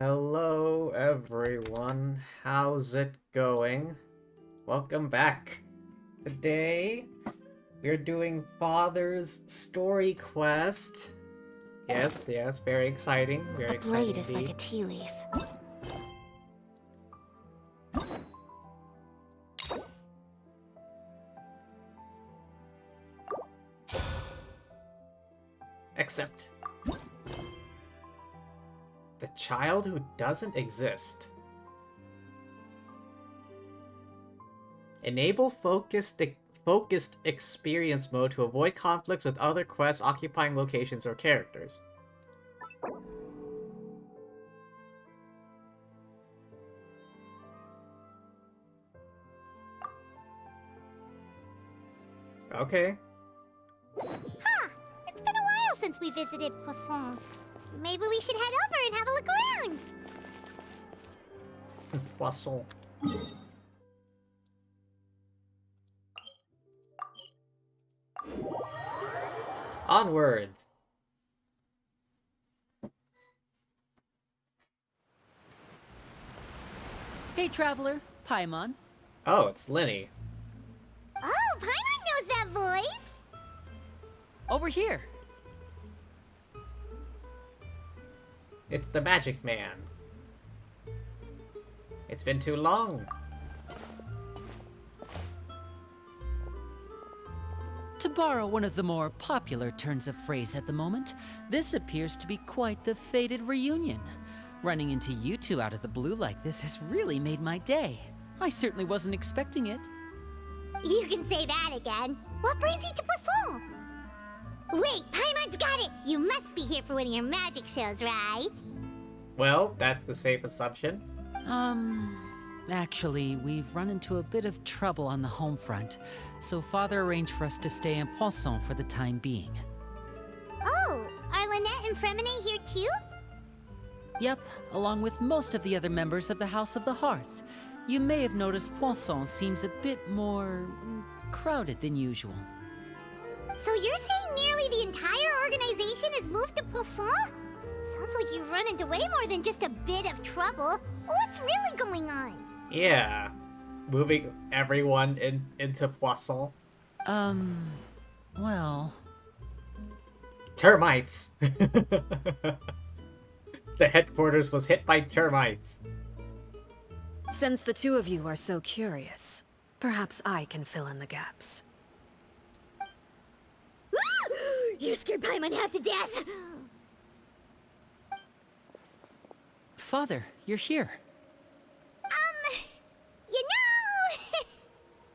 Hello, everyone. How's it going? Welcome back. Today, we're doing Father's Story Quest. Yes, very exciting. Very The blade exciting is like a indeed. tea leaf. Except the child who doesn't exist. Enable focused experience mode to avoid conflicts with other quests occupying locations or characters. Okay. It's been a while since we visited Poisson. Maybe we should head over and have a look around. Poisson. Onwards. Hey, traveler, Paimon. Oh, it's Lenny. Oh, Paimon knows that voice. Over here. It's the Magic Man. It's been too long. To borrow one of the more popular turns of phrase at the moment, this appears to be quite the fated reunion. Running into you two out of the blue like this has really made my day. I certainly wasn't expecting it. You can say that again. What brings you to Poisson? Wait, Paimon's got it. You must be here for one of your magic shows, right? Well, that's the safe assumption. Actually, we've run into a bit of trouble on the home front, so Father arranged for us to stay in Poisson for the time being. Oh, are Lynette and Fremine here too? Yep, along with most of the other members of the House of the Hearth. You may have noticed Poisson seems a bit more crowded than usual. So you're saying nearly the entire organization has moved to Poisson? Sounds like you've run into way more than just a bit of trouble. What's really going on? Yeah. Moving everyone into Poisson. Well... Termites! The headquarters was hit by termites. Since the two of you are so curious, perhaps I can fill in the gaps. You scared Paimon half to death! Father, you're here. You know,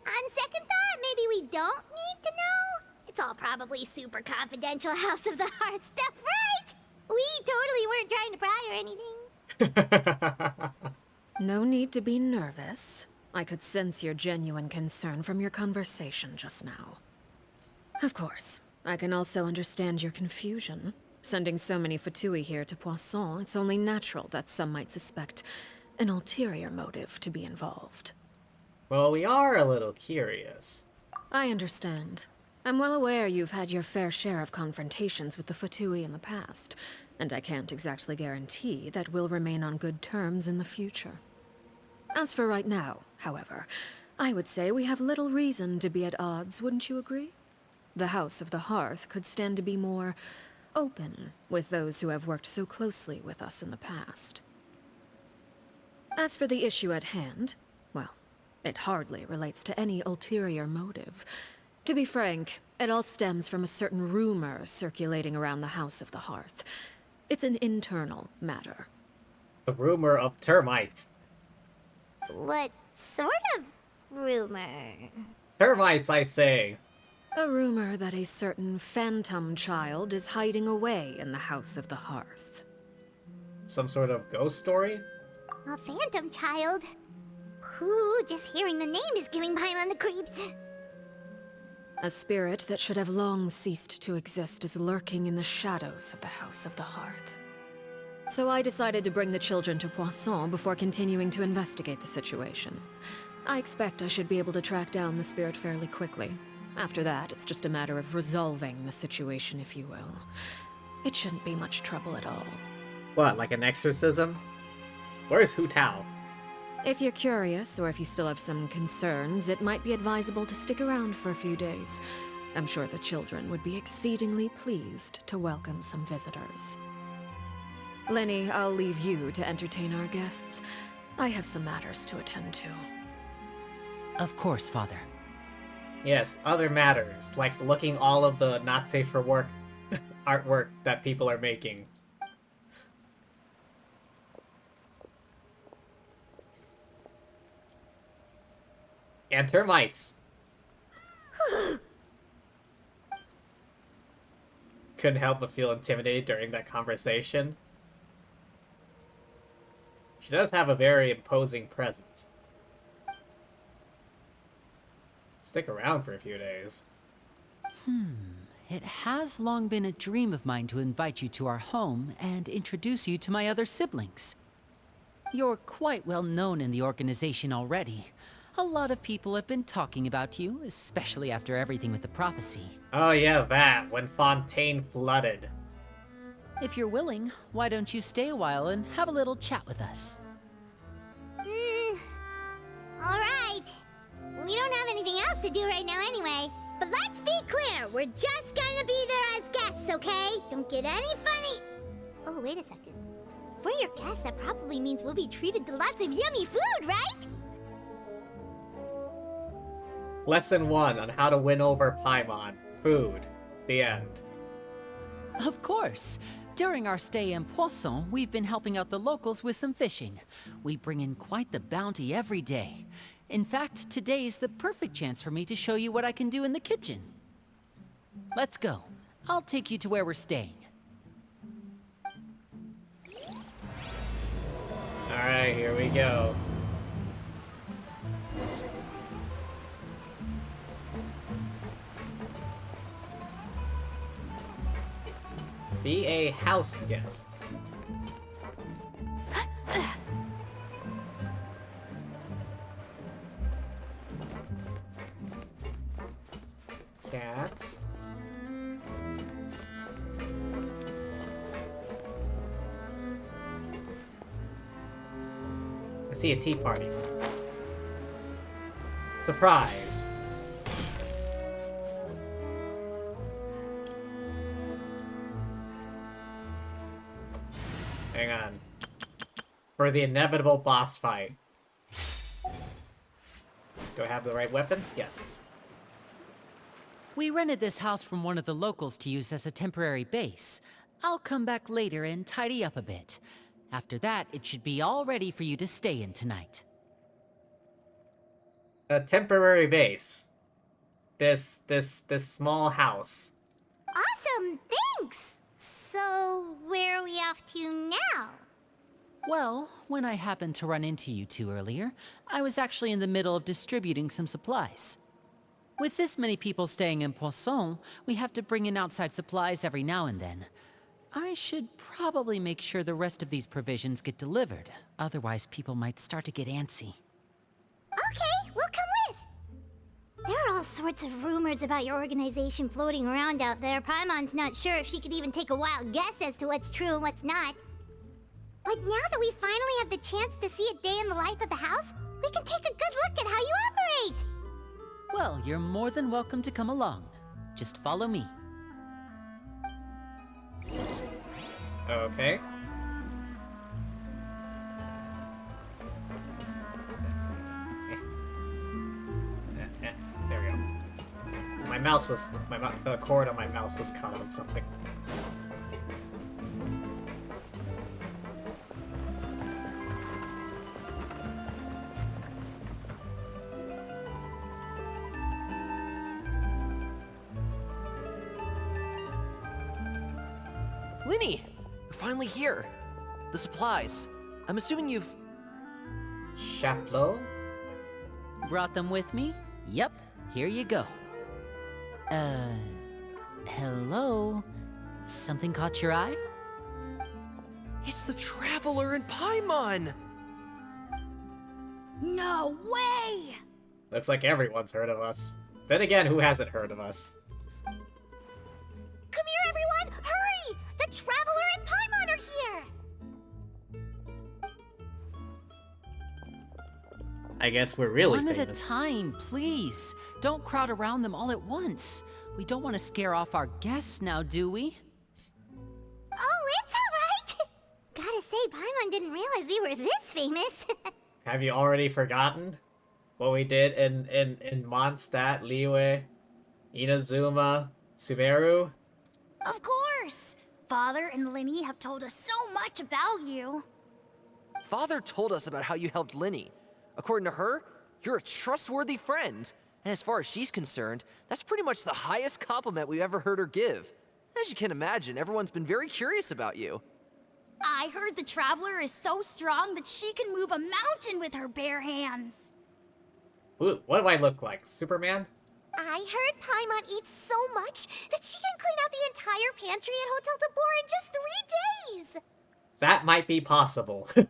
on second thought, maybe we don't need to know. It's all probably super confidential House of the Heart stuff, right? We totally weren't trying to pry or anything. No need to be nervous. I could sense your genuine concern from your conversation just now. Of course, I can also understand your confusion. Sending so many Fatui here to Poisson, it's only natural that some might suspect an ulterior motive to be involved. Well, we are a little curious. I understand. I'm well aware you've had your fair share of confrontations with the Fatui in the past, and I can't exactly guarantee that we'll remain on good terms in the future. As for right now, however, I would say we have little reason to be at odds, wouldn't you agree? The House of the Hearth could stand to be more open with those who have worked so closely with us in the past. As for the issue at hand, well, it hardly relates to any ulterior motive. To be frank, it all stems from a certain rumor circulating around the House of the Hearth. It's an internal matter. The rumor of termites. What sort of rumor? Termites, I say. A rumor that a certain phantom child is hiding away in the House of the Hearth. Some sort of ghost story? A phantom child? Ooh, just hearing the name is giving Paimon the creeps. A spirit that should have long ceased to exist is lurking in the shadows of the House of the Hearth. So I decided to bring the children to Poisson before continuing to investigate the situation. I expect I should be able to track down the spirit fairly quickly. After that, it's just a matter of resolving the situation, if you will. It shouldn't be much trouble at all. What, like an exorcism? Where's Hu Tao? If you're curious, or if you still have some concerns, it might be advisable to stick around for a few days. I'm sure the children would be exceedingly pleased to welcome some visitors. Lenny, I'll leave you to entertain our guests. I have some matters to attend to. Of course, Father. Yes, other matters, like looking all of the not safe for work artwork that people are making. And termites. Couldn't help but feel intimidated during that conversation. She does have a very imposing presence. Stick around for a few days. It has long been a dream of mine to invite you to our home and introduce you to my other siblings. You're quite well known in the organization already. A lot of people have been talking about you, especially after everything with the prophecy. Oh yeah, that, when Fontaine flooded. If you're willing, why don't you stay a while and have a little chat with us? Alright. We don't have anything else to do right now anyway. But let's be clear, we're just gonna be there as guests, okay? Don't get any funny... Oh, wait a second. For your guests, that probably means we'll be treated to lots of yummy food, right? Lesson 1 on how to win over Paimon. Food. The end. Of course! During our stay in Poisson, we've been helping out the locals with some fishing. We bring in quite the bounty every day. In fact, today's the perfect chance for me to show you what I can do in the kitchen. Let's go. I'll take you to where we're staying. Alright, here we go. Be a house guest. Cat. I see a tea party. Surprise. Hang on. For the inevitable boss fight. Do I have the right weapon? Yes. We rented this house from one of the locals to use as a temporary base. I'll come back later and tidy up a bit. After that, it should be all ready for you to stay in tonight. A temporary base. This small house. Awesome, thanks! So, where are we off to now? Well, when I happened to run into you two earlier, I was actually in the middle of distributing some supplies. With this many people staying in Poisson, we have to bring in outside supplies every now and then. I should probably make sure the rest of these provisions get delivered, otherwise people might start to get antsy. Okay, we'll come with! There are all sorts of rumors about your organization floating around out there. Paimon's not sure if she could even take a wild guess as to what's true and what's not. But now that we finally have the chance to see a day in the life of the house, we can take a good look at how you operate! Well, you're more than welcome to come along. Just follow me. Okay. There we go. My mouse was... the cord on my mouse was caught on something. Linny! You're finally here. The supplies. I'm assuming you've... Chaplot? Brought them with me? Yep, here you go. Hello? Something caught your eye? It's the Traveler and Paimon! No way! Looks like everyone's heard of us. Then again, who hasn't heard of us? Come here, everyone! Hurry! The Traveler and Paimon are here! I guess we're really One at a famous. time, please. Don't crowd around them all at once. We don't want to scare off our guests now, do we? Oh, it's alright! Gotta say, Paimon didn't realize we were this famous. Have you already forgotten what we did in Mondstadt, Liyue, Inazuma, Sumeru? Of course! Father and Linny have told us so much about you. Father told us about how you helped Linny. According to her, you're a trustworthy friend. And as far as she's concerned, that's pretty much the highest compliment we've ever heard her give. As you can imagine, everyone's been very curious about you. I heard the Traveler is so strong that she can move a mountain with her bare hands. Ooh, what do I look like? Superman? I heard Paimon eats so much that she can clean out the entire pantry at Hotel Tabor in just 3 days! That might be possible. Wait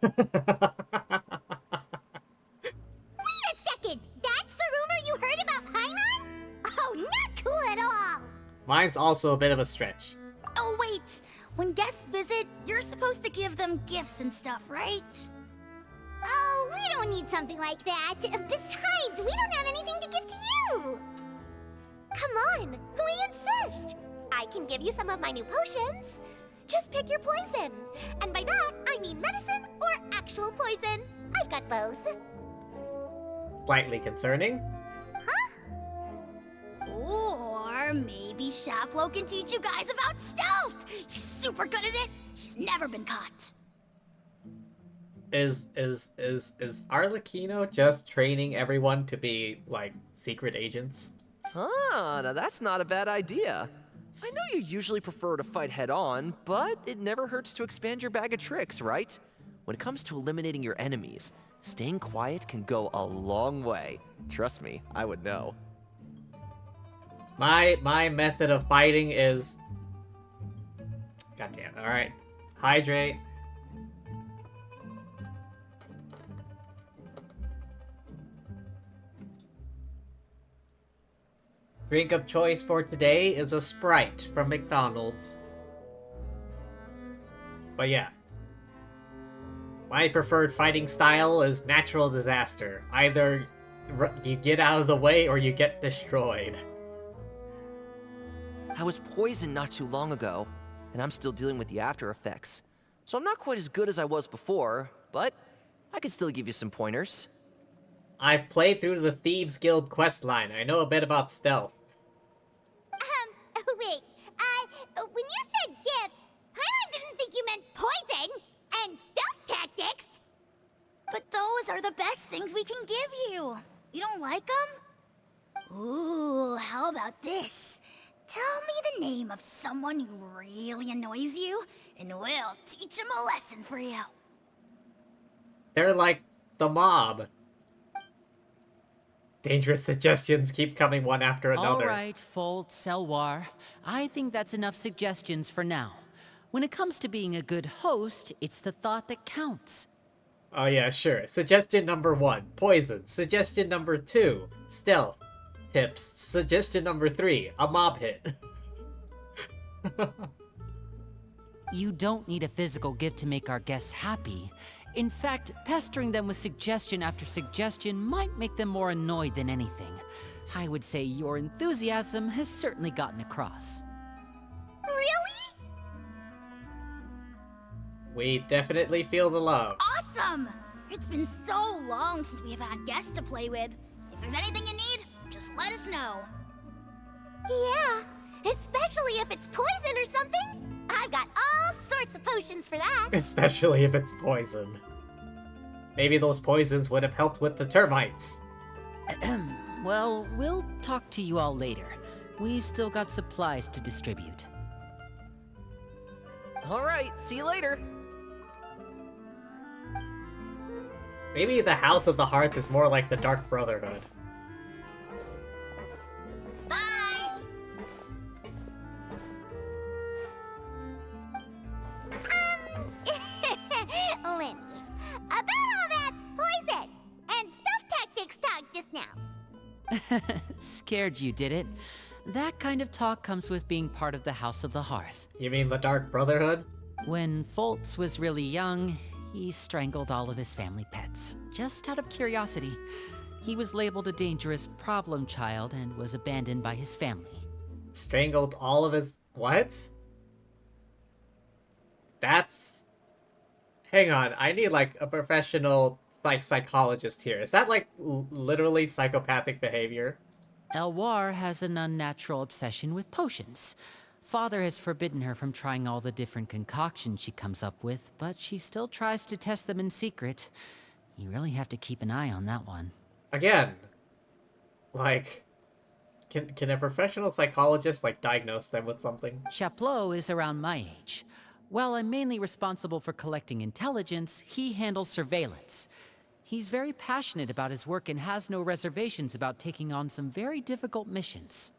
a second! That's the rumor you heard about Paimon? Oh, not cool at all! Mine's also a bit of a stretch. Oh, wait. When guests visit, you're supposed to give them gifts and stuff, right? Oh, we don't need something like that. Besides, we don't have anything to give to you! Come on, we insist! I can give you some of my new potions. Just pick your poison. And by that, I mean medicine or actual poison. I've got both. Slightly concerning. Or maybe Shaplo can teach you guys about stealth. He's super good at it. He's never been caught. Is Arlecchino just training everyone to be, like, secret agents? Ah, now that's not a bad idea. I know you usually prefer to fight head-on, but it never hurts to expand your bag of tricks, right? When it comes to eliminating your enemies, staying quiet can go a long way. Trust me, I would know. My method of fighting is... Goddamn, alright. Hydrate. Drink of choice for today is a Sprite from McDonald's. But yeah. My preferred fighting style is natural disaster. Either you get out of the way or you get destroyed. I was poisoned not too long ago, and I'm still dealing with the after effects. So I'm not quite as good as I was before, but I can still give you some pointers. I've played through the Thieves Guild questline. I know a bit about stealth. Wait, when you said gifts, Paimon didn't think you meant poison and stealth tactics. But those are the best things we can give you. You don't like them? Ooh, how about this? Tell me the name of someone who really annoys you, and we'll teach him a lesson for you. They're like the mob. Dangerous suggestions keep coming one after another. All right, Fold, Selwar. I think that's enough suggestions for now. When it comes to being a good host, it's the thought that counts. Oh yeah, sure. Suggestion number 1, poison. Suggestion number 2, stealth tips. Suggestion number 3, a mob hit. You don't need a physical gift to make our guests happy. In fact, pestering them with suggestion after suggestion might make them more annoyed than anything. I would say your enthusiasm has certainly gotten across. Really? We definitely feel the love. Awesome! It's been so long since we've had guests to play with. If there's anything you need, just let us know. Yeah, especially if it's poison or something. I've got all sorts of potions for that. Especially if it's poison. Maybe those poisons would have helped with the termites. Well, we'll talk to you all later. We've still got supplies to distribute. All right, see you later. Maybe the House of the Hearth is more like the Dark Brotherhood. Bye! Lenny, about all that poison and stealth tactics talk just now. Scared you, did it? That kind of talk comes with being part of the House of the Hearth. You mean the Dark Brotherhood? When Foltz was really young, he strangled all of his family pets, just out of curiosity. He was labeled a dangerous problem child and was abandoned by his family. Strangled all of his... What? That's... Hang on, I need, like, a professional, like, psychologist here. Is that, like, literally psychopathic behavior? Elwar has an unnatural obsession with potions. Father has forbidden her from trying all the different concoctions she comes up with, but she still tries to test them in secret. You really have to keep an eye on that one. Again, like, can a professional psychologist, like, diagnose them with something? Chaplot is around my age. While I'm mainly responsible for collecting intelligence, he handles surveillance. He's very passionate about his work and has no reservations about taking on some very difficult missions.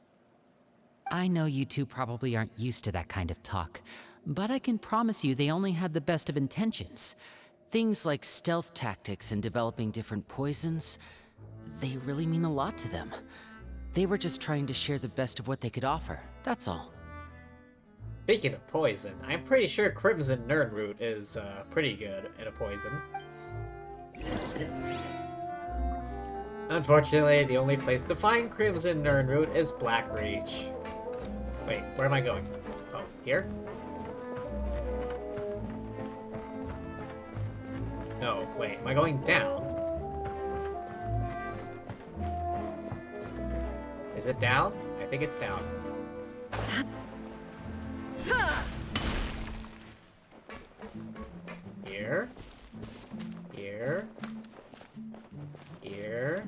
I know you two probably aren't used to that kind of talk, but I can promise you they only had the best of intentions. Things like stealth tactics and developing different poisons, they really mean a lot to them. They were just trying to share the best of what they could offer, that's all. Speaking of poison, I'm pretty sure Crimson Nirnroot is pretty good at a poison. Unfortunately, the only place to find Crimson Nirnroot is Blackreach. Wait, where am I going? Oh, here? No, wait, am I going down? Is it down? I think it's down. Here. Here. Here.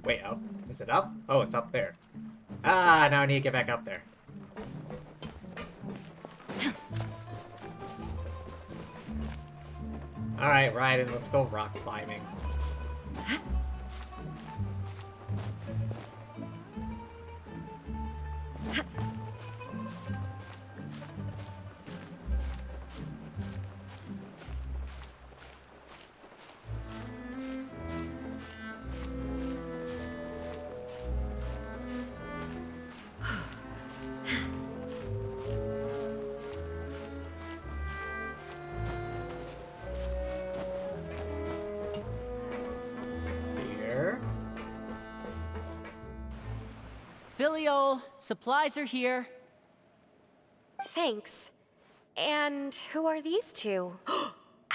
Wait, up? Is it up? Oh, it's up there. Ah, now I need to get back up there. Alright, Raiden, let's go rock climbing. Filial, supplies are here. Thanks. And who are these two?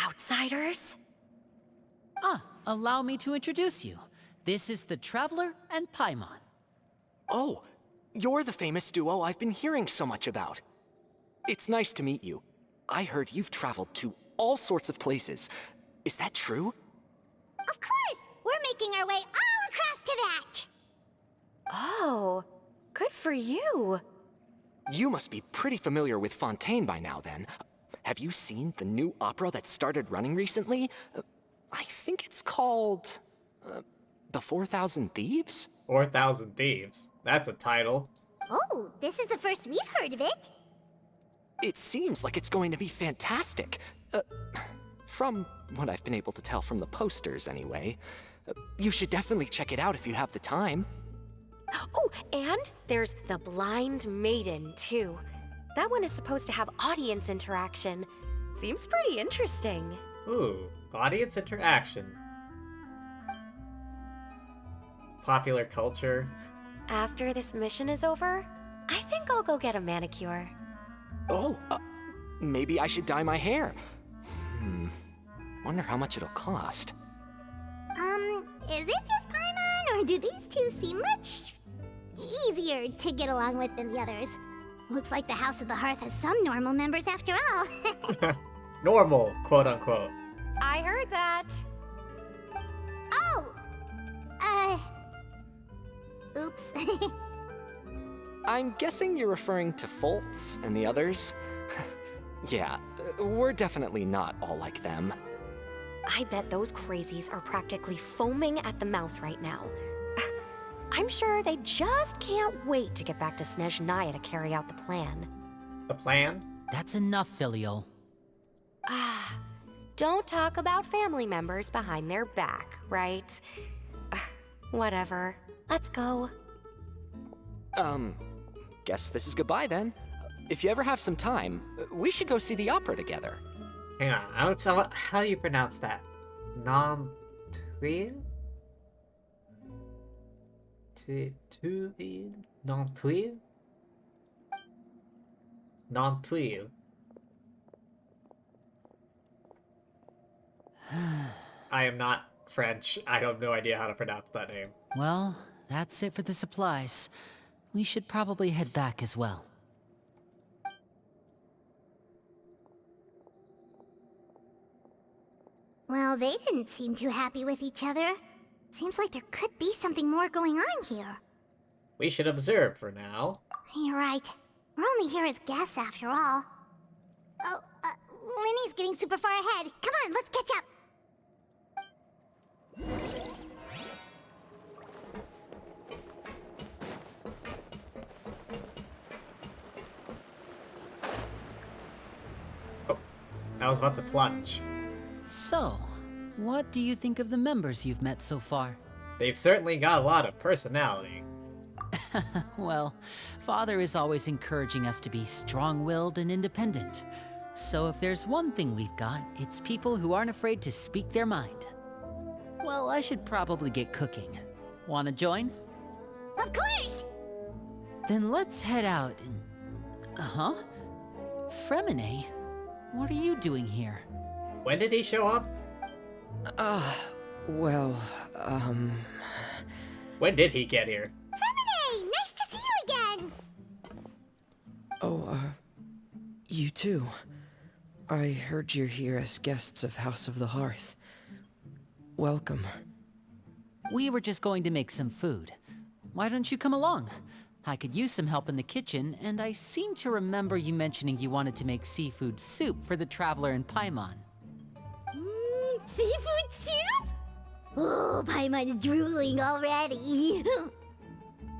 Outsiders? Allow me to introduce you. This is the Traveler and Paimon. Oh, you're the famous duo I've been hearing so much about. It's nice to meet you. I heard you've traveled to all sorts of places. Is that true? Of course! We're making our way all across to that! Oh, good for you. You must be pretty familiar with Fontaine by now, then. Have you seen the new opera that started running recently? I think it's called... The 4,000 Thieves? 4,000 Thieves. That's a title. Oh, this is the first we've heard of it. It seems like it's going to be fantastic. From what I've been able to tell from the posters, anyway. You should definitely check it out if you have the time. Oh, and there's The Blind Maiden, too. That one is supposed to have audience interaction. Seems pretty interesting. Ooh, audience interaction. Popular culture. After this mission is over, I think I'll go get a manicure. Oh, maybe I should dye my hair. Wonder how much it'll cost. Is it just Paimon, or do these two seem much easier to get along with than the others? Looks like the House of the Hearth has some normal members after all. Normal, quote unquote. I heard that. Oh! Oops. I'm guessing you're referring to Foltz and the others? Yeah, we're definitely not all like them. I bet those crazies are practically foaming at the mouth right now. I'm sure they just can't wait to get back to Snezhnaya to carry out the plan. The plan? That's enough, Filial. Don't talk about family members behind their back, right? Whatever. Let's go. Guess this is goodbye then. if you ever have some time, we should go see the opera together. Hang on, how do you pronounce that? Non-tuil? Tuil? Non-tuil? Non-tuil. I am not French. I have no idea how to pronounce that name. Well, that's it for the supplies. We should probably head back as well. Well, they didn't seem too happy with each other. Seems like there could be something more going on here. We should observe for now. You're right. We're only here as guests after all. Oh, Linny's getting super far ahead. Come on, let's catch up. Oh, I was about to plunge. So, what do you think of the members you've met so far? They've certainly got a lot of personality. Well, Father is always encouraging us to be strong-willed and independent. So if there's one thing we've got, it's people who aren't afraid to speak their mind. Well, I should probably get cooking. Wanna join? Of course! Then let's head out and... Huh? Fremine? What are you doing here? When did he show up? Well, When did he get here? Hey, nice to see you again! Oh, you too. I heard you're here as guests of House of the Hearth. Welcome. We were just going to make some food. Why don't you come along? I could use some help in the kitchen, and I seem to remember you mentioning you wanted to make seafood soup for the Traveler in Paimon. Seafood soup? Oh, Paimon's drooling already.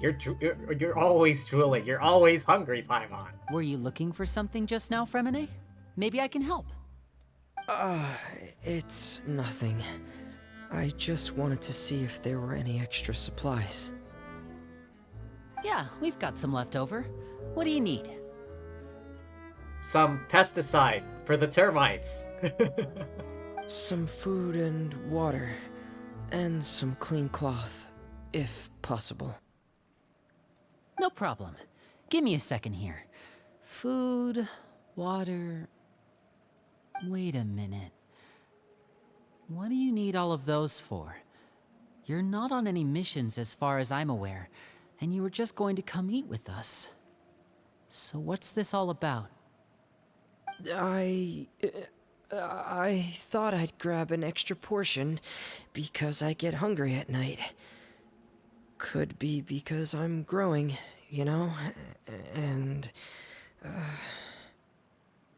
You're always drooling. You're always hungry, Paimon. Were you looking for something just now, Fremine? Maybe I can help. It's nothing. I just wanted to see if there were any extra supplies. Yeah, we've got some left over. What do you need? Some pesticide for the termites. Some food and water, and some clean cloth, if possible. No problem. Give me a second here. Food, water... Wait a minute. What do you need all of those for? You're not on any missions as far as I'm aware, and you were just going to come eat with us. So what's this all about? I thought I'd grab an extra portion because I get hungry at night. Could be because I'm growing, you know, and...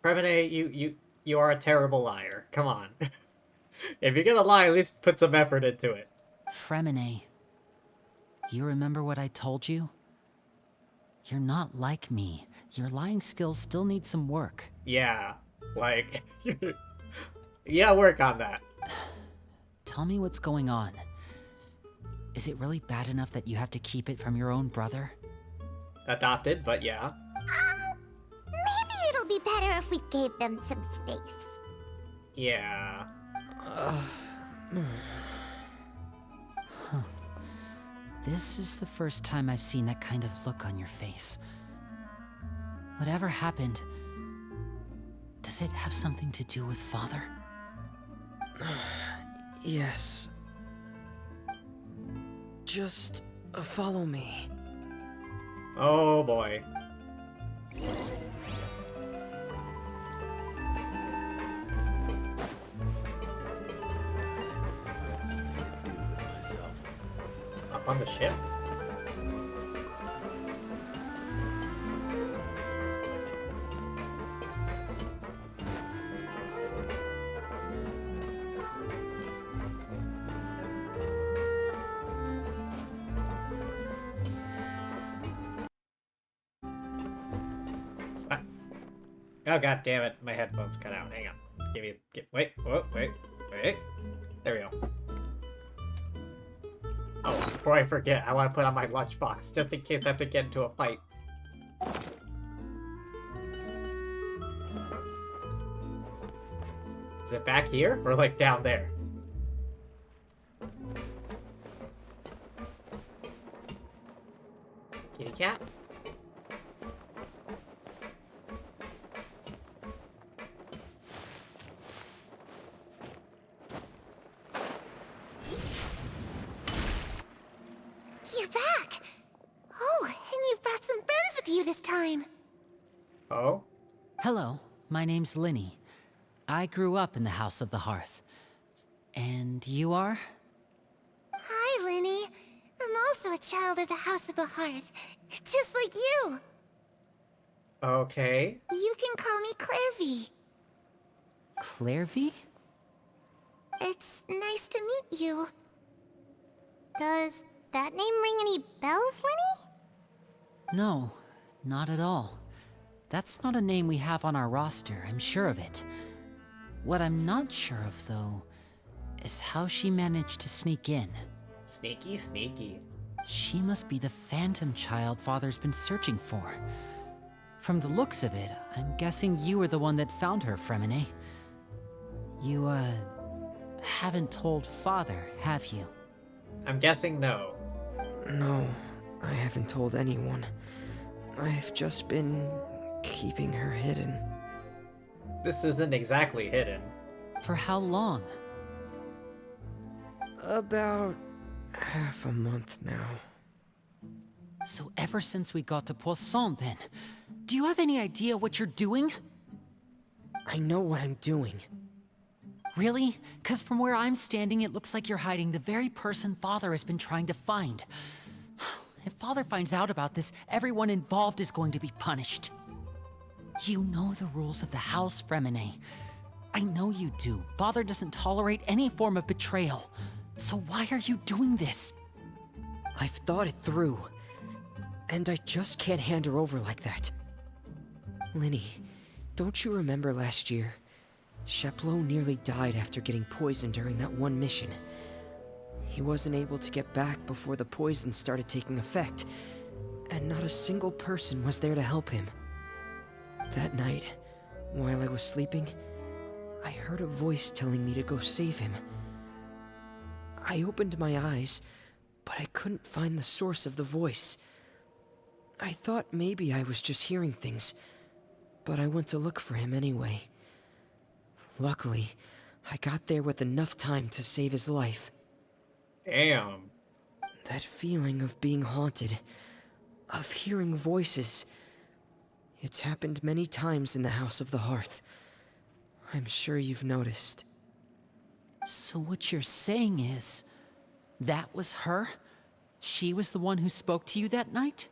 Fremine, you are a terrible liar. Come on. If you're gonna lie, at least put some effort into it. Fremine, you remember what I told you? You're not like me. Your lying skills still need some work. Yeah, like... yeah, work on that. Tell me what's going on. Is it really bad enough that you have to keep it from your own brother? Adopted, but yeah. Maybe it'll be better if we gave them some space. Yeah. This is the first time I've seen that kind of look on your face. Whatever happened, does it have something to do with Father? Yes. Just follow me. Oh boy. Up on the ship? Oh god damn it, my headphones cut out. Hang on. Wait. There we go. Oh, before I forget, I want to put on my lunchbox, just in case I have to get into a fight. Is it back here or like down there? Kitty cat? You're back! Oh, and you've brought some friends with you this time. Oh? Hello, my name's Linny. I grew up in the House of the Hearth. And you are? Hi, Linny. I'm also a child of the House of the Hearth, just like you. Okay. You can call me Clairvy. Clairvy? It's nice to meet you. Does that name ring any bells, Linny? No, not at all. That's not a name we have on our roster, I'm sure of it. What I'm not sure of, though, is how she managed to sneak in. Sneaky, sneaky. She must be the phantom child Father's been searching for. From the looks of it, I'm guessing you were the one that found her, Fremine. You, haven't told Father, have you? I'm guessing no. No, I haven't told anyone. I've just been keeping her hidden. This isn't exactly hidden. For how long? About half a month now. So ever since we got to Poisson, then, do you have any idea what you're doing? I know what I'm doing. Really? 'Cause from where I'm standing, it looks like you're hiding the very person Father has been trying to find. If Father finds out about this, everyone involved is going to be punished. You know the rules of the house, Fremine. I know you do. Father doesn't tolerate any form of betrayal. So why are you doing this? I've thought it through. And I just can't hand her over like that. Linny, don't you remember last year? Sheplo nearly died after getting poisoned during that one mission. He wasn't able to get back before the poison started taking effect, and not a single person was there to help him. That night, while I was sleeping, I heard a voice telling me to go save him. I opened my eyes, but I couldn't find the source of the voice. I thought maybe I was just hearing things, but I went to look for him anyway. Luckily, I got there with enough time to save his life. Damn. That feeling of being haunted, of hearing voices, it's happened many times in the House of the Hearth. I'm sure you've noticed. So what you're saying is, that was her? She was the one who spoke to you that night?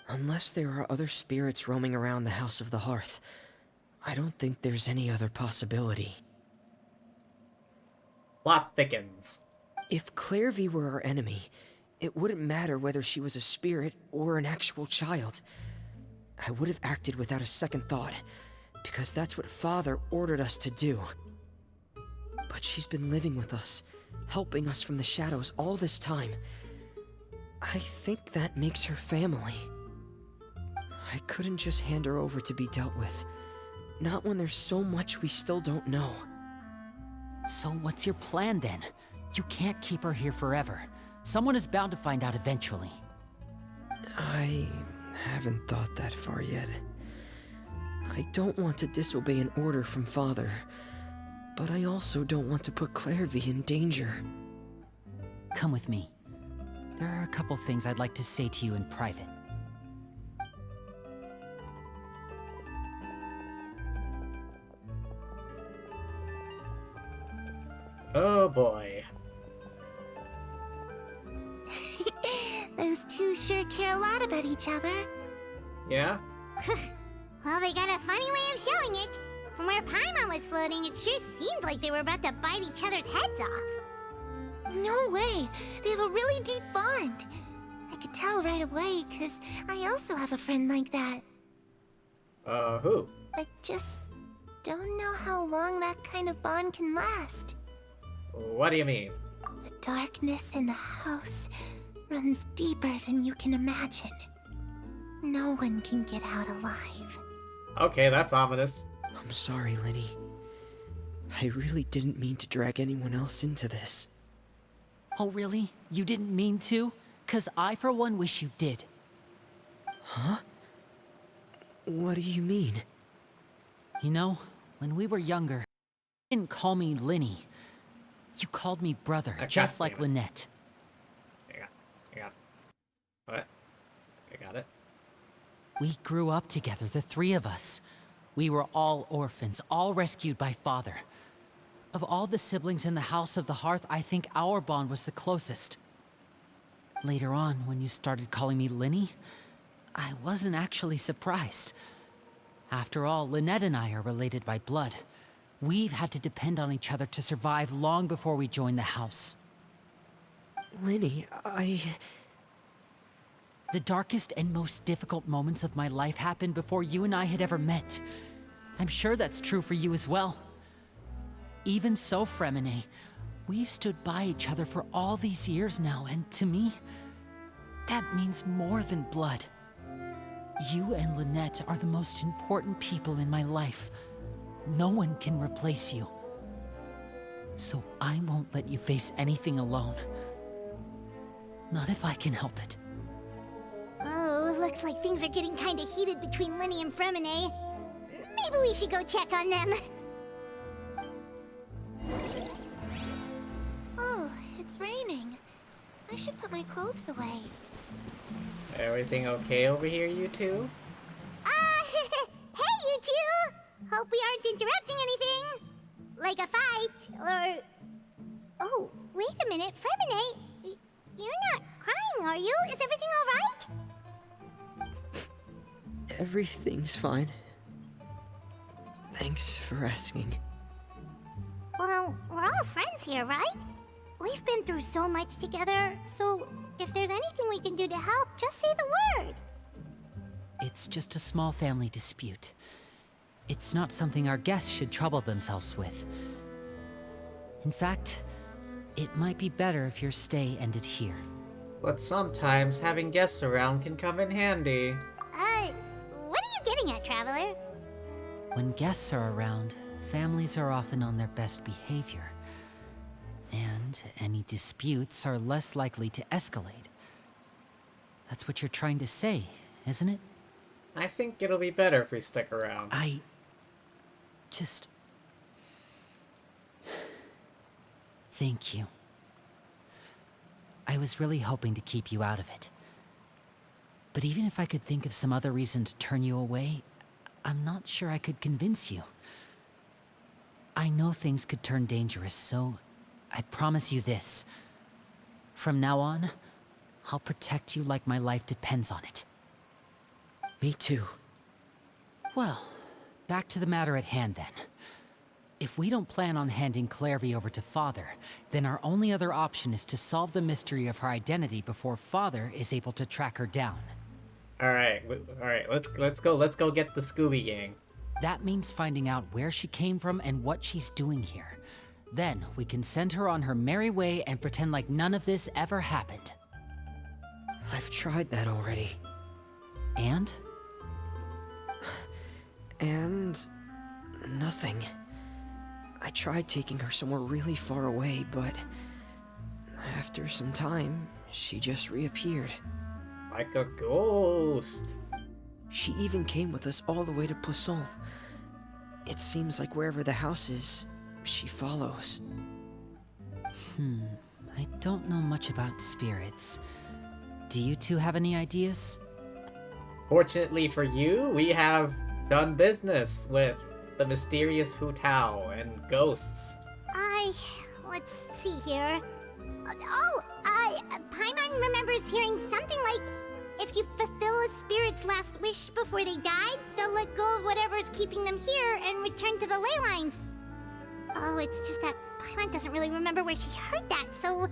Unless there are other spirits roaming around the House of the Hearth, I don't think there's any other possibility. Plot thickens. If Clairvy were our enemy, it wouldn't matter whether she was a spirit or an actual child. I would have acted without a second thought, because that's what Father ordered us to do. But she's been living with us, helping us from the shadows all this time. I think that makes her family. I couldn't just hand her over to be dealt with. Not when there's so much we still don't know. So what's your plan then? You can't keep her here forever. Someone is bound to find out eventually. I haven't thought that far yet. I don't want to disobey an order from Father, but I also don't want to put Clairvy in danger. Come with me. There are a couple things I'd like to say to you in private. Oh boy. Those two sure care a lot about each other. Yeah? Well, they got a funny way of showing it. From where Paimon was floating, it sure seemed like they were about to bite each other's heads off. No way! They have a really deep bond. I could tell right away, because I also have a friend like that. Who? I just don't know how long that kind of bond can last. What do you mean? The darkness in the house runs deeper than you can imagine. No one can get out alive. Okay, that's ominous. I'm sorry, Linny. I really didn't mean to drag anyone else into this. Oh, really? You didn't mean to? 'Cause I, for one, wish you did. Huh? What do you mean? You know, when we were younger, you didn't call me Linny. You called me brother, Okay, just like damn it. Lynette. I got what? I got it. We grew up together, the three of us. We were all orphans, all rescued by father. Of all the siblings in the House of the Hearth, I think our bond was the closest. Later on, when you started calling me Linny, I wasn't actually surprised. After all, Lynette and I are related by blood. We've had to depend on each other to survive long before we joined the house. Linny, The darkest and most difficult moments of my life happened before you and I had ever met. I'm sure that's true for you as well. Even so, Fremine, we've stood by each other for all these years now, and to me, that means more than blood. You and Lynette are the most important people in my life. No one can replace you. So I won't let you face anything alone. Not if I can help it. Oh, looks like things are getting kinda heated between Linny and Fremine. Maybe we should go check on them. Oh, it's raining. I should put my clothes away. Everything okay over here, you two? Hey, you two! Hope we aren't interrupting anything. Like a fight, or... Oh, wait a minute, Fremine. You're not crying, are you? Is everything alright? everything's fine. Thanks for asking. Well, we're all friends here, right? We've been through so much together, so if there's anything we can do to help, just say the word. It's just a small family dispute. It's not something our guests should trouble themselves with. In fact, it might be better if your stay ended here. But sometimes having guests around can come in handy. What are you getting at, Traveler? When guests are around, families are often on their best behavior. And any disputes are less likely to escalate. That's what you're trying to say, isn't it? I think it'll be better if we stick around. I just... Thank you. I was really hoping to keep you out of it. But even if I could think of some other reason to turn you away, I'm not sure I could convince you. I know things could turn dangerous, so I promise you this. From now on, I'll protect you like my life depends on it. Me too. Well, back to the matter at hand then. If we don't plan on handing Clairvy over to Father, then our only other option is to solve the mystery of her identity before Father is able to track her down. All right, let's go get the Scooby Gang. That means finding out where she came from and what she's doing here. Then we can send her on her merry way and pretend like none of this ever happened. I've tried that already. And? And... nothing. I tried taking her somewhere really far away, but... after some time, she just reappeared. Like a ghost. She even came with us all the way to Poisson. It seems like wherever the house is, she follows. I don't know much about spirits. Do you two have any ideas? Fortunately for you, we have done business with the mysterious Hu Tao and ghosts. Let's see here. Paimon remembers hearing something like, if you fulfill a spirit's last wish before they died, they'll let go of whatever's keeping them here and return to the ley lines. Oh, it's just that Paimon doesn't really remember where she heard that, so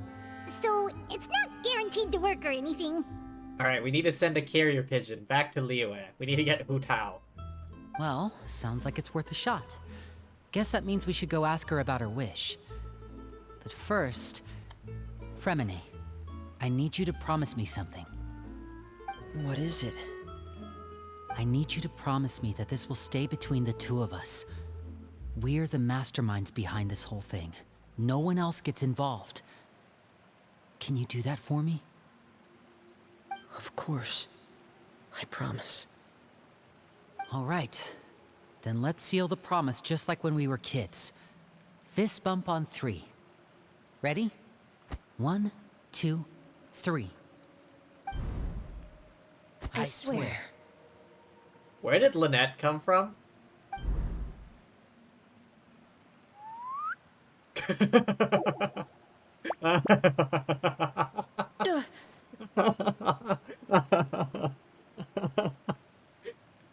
it's not guaranteed to work or anything. Alright, we need to send a carrier pigeon back to Liyue. We need to get Hu Tao. Well, sounds like it's worth a shot. Guess that means we should go ask her about her wish. But first, Fremine, I need you to promise me something. What is it? I need you to promise me that this will stay between the two of us. We're the masterminds behind this whole thing. No one else gets involved. Can you do that for me? Of course. I promise. All right. Then let's seal the promise just like when we were kids. Fist bump on 3. Ready? 1, 2, 3. I swear. Where did Lynette come from?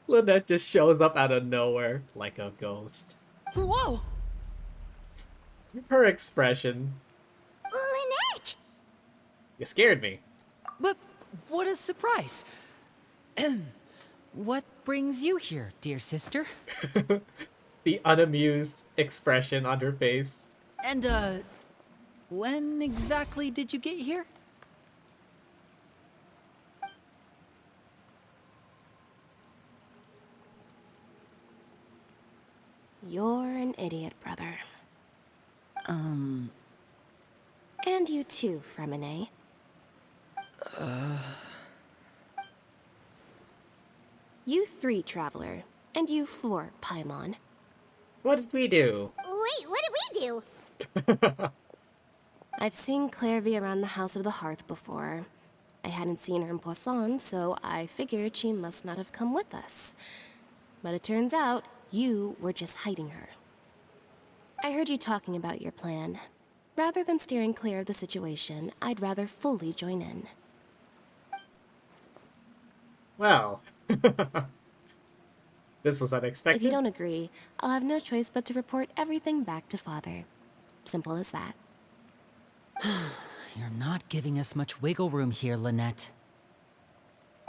Lynette just shows up out of nowhere like a ghost. Whoa! Her expression. Lynette! You scared me. But what a surprise! What brings you here, dear sister? The unamused expression on her face. And, when exactly did you get here? You're an idiot, brother. And you too, Fremine. You 3, Traveler. And you 4, Paimon. What did we do? Wait, what did we do? I've seen Clairvy around the House of the Hearth before. I hadn't seen her in Poisson, so I figured she must not have come with us. But it turns out, you were just hiding her. I heard you talking about your plan. Rather than steering clear of the situation, I'd rather fully join in. Well. This was unexpected. If you don't agree, I'll have no choice but to report everything back to Father. Simple as that. You're not giving us much wiggle room here, Lynette.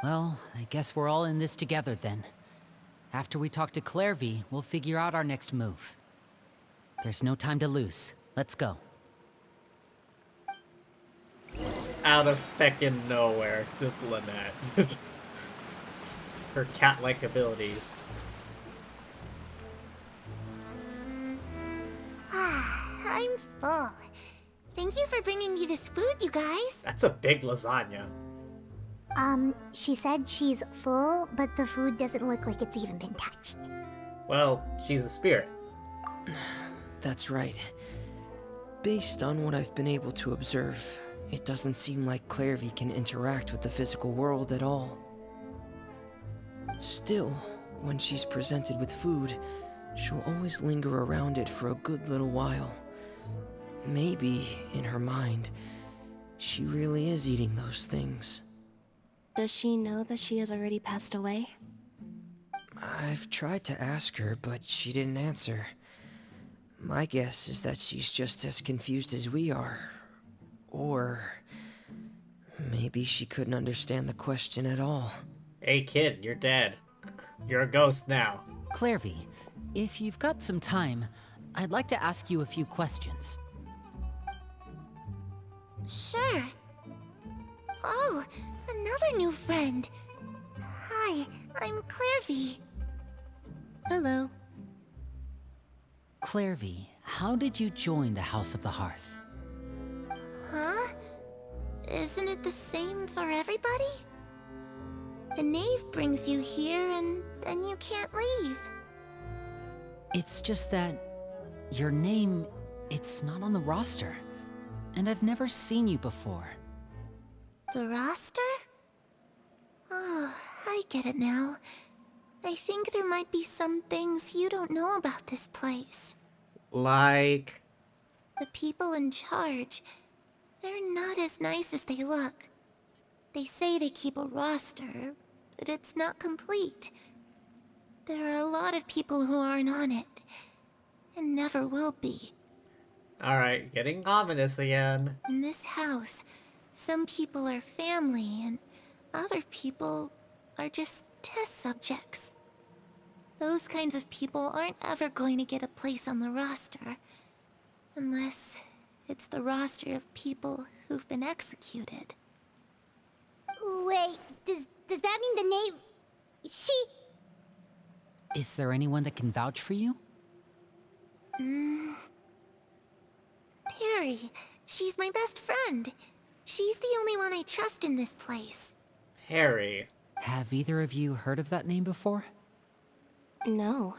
Well, I guess we're all in this together then. After we talk to Clairvy, we'll figure out our next move. There's no time to lose. Let's go. Out of feckin' nowhere, just Lynette. Her cat-like abilities. I'm full. Thank you for bringing me this food, you guys. That's a big lasagna. She said she's full, but the food doesn't look like it's even been touched. Well, she's a spirit. That's right. Based on what I've been able to observe, it doesn't seem like Clairvy can interact with the physical world at all. Still, when she's presented with food, she'll always linger around it for a good little while. Maybe, in her mind, she really is eating those things. Does she know that she has already passed away? I've tried to ask her, but she didn't answer. My guess is that she's just as confused as we are. Or maybe she couldn't understand the question at all. Hey kid, you're dead. You're a ghost now. Clairvy, if you've got some time, I'd like to ask you a few questions. Sure. Oh, another new friend. Hi, I'm Clairvy. Hello. Clairvy, how did you join the House of the Hearth? Huh? Isn't it the same for everybody? The knave brings you here and then you can't leave. It's just that your name, it's not on the roster. And I've never seen you before. The roster? Oh, I get it now. I think there might be some things you don't know about this place. Like... The people in charge, they're not as nice as they look. They say they keep a roster, but it's not complete. There are a lot of people who aren't on it, and never will be. Alright, getting ominous again. In this house, some people are family, and other people are just test subjects. Those kinds of people aren't ever going to get a place on the roster, unless it's the roster of people who've been executed. Wait, does that mean the knave... Is there anyone that can vouch for you? Perry, she's my best friend. She's the only one I trust in this place. Harry. Have either of you heard of that name before? No.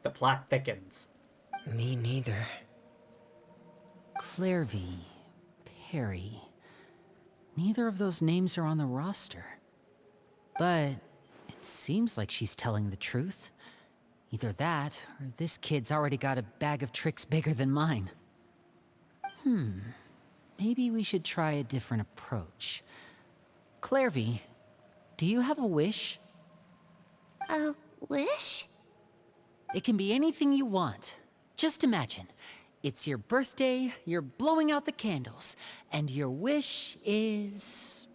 The plot thickens. Me neither. Clairvy, Perry. Neither of those names are on the roster. But it seems like she's telling the truth. Either that, or this kid's already got a bag of tricks bigger than mine. Maybe we should try a different approach. Clairvy, do you have a wish? A wish? It can be anything you want. Just imagine. It's your birthday, you're blowing out the candles, and your wish is...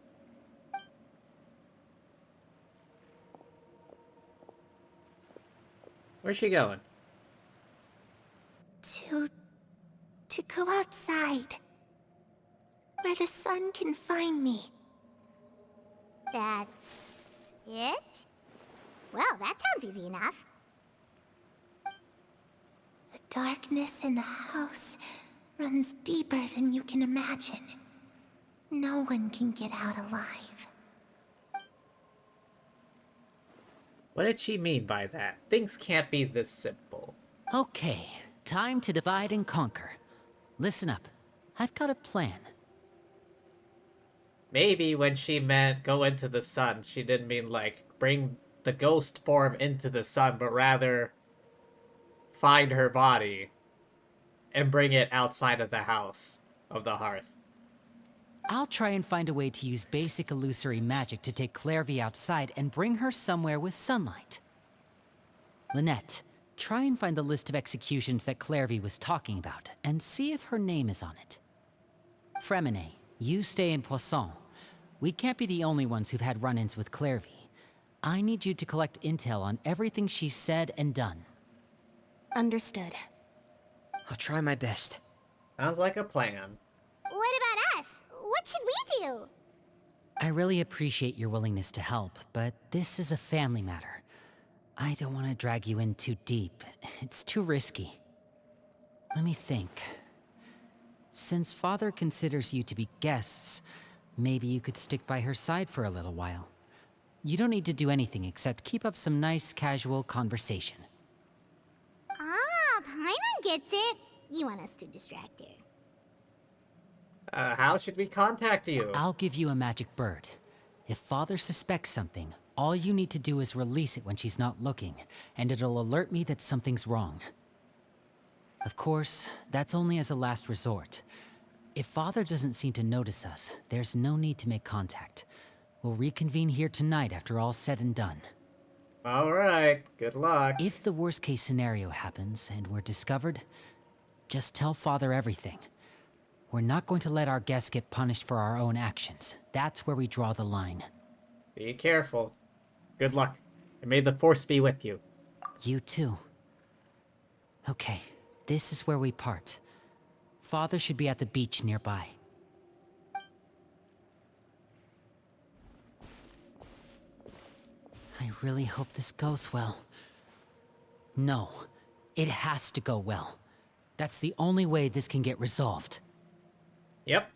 Where's she going? To go outside. Where the sun can find me. That's it? Well, that sounds easy enough. The darkness in the house runs deeper than you can imagine. No one can get out alive. What did she mean by that? Things can't be this simple. Okay, time to divide and conquer. Listen up. I've got a plan. Maybe when she meant go into the sun, she didn't mean, like, bring the ghost form into the sun, but rather find her body and bring it outside of the house of the hearth. I'll try and find a way to use basic illusory magic to take Clairvy outside and bring her somewhere with sunlight. Lynette, try and find the list of executions that Clairvy was talking about, and see if her name is on it. Fremine, you stay in Poisson. We can't be the only ones who've had run-ins with Clairvy. I need you to collect intel on everything she's said and done. Understood. I'll try my best. Sounds like a plan. What about us? What should we do? I really appreciate your willingness to help, but this is a family matter. I don't want to drag you in too deep. It's too risky. Let me think. Since Father considers you to be guests, maybe you could stick by her side for a little while. You don't need to do anything except keep up some nice, casual conversation. Ah, Paimon gets it. You want us to distract her. How should we contact you? I'll give you a magic bird. If Father suspects something, all you need to do is release it when she's not looking, and it'll alert me that something's wrong. Of course, that's only as a last resort. If Father doesn't seem to notice us, there's no need to make contact. We'll reconvene here tonight after all's said and done. Alright, good luck. If the worst case scenario happens and we're discovered, just tell Father everything. We're not going to let our guests get punished for our own actions. That's where we draw the line. Be careful. Good luck, and may the Force be with you. You too. Okay, this is where we part. Father should be at the beach nearby. I really hope this goes well. No, it has to go well. That's the only way this can get resolved. Yep.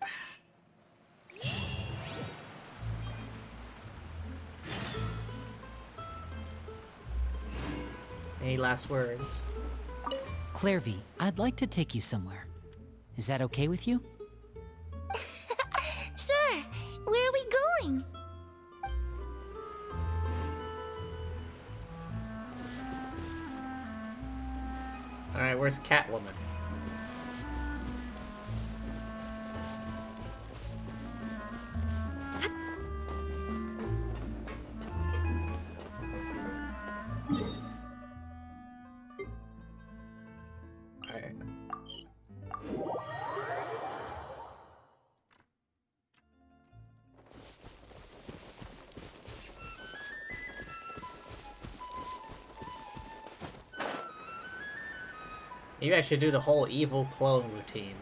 Any last words? Clairvy, I'd like to take you somewhere. Is that okay with you? Sure. Where are we going? Alright, where's Catwoman? Alright. Maybe I should do the whole evil clone routine.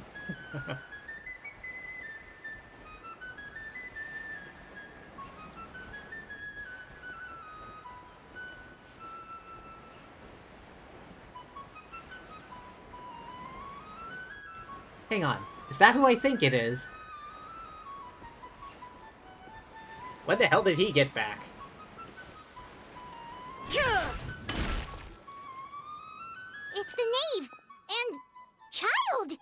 Hang on. Is that who I think it is? When the hell did he get back? It's the knave! And... child!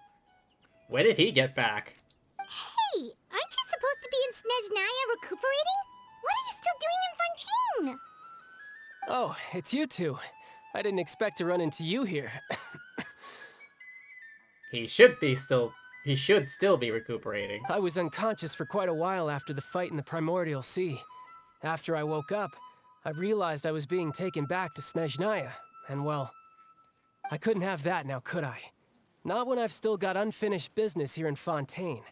When did he get back? Hey, aren't you supposed to be in Snezhnaya recuperating? What are you still doing in Fontaine? Oh, it's you two. I didn't expect to run into you here. He should still be recuperating. I was unconscious for quite a while after the fight in the Primordial Sea. After I woke up, I realized I was being taken back to Snezhnaya, and well, I couldn't have that now, could I? Not when I've still got unfinished business here in Fontaine.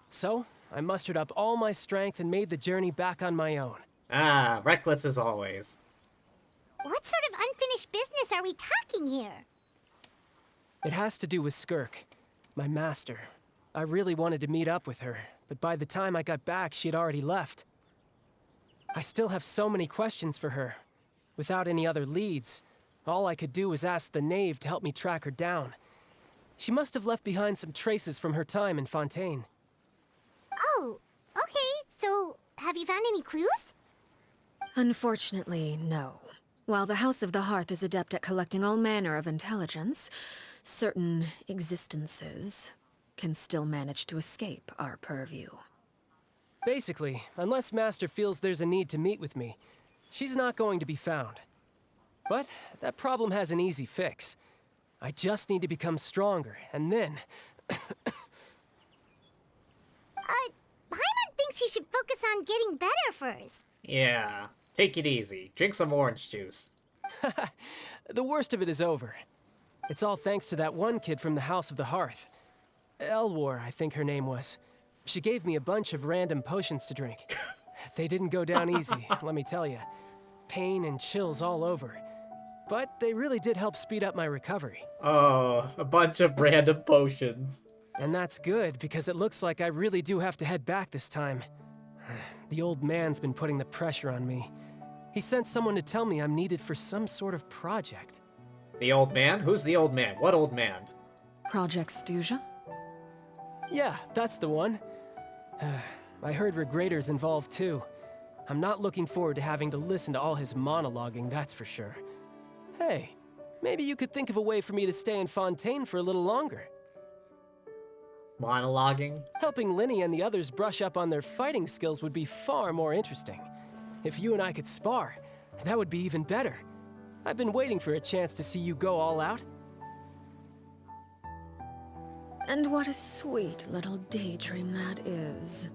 So, I mustered up all my strength and made the journey back on my own. Ah, reckless as always. What sort of unfinished business are we talking here? It has to do with Skirk, my master. I really wanted to meet up with her, but by the time I got back, she had already left. I still have so many questions for her. Without any other leads, all I could do was ask the knave to help me track her down. She must have left behind some traces from her time in Fontaine. Oh, okay, so have you found any clues? Unfortunately, no. While the House of the Hearth is adept at collecting all manner of intelligence, certain existences can still manage to escape our purview. Basically, unless Master feels there's a need to meet with me, she's not going to be found. But that problem has an easy fix. I just need to become stronger, and then... Paimon thinks you should focus on getting better first. Yeah, take it easy. Drink some orange juice. The worst of it is over. It's all thanks to that one kid from the House of the Hearth. Elwar, I think her name was. She gave me a bunch of random potions to drink. They didn't go down easy, let me tell you. Pain and chills all over. But they really did help speed up my recovery. Oh, a bunch of random potions. And that's good, because it looks like I really do have to head back this time. The old man's been putting the pressure on me. He sent someone to tell me I'm needed for some sort of project. The old man? Who's the old man? What old man? Project Stuja? Yeah, that's the one. I heard Regrader's involved too. I'm not looking forward to having to listen to all his monologuing, that's for sure. Hey, maybe you could think of a way for me to stay in Fontaine for a little longer. Monologuing? Helping Lyney and the others brush up on their fighting skills would be far more interesting. If you and I could spar, that would be even better. I've been waiting for a chance to see you go all out. And what a sweet little daydream that is.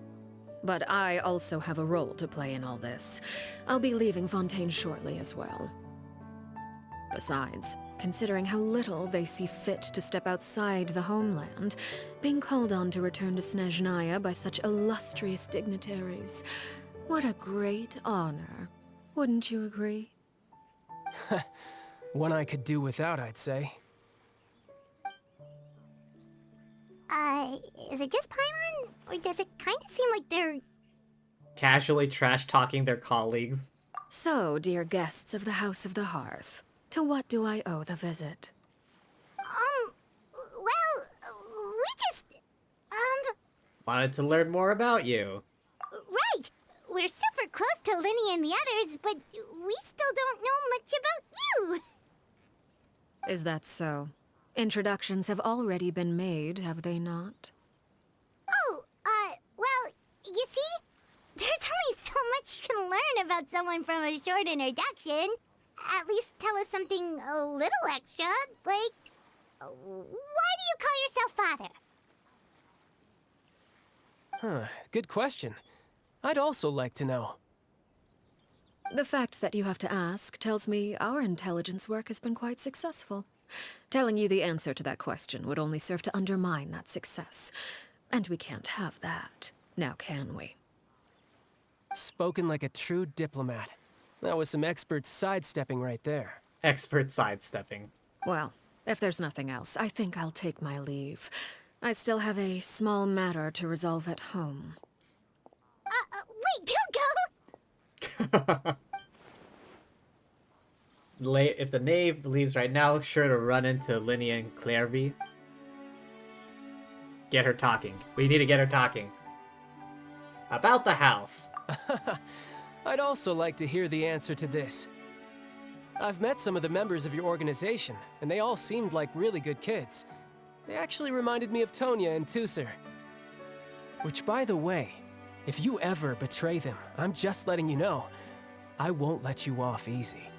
But I also have a role to play in all this. I'll be leaving Fontaine shortly as well. Besides, considering how little they see fit to step outside the homeland, being called on to return to Snezhnaya by such illustrious dignitaries, what a great honor. Wouldn't you agree? One I could do without, I'd say. Is it just Paimon? Or does it kind of seem like they're... Casually trash-talking their colleagues. So, dear guests of the House of the Hearth, to what do I owe the visit? Well, we just... Wanted to learn more about you. Right! We're super close to Lyney and the others, but we still don't know much about you! Is that so? Introductions have already been made, have they not? Oh, well, you see? There's only so much you can learn about someone from a short introduction. At least tell us something a little extra, like... Why do you call yourself father? Huh, good question. I'd also like to know. The fact that you have to ask tells me our intelligence work has been quite successful. Telling you the answer to that question would only serve to undermine that success. And we can't have that, now can we? Spoken like a true diplomat. That was some expert sidestepping right there. Expert sidestepping. Well, if there's nothing else, I think I'll take my leave. I still have a small matter to resolve at home. Wait, don't go! If the knave leaves right now, sure to run into Lyney and Clairvy. Get her talking. We need to get her talking. About the house. I'd also like to hear the answer to this. I've met some of the members of your organization, and they all seemed like really good kids. They actually reminded me of Tonya and Tusser. Which, by the way, if you ever betray them, I'm just letting you know, I won't let you off easy.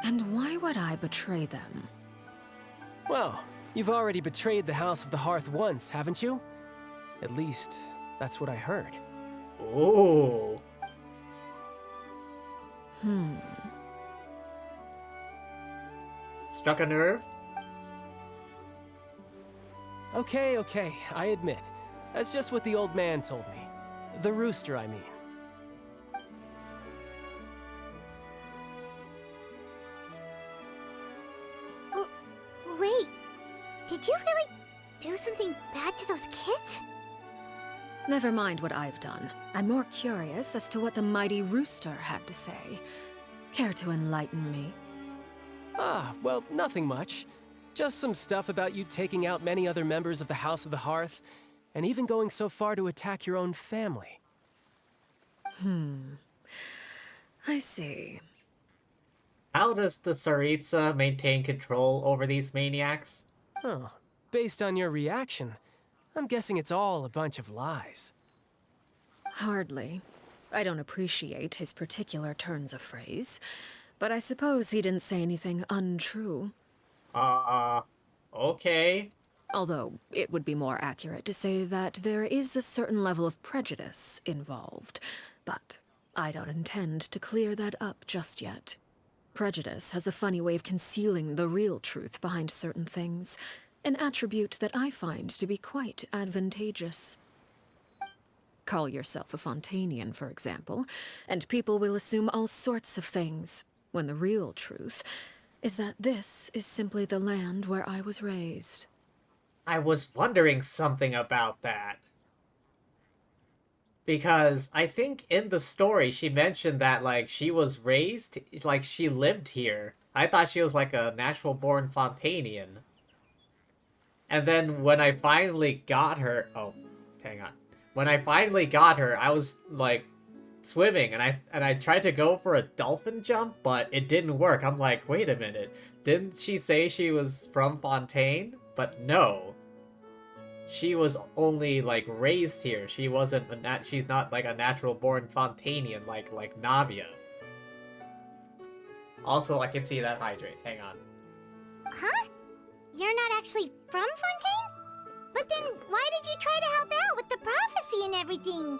And why would I betray them? Well, you've already betrayed the House of the Hearth once, haven't you? At least, that's what I heard. Ooh. Struck a nerve? Okay, I admit. That's just what the old man told me. The rooster, I mean. Wait, did you really do something bad to those kids? Never mind what I've done. I'm more curious as to what the mighty rooster had to say. Care to enlighten me? Well, nothing much. Just some stuff about you taking out many other members of the House of the Hearth, and even going so far to attack your own family. I see. How does the Tsaritsa maintain control over these maniacs? Oh, based on your reaction, I'm guessing it's all a bunch of lies. Hardly. I don't appreciate his particular turns of phrase, but I suppose he didn't say anything untrue. Okay. Although, it would be more accurate to say that there is a certain level of prejudice involved, but I don't intend to clear that up just yet. Prejudice has a funny way of concealing the real truth behind certain things, an attribute that I find to be quite advantageous. Call yourself a Fontainian, for example, and people will assume all sorts of things, when the real truth is that this is simply the land where I was raised. I was wondering something about that. Because I think in the story she mentioned that, like, she was raised, like, she lived here. I thought she was, like, a natural-born Fontainian. And then when I finally got her... Oh, hang on. When I finally got her, I was, like, swimming, and I tried to go for a dolphin jump, but it didn't work. I'm like, wait a minute. Didn't she say she was from Fontaine? But no. She was only, like, raised here. She wasn't she's not, like, a natural-born Fontainian like Navia. Also, I can see that hydrate. Hang on. Huh? You're not actually from Fontaine? But then, why did you try to help out with the prophecy and everything?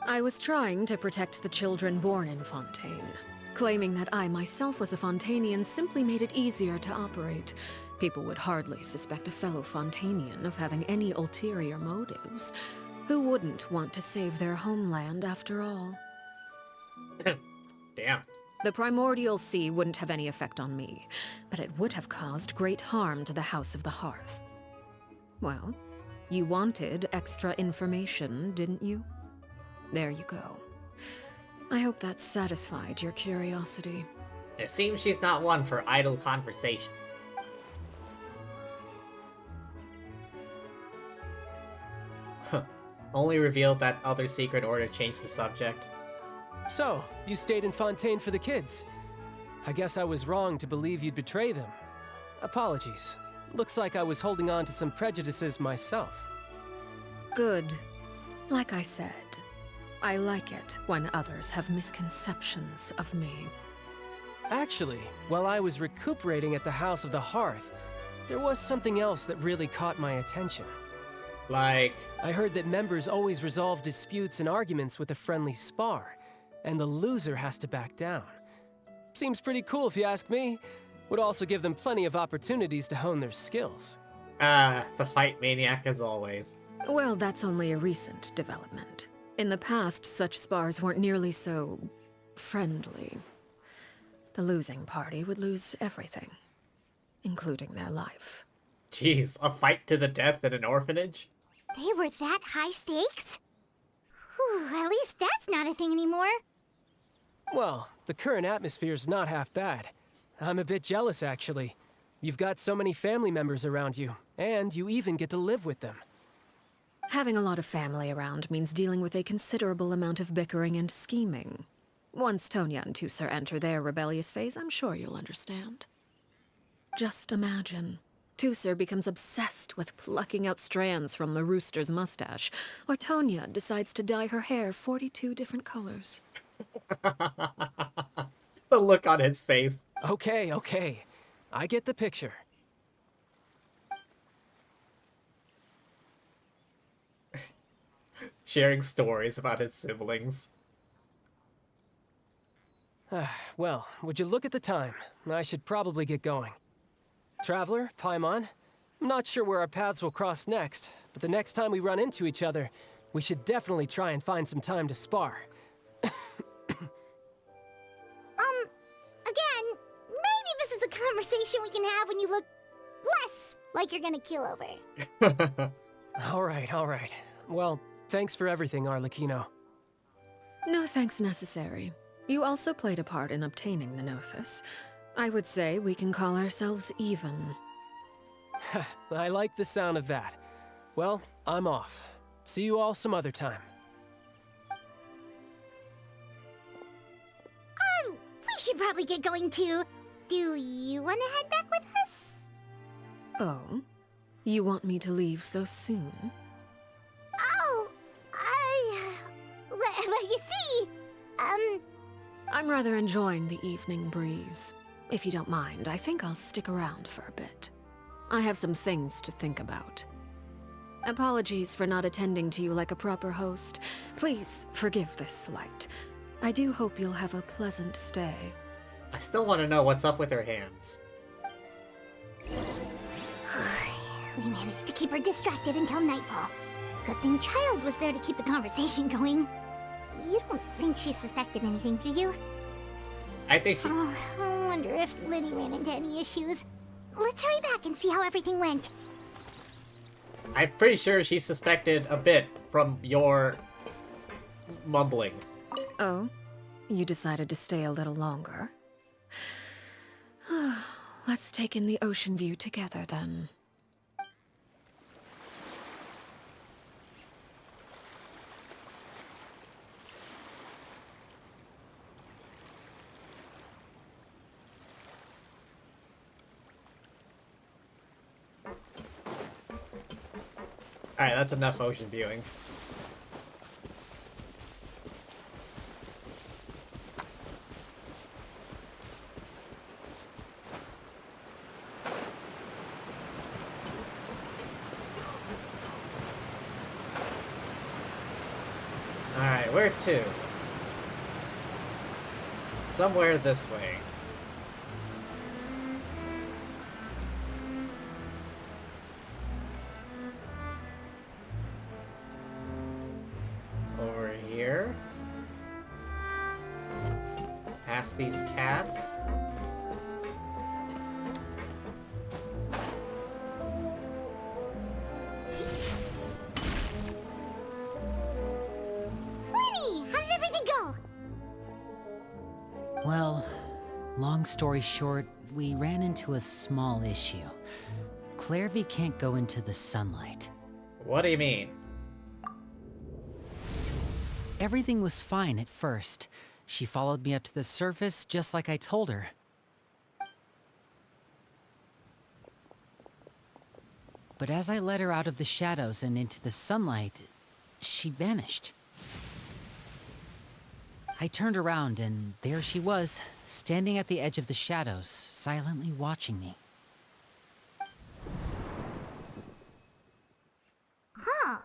I was trying to protect the children born in Fontaine. Claiming that I myself was a Fontainian simply made it easier to operate. People would hardly suspect a fellow Fontainian of having any ulterior motives. Who wouldn't want to save their homeland after all? Damn. The primordial sea wouldn't have any effect on me, but it would have caused great harm to the House of the Hearth. Well, you wanted extra information, didn't you? There you go. I hope that satisfied your curiosity. It seems she's not one for idle conversation. Only revealed that other secret in order to change the subject. So, you stayed in Fontaine for the kids. I guess I was wrong to believe you'd betray them. Apologies. Looks like I was holding on to some prejudices myself. Good. Like I said, I like it when others have misconceptions of me. Actually, while I was recuperating at the House of the Hearth, there was something else that really caught my attention. Like... I heard that members always resolve disputes and arguments with a friendly spar, and the loser has to back down. Seems pretty cool if you ask me. Would also give them plenty of opportunities to hone their skills. The fight maniac as always. Well, that's only a recent development. In the past, such spars weren't nearly so... friendly. The losing party would lose everything, including their life. Jeez, a fight to the death in an orphanage? They were that high stakes? Whew, at least that's not a thing anymore. Well, the current atmosphere's not half bad. I'm a bit jealous, actually. You've got so many family members around you. And you even get to live with them. Having a lot of family around means dealing with a considerable amount of bickering and scheming. Once Tonya and Tusser enter their rebellious phase, I'm sure you'll understand. Just imagine. Tusser becomes obsessed with plucking out strands from the rooster's mustache, or Tonya decides to dye her hair 42 different colors. The look on his face. Okay, okay. I get the picture. Sharing stories about his siblings. Well, would you look at the time? I should probably get going. Traveler, Paimon, I'm not sure where our paths will cross next, but the next time we run into each other, we should definitely try and find some time to spar. Again, maybe this is a conversation we can have when you look less like you're gonna kill over. All right. Well, thanks for everything, Arlecchino. No thanks necessary. You also played a part in obtaining the Gnosis. I would say we can call ourselves even. I like the sound of that. Well, I'm off. See you all some other time. We should probably get going too. Do you want to head back with us? Oh? You want me to leave so soon? Oh, well, you see, I'm rather enjoying the evening breeze. If you don't mind, I think I'll stick around for a bit. I have some things to think about. Apologies for not attending to you like a proper host. Please forgive this slight. I do hope you'll have a pleasant stay. I still want to know what's up with her hands. we managed to keep her distracted until nightfall. Good thing Child was there to keep the conversation going. You don't think she suspected anything, do you? I think she... Oh, I wonder if Lyney ran into any issues. Let's hurry back and see how everything went. I'm pretty sure she suspected a bit from your mumbling. Oh? You decided to stay a little longer? Let's take in the ocean view together, then. Alright, that's enough ocean viewing. Alright, where to? Somewhere this way. Over here. Past these cats. Lyney, how did everything go? Well, long story short, we ran into a small issue. Clairvy can't go into the sunlight. What do you mean? Everything was fine at first. She followed me up to the surface just like I told her. But as I led her out of the shadows and into the sunlight, she vanished. I turned around and there she was, standing at the edge of the shadows, silently watching me. Huh.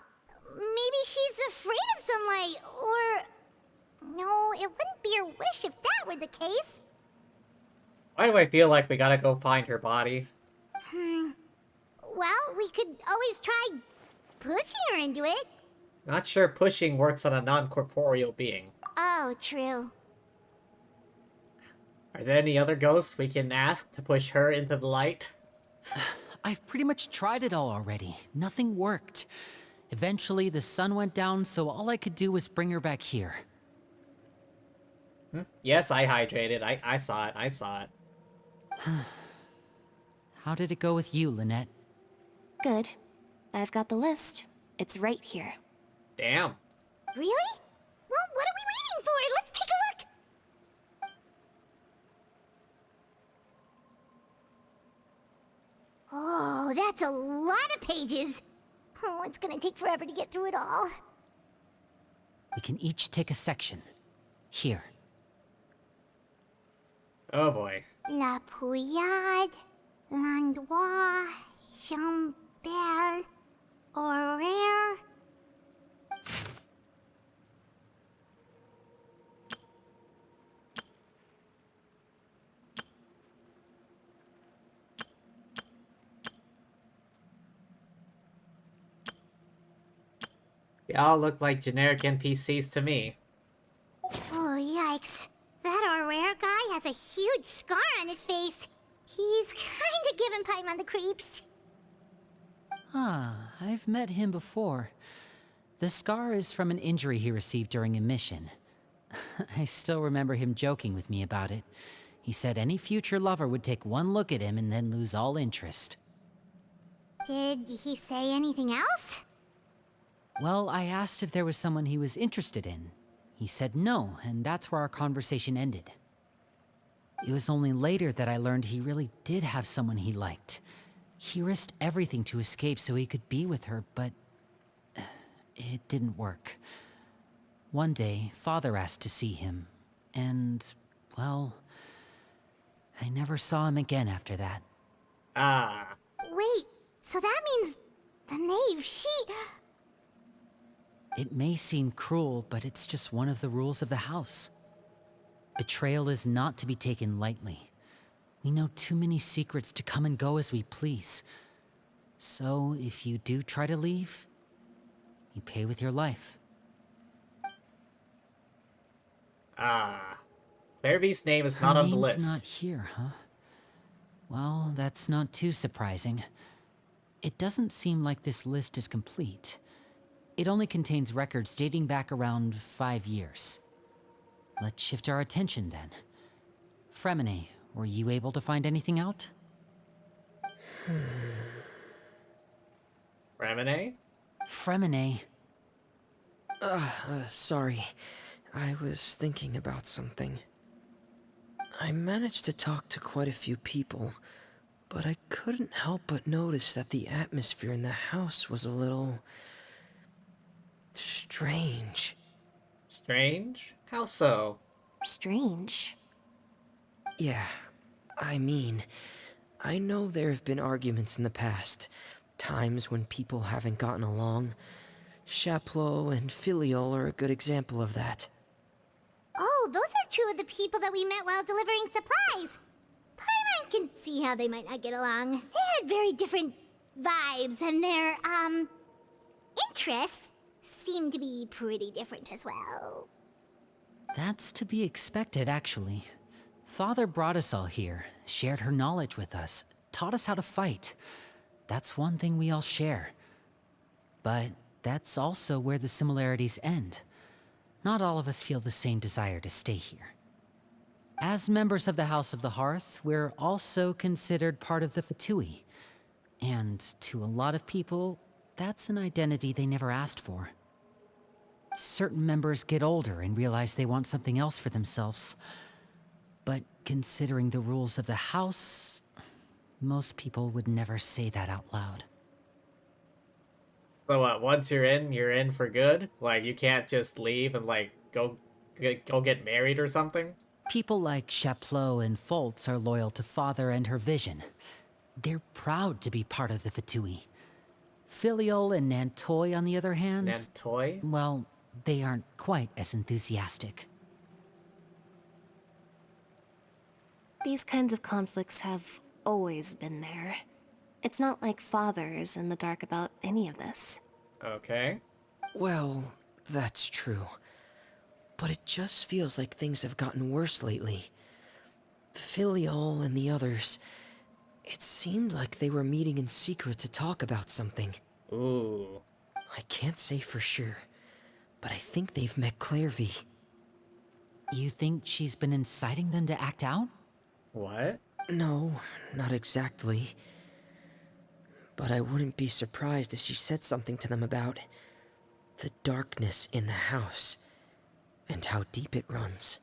Maybe she's afraid of sunlight, or... No, it wouldn't be her wish if that were the case. Why do I feel like we gotta go find her body? Well, we could always try pushing her into it. Not sure pushing works on a non-corporeal being. Oh, true. Are there any other ghosts we can ask to push her into the light? I've pretty much tried it all already. Nothing worked. Eventually, the sun went down, so all I could do was bring her back here. Yes, I hydrated. I saw it. How did it go with you, Lynette? Good. I've got the list. It's right here. Damn. Really? Well, what are we waiting for? Let's take a look! Oh, that's a lot of pages. Oh, it's gonna take forever to get through it all. We can each take a section. Here. Oh boy. La Pouillade, L'Endroit, Chambel, Horaire. They all look like generic NPCs to me. Oh, yikes. That Horaire guy has a huge scar on his face. He's kinda giving Paimon the creeps. Ah, I've met him before. The scar is from an injury he received during a mission. I still remember him joking with me about it. He said any future lover would take one look at him and then lose all interest. Did he say anything else? Well, I asked if there was someone he was interested in. He said no, and that's where our conversation ended. It was only later that I learned he really did have someone he liked. He risked everything to escape so he could be with her, but it didn't work. One day, Father asked to see him, and, well, I never saw him again after that. Ah. Wait, so that means the knave, she... It may seem cruel, but it's just one of the rules of the house. Betrayal is not to be taken lightly. We know too many secrets to come and go as we please. So, if you do try to leave, you pay with your life. Ah. Clairvy's name is Her not on the name's list. not here, huh? Well, that's not too surprising. It doesn't seem like this list is complete. It only contains records dating back around 5 years. Let's shift our attention then. Fremine, were you able to find anything out? Remine? Fremine. Sorry. I was thinking about something. I managed to talk to quite a few people, but I couldn't help but notice that the atmosphere in the house was a little... strange. Strange? How so? Strange. Yeah, I mean, I know there have been arguments in the past, times when people haven't gotten along. Chaplot and Filiol are a good example of that. Oh, those are two of the people that we met while delivering supplies. Paimon can see how they might not get along. They had very different vibes, and their, interests seem to be pretty different as well. That's to be expected, actually. Father brought us all here, shared her knowledge with us, taught us how to fight. That's one thing we all share. But that's also where the similarities end. Not all of us feel the same desire to stay here. As members of the House of the Hearth, we're also considered part of the Fatui. And to a lot of people, that's an identity they never asked for. Certain members get older and realize they want something else for themselves. But considering the rules of the house, most people would never say that out loud. So what, once you're in for good? Like, you can't just leave and, like, go get married or something? People like Chaplot and Foltz are loyal to Father and her vision. They're proud to be part of the Fatui. Filiol and Nantoy, on the other hand... Nantoy? Well, they aren't quite as enthusiastic. These kinds of conflicts have always been there. It's not like Father is in the dark about any of this. Okay. Well, that's true. But it just feels like things have gotten worse lately. Filiol and the others... It seemed like they were meeting in secret to talk about something. Ooh. I can't say for sure, but I think they've met Clairvy. You think she's been inciting them to act out? What? No, not exactly. But I wouldn't be surprised if she said something to them about the darkness in the house and how deep it runs.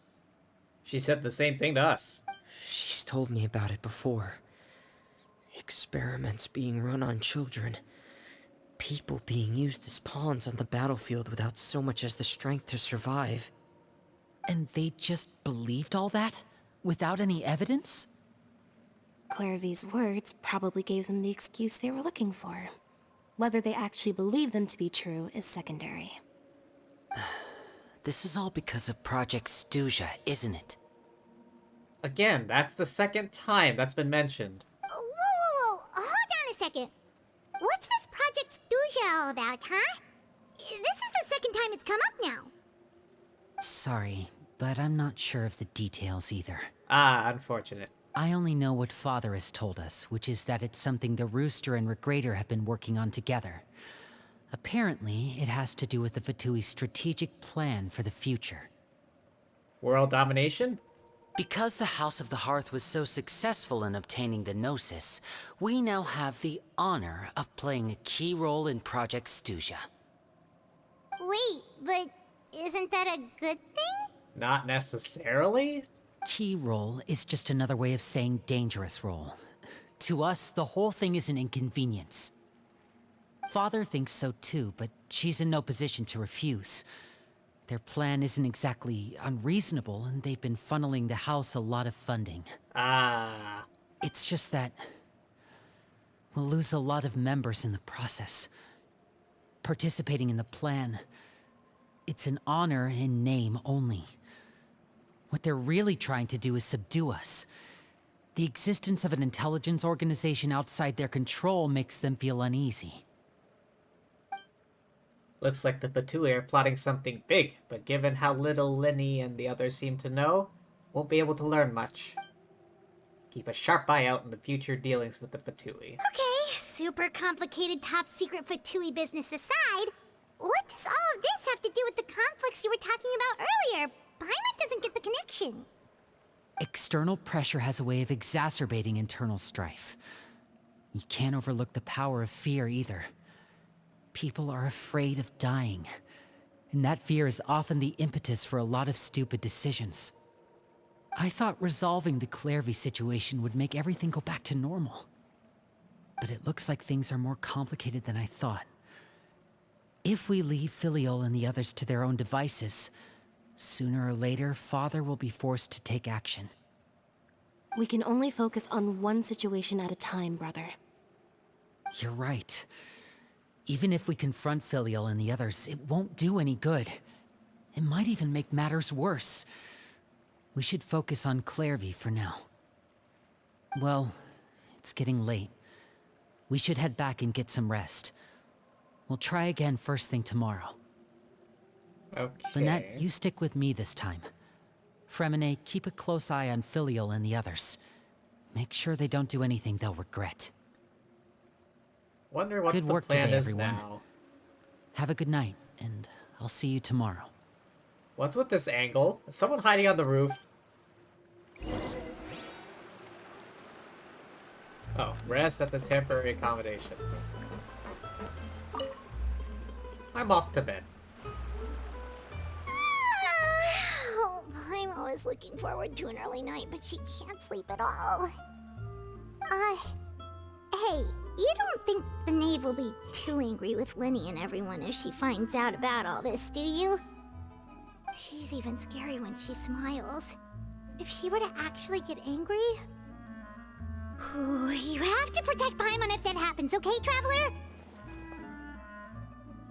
She said the same thing to us. She's told me about it before. Experiments being run on children. People being used as pawns on the battlefield without so much as the strength to survive. And they just believed all that? Without any evidence? Clairvy's words probably gave them the excuse they were looking for. Whether they actually believe them to be true is secondary. This is all because of Project Stuja, isn't it? Again, that's the second time that's been mentioned. Whoa. Hold on a second. What's this Project Stuja all about, huh? This is the second time it's come up now. Sorry, but I'm not sure of the details either. Ah, unfortunate. I only know what Father has told us, which is that it's something the Rooster and Regrader have been working on together. Apparently, it has to do with the Fatui's strategic plan for the future. World domination? Because the House of the Hearth was so successful in obtaining the Gnosis, we now have the honor of playing a key role in Project Stuja. Wait, but isn't that a good thing? Not necessarily? Key role is just another way of saying dangerous role. To us, the whole thing is an inconvenience. Father thinks so too, but she's in no position to refuse. Their plan isn't exactly unreasonable, and they've been funneling the house a lot of funding. Ah. It's just that we'll lose a lot of members in the process. Participating in the plan, it's an honor in name only. What they're really trying to do is subdue us. The existence of an intelligence organization outside their control makes them feel uneasy. Looks like the Fatui are plotting something big, but given how little Lyney and the others seem to know, won't be able to learn much. Keep a sharp eye out in the future dealings with the Fatui. Okay, super complicated top secret Fatui business aside, what does all of this have to do with the conflicts you were talking about earlier? Paimon doesn't get the connection. External pressure has a way of exacerbating internal strife. You can't overlook the power of fear either. People are afraid of dying, and that fear is often the impetus for a lot of stupid decisions. I thought resolving the Clairvy situation would make everything go back to normal. But it looks like things are more complicated than I thought. If we leave Filiol and the others to their own devices, sooner or later, Father will be forced to take action. We can only focus on one situation at a time, brother. You're right. Even if we confront Filiol and the others, it won't do any good. It might even make matters worse. We should focus on Clairvy for now. Well, it's getting late. We should head back and get some rest. We'll try again first thing tomorrow. Okay. Lynette, you stick with me this time. Fremine, keep a close eye on Filiol and the others. Make sure they don't do anything they'll regret. Wonder what Good the work plan today, is everyone. now. Have a good night, and I'll see you tomorrow. What's with this angle? Is someone hiding on the roof? Oh, rest at the temporary accommodations. I'm off to bed. Oh, I'm always looking forward to an early night, but she can't sleep at all. Hey, you don't think the Knave will be too angry with Lyney and everyone if she finds out about all this, do you? She's even scary when she smiles. If she were to actually get angry... Ooh, you have to protect Paimon if that happens, okay, Traveler?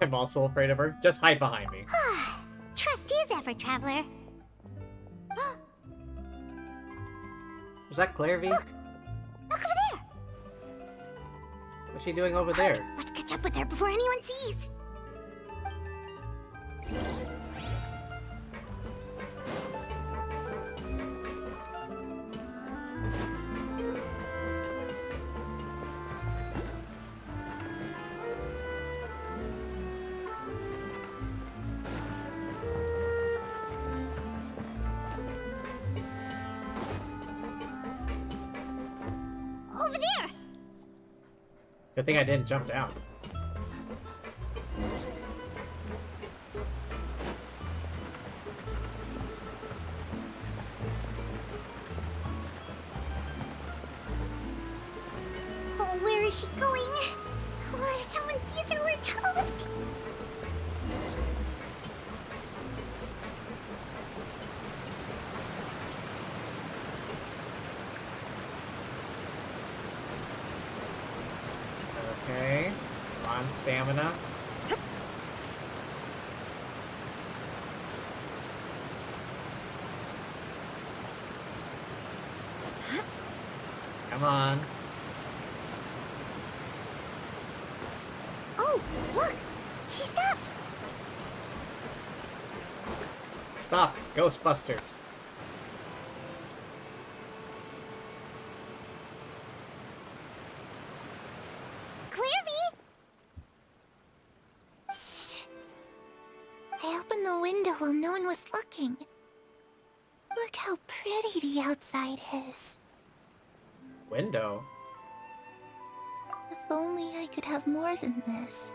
I'm also afraid of her. Just hide behind me. Trust is effort, Traveler. Is that Clairvy? Look over there! What's she doing over there? Let's catch up with her before anyone sees. Over there! Good thing I didn't jump down. Oh, where is she going? Oh, if someone sees her, we're toast. Okay. Come on, stamina. Come on. Oh, look! She stopped! Stop, Ghostbusters. Clairvy! Shh. I opened the window while no one was looking. Look how pretty the outside is. Window? If only I could have more than this.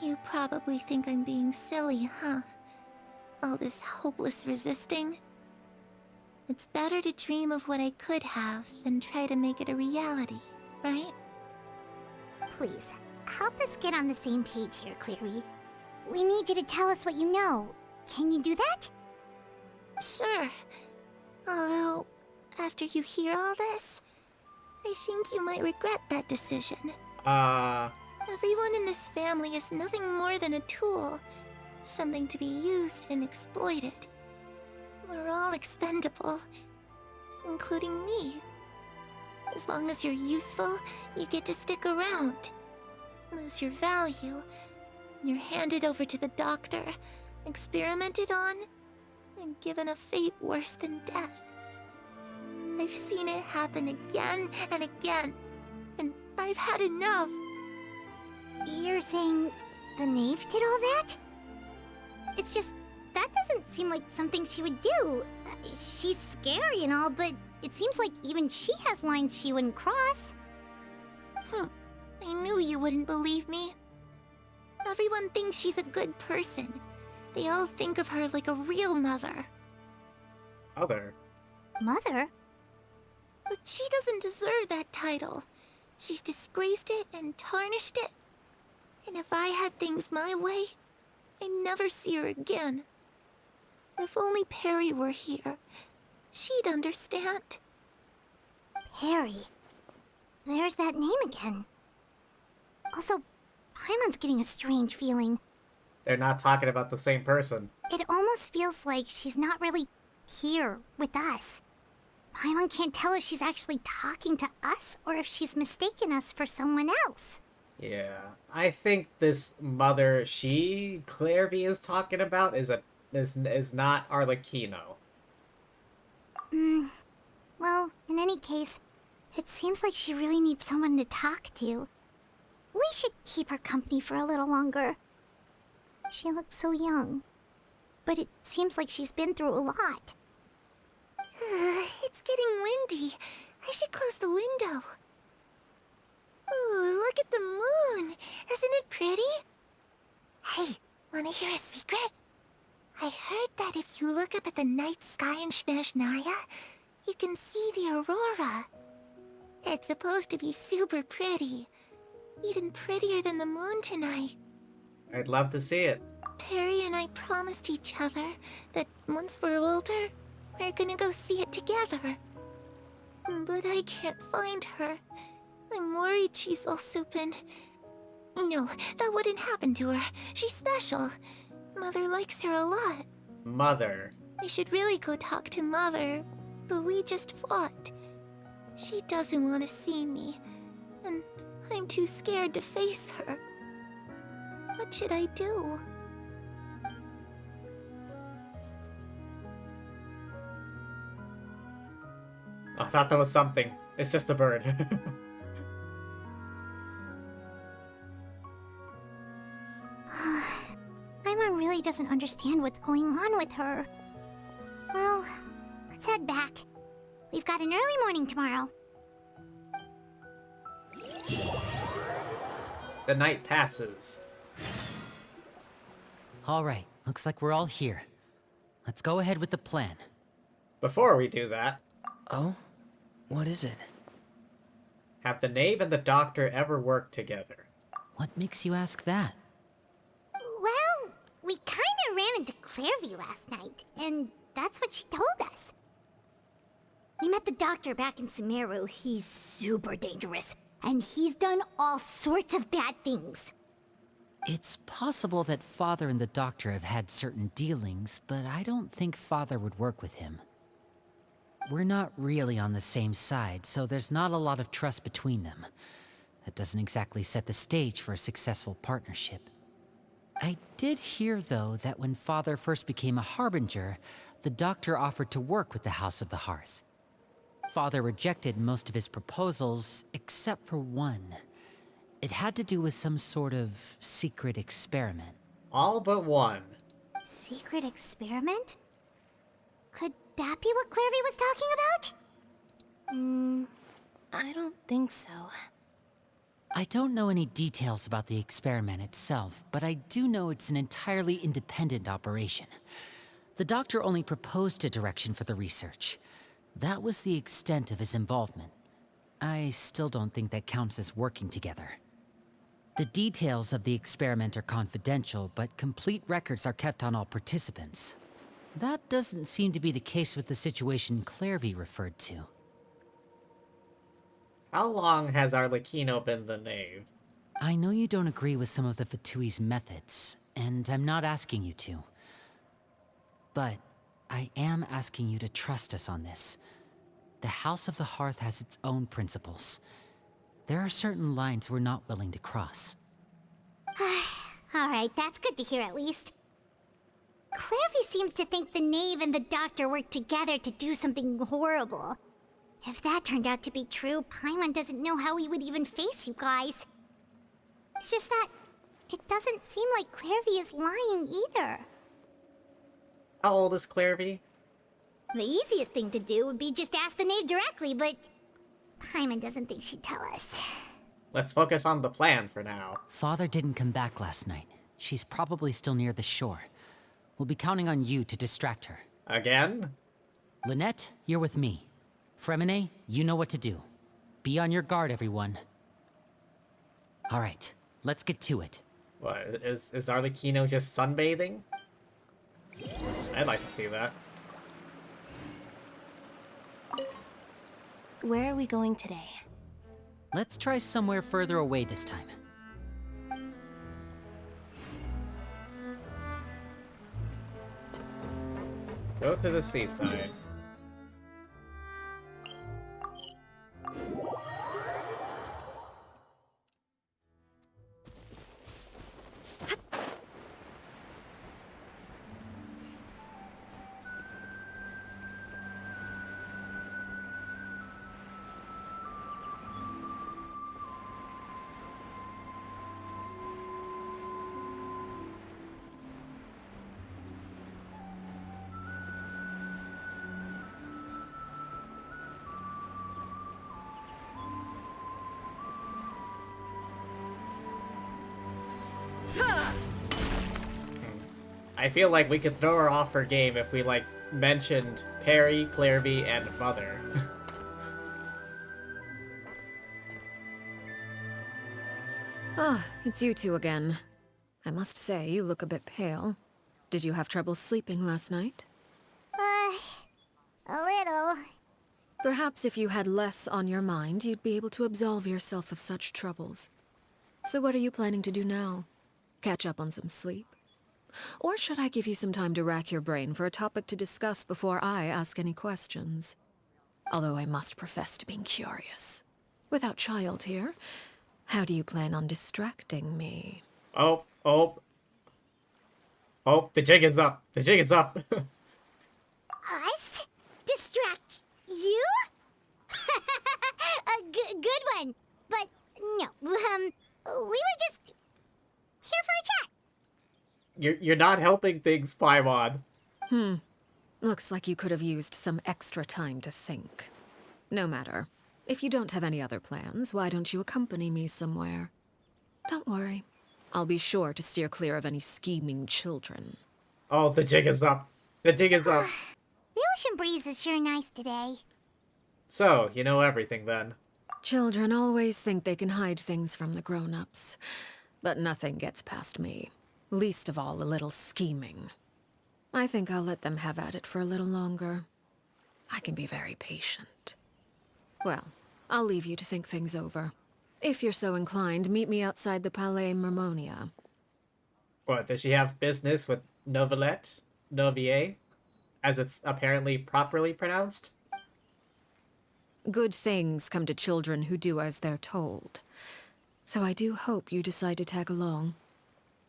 You probably think I'm being silly, huh? All this hopeless resisting. It's better to dream of what I could have than try to make it a reality, right? Please, help us get on the same page here, Clairvy. We need you to tell us what you know. Can you do that? Sure. Although, after you hear all this, I think you might regret that decision. Everyone in this family is nothing more than a tool. Something to be used and exploited. We're all expendable. Including me. As long as you're useful, you get to stick around. Lose your value. And you're handed over to the doctor, experimented on, and given a fate worse than death. I've seen it happen again and again, and I've had enough. You're saying the knave did all that? It's just, that doesn't seem like something she would do. She's scary and all, but it seems like even she has lines she wouldn't cross. I knew you wouldn't believe me. Everyone thinks she's a good person. They all think of her like a real mother. Mother? Mother? But she doesn't deserve that title. She's disgraced it and tarnished it. And if I had things my way, I'd never see her again. If only Perry were here, she'd understand. Perry. There's that name again. Also, Paimon's getting a strange feeling. They're not talking about the same person. It almost feels like she's not really here with us. Paimon can't tell if she's actually talking to us or if she's mistaken us for someone else. Yeah, I think this mother Clairvy is talking about is not Arlecchino. Well, in any case, it seems like she really needs someone to talk to. We should keep her company for a little longer. She looks so young, but it seems like she's been through a lot. It's getting windy. I should close the window. Ooh, look at the moon. Isn't it pretty? Hey, wanna hear a secret? I heard that if you look up at the night sky in Snezhnaya, you can see the aurora. It's supposed to be super pretty. Even prettier than the moon tonight. I'd love to see it. Perry and I promised each other that once we're older, we're gonna go see it together. But I can't find her. I'm worried she's also been... No, that wouldn't happen to her. She's special. Mother likes her a lot. Mother. I should really go talk to Mother, but we just fought. She doesn't want to see me, and I'm too scared to face her. What should I do? I thought that was something. It's just a bird. Paimon really doesn't understand what's going on with her. Well, let's head back. We've got an early morning tomorrow. The night passes. All right, looks like we're all here. Let's go ahead with the plan. Before we do that, Oh? What is it? have the knave and the doctor ever worked together? What makes you ask that? Well, we kinda ran into Clairvy last night, and that's what she told us. We met the doctor back in Sumeru. He's super dangerous, and he's done all sorts of bad things. It's possible that Father and the Doctor have had certain dealings, but I don't think Father would work with him. We're not really on the same side, so there's not a lot of trust between them. That doesn't exactly set the stage for a successful partnership. I did hear, though, that when Father first became a Harbinger, the Doctor offered to work with the House of the Hearth. Father rejected most of his proposals, except for one. It had to do with some sort of secret experiment. All but one. Secret experiment? Could that be what Clairvy was talking about? I don't think so. I don't know any details about the experiment itself, but I do know it's an entirely independent operation. The Doctor only proposed a direction for the research. That was the extent of his involvement. I still don't think that counts as working together. The details of the experiment are confidential, but complete records are kept on all participants. That doesn't seem to be the case with the situation Clairvy referred to. How long has Arlecchino been the knave? I know you don't agree with some of the Fatui's methods, and I'm not asking you to. But I am asking you to trust us on this. The House of the Hearth has its own principles. There are certain lines we're not willing to cross. Alright, that's good to hear at least. Clairvy seems to think the knave and the doctor worked together to do something horrible. If that turned out to be true, Paimon doesn't know how he would even face you guys. It's just that it doesn't seem like Clairvy is lying either. How old is Clairvy? The easiest thing to do would be just ask the knave directly, but Paimon doesn't think she'd tell us. Let's focus on the plan for now. Father didn't come back last night. She's probably still near the shore. We'll be counting on you to distract her. Again? Lynette, you're with me. Fremine, you know what to do. Be on your guard, everyone. All right, let's get to it. What, is Arlecchino just sunbathing? I'd like to see that. Where are we going today? Let's try somewhere further away this time. Go to the seaside. I feel like we could throw her off her game if we, like, mentioned Perry, Clairvy, and Mother. Ah, it's you two again. I must say, you look a bit pale. Did you have trouble sleeping last night? A little. Perhaps if you had less on your mind, you'd be able to absolve yourself of such troubles. So what are you planning to do now? Catch up on some sleep? Or should I give you some time to rack your brain for a topic to discuss before I ask any questions? Although I must profess to being curious. Without Child here, how do you plan on distracting me? Oh, the jig is up. The jig is up. Us? Distract you? A good one. But no, we were just here for a chat. You're not helping things, Paimon. Looks like you could have used some extra time to think. No matter. If you don't have any other plans, why don't you accompany me somewhere? Don't worry. I'll be sure to steer clear of any scheming children. Oh, the jig is up. The jig is up. The ocean breeze is sure nice today. So, you know everything then. Children always think they can hide things from the grown-ups. But nothing gets past me. Least of all a little scheming. I think I'll let them have at it for a little longer. I can be very patient. Well, I'll leave you to think things over. If you're so inclined, meet me outside the Palais Mermonia. What, does she have business with Novelette? Novier? As it's apparently properly pronounced? Good things come to children who do as they're told. So I do hope you decide to tag along.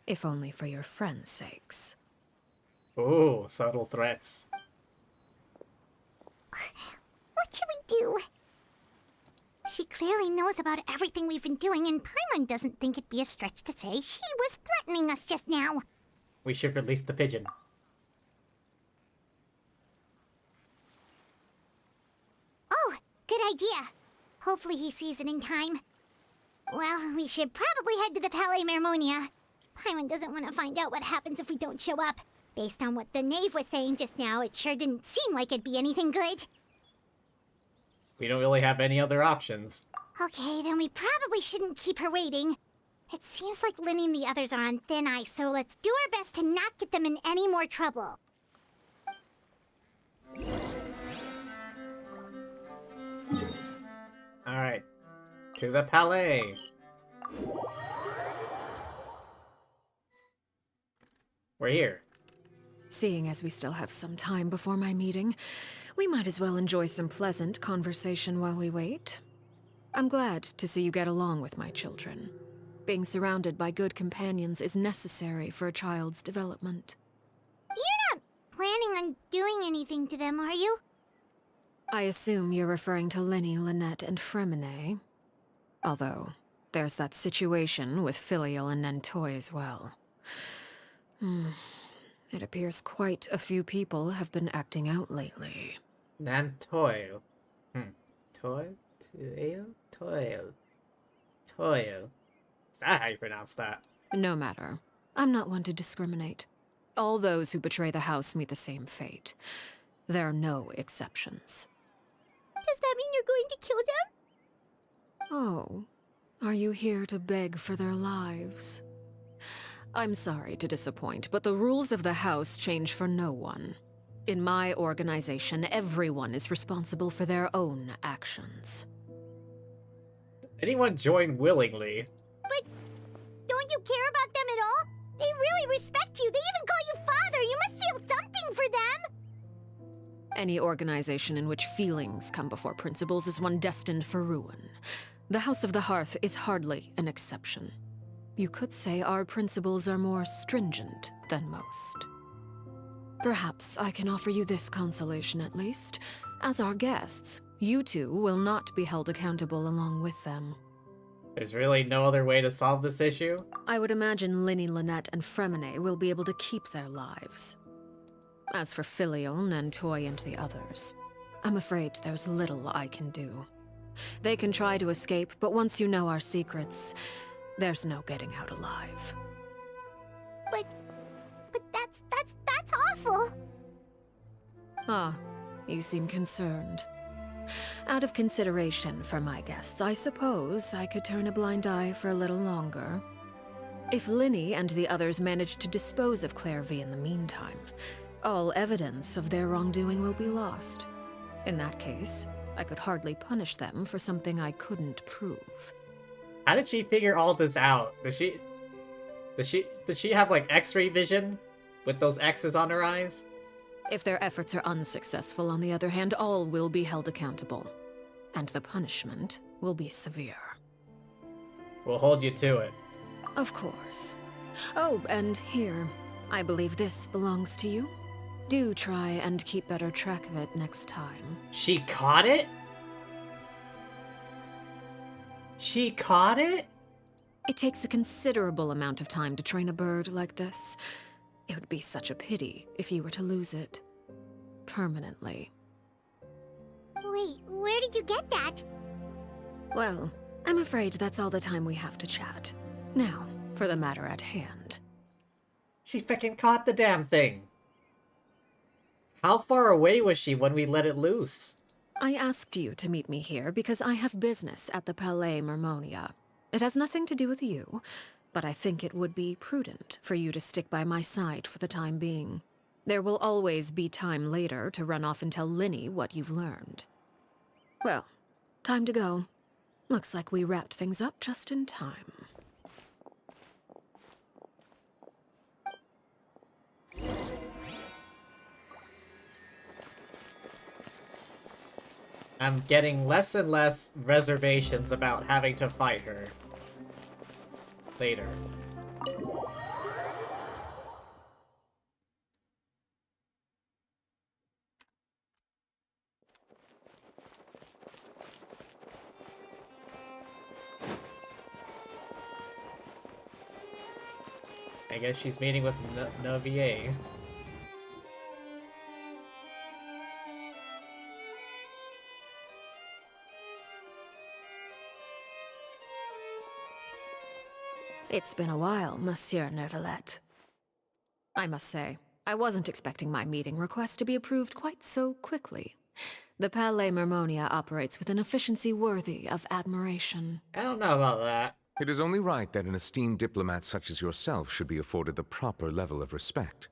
If only for your friends' sakes. Ooh, subtle threats. What should we do? She clearly knows about everything we've been doing, and Paimon doesn't think it'd be a stretch to say she was threatening us just now. We should release the pigeon. Oh, good idea. Hopefully he sees it in time. Well, we should probably head to the Palais Mermonia. Paimon doesn't want to find out what happens if we don't show up. Based on what the knave was saying just now, it sure didn't seem like it'd be anything good. We don't really have any other options. Okay, then we probably shouldn't keep her waiting. It seems like Lyney and the others are on thin ice, so let's do our best to not get them in any more trouble. Alright. To the Palais. We're here. Seeing as we still have some time before my meeting, we might as well enjoy some pleasant conversation while we wait. I'm glad to see you get along with my children. Being surrounded by good companions is necessary for a child's development. You're not planning on doing anything to them, are you? I assume you're referring to Lyney, Lynette, and Freminet. Although, there's that situation with Filial and Nentoy as well. It appears quite a few people have been acting out lately. Nantoil. Toil? Toil? Toil. Toil. Is that how you pronounce that? No matter. I'm not one to discriminate. All those who betray the house meet the same fate. There are no exceptions. Does that mean you're going to kill them? Oh, are you here to beg for their lives? I'm sorry to disappoint, but the rules of the house change for no one. In my organization, everyone is responsible for their own actions. Anyone join willingly? But don't you care about them at all? They really respect you. They even call you father. You must feel something for them. Any organization in which feelings come before principles is one destined for ruin. The House of the Hearth is hardly an exception. You could say our principles are more stringent than most. Perhaps I can offer you this consolation at least. As our guests, you two will not be held accountable along with them. There's really no other way to solve this issue? I would imagine Lyney, Lynette, and Freminet will be able to keep their lives. As for Filial, Nentoy, and the others, I'm afraid there's little I can do. They can try to escape, but once you know our secrets, there's no getting out alive. But that's awful. Ah, you seem concerned. Out of consideration for my guests, I suppose I could turn a blind eye for a little longer. If Lyney and the others manage to dispose of Clairvy in the meantime, all evidence of their wrongdoing will be lost. In that case, I could hardly punish them for something I couldn't prove. How did she figure all this out? Does she have like X-ray vision with those X's on her eyes? If their efforts are unsuccessful, on the other hand, all will be held accountable. And the punishment will be severe. We'll hold you to it. Of course. Oh, and here, I believe this belongs to you. Do try and keep better track of it next time. She caught it? She caught it? It takes a considerable amount of time to train a bird like this. It would be such a pity if you were to lose it. Permanently. Wait, where did you get that? Well, I'm afraid that's all the time we have to chat. Now, for the matter at hand. She frickin' caught the damn thing. How far away was she when we let it loose? I asked you to meet me here because I have business at the Palais Mermonia. It has nothing to do with you, but I think it would be prudent for you to stick by my side for the time being. There will always be time later to run off and tell Lyney what you've learned. Well, time to go. Looks like we wrapped things up just in time. I'm getting less and less reservations about having to fight her later. I guess she's meeting with Navier. It's been a while, Monsieur Neuvillette. I must say, I wasn't expecting my meeting request to be approved quite so quickly. The Palais Mermonia operates with an efficiency worthy of admiration. I don't know about that. It is only right that an esteemed diplomat such as yourself should be afforded the proper level of respect.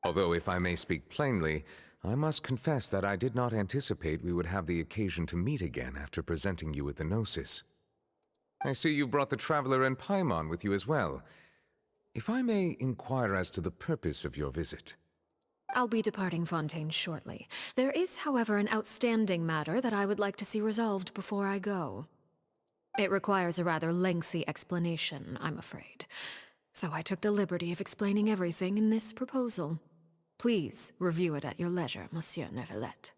Although, if I may speak plainly, I must confess that I did not anticipate we would have the occasion to meet again after presenting you with the Gnosis. I see you brought the Traveler and Paimon with you as well. If I may inquire as to the purpose of your visit. I'll be departing Fontaine shortly. There is, however, an outstanding matter that I would like to see resolved before I go. It requires a rather lengthy explanation, I'm afraid. So I took the liberty of explaining everything in this proposal. Please review it at your leisure, Monsieur Neuvillette.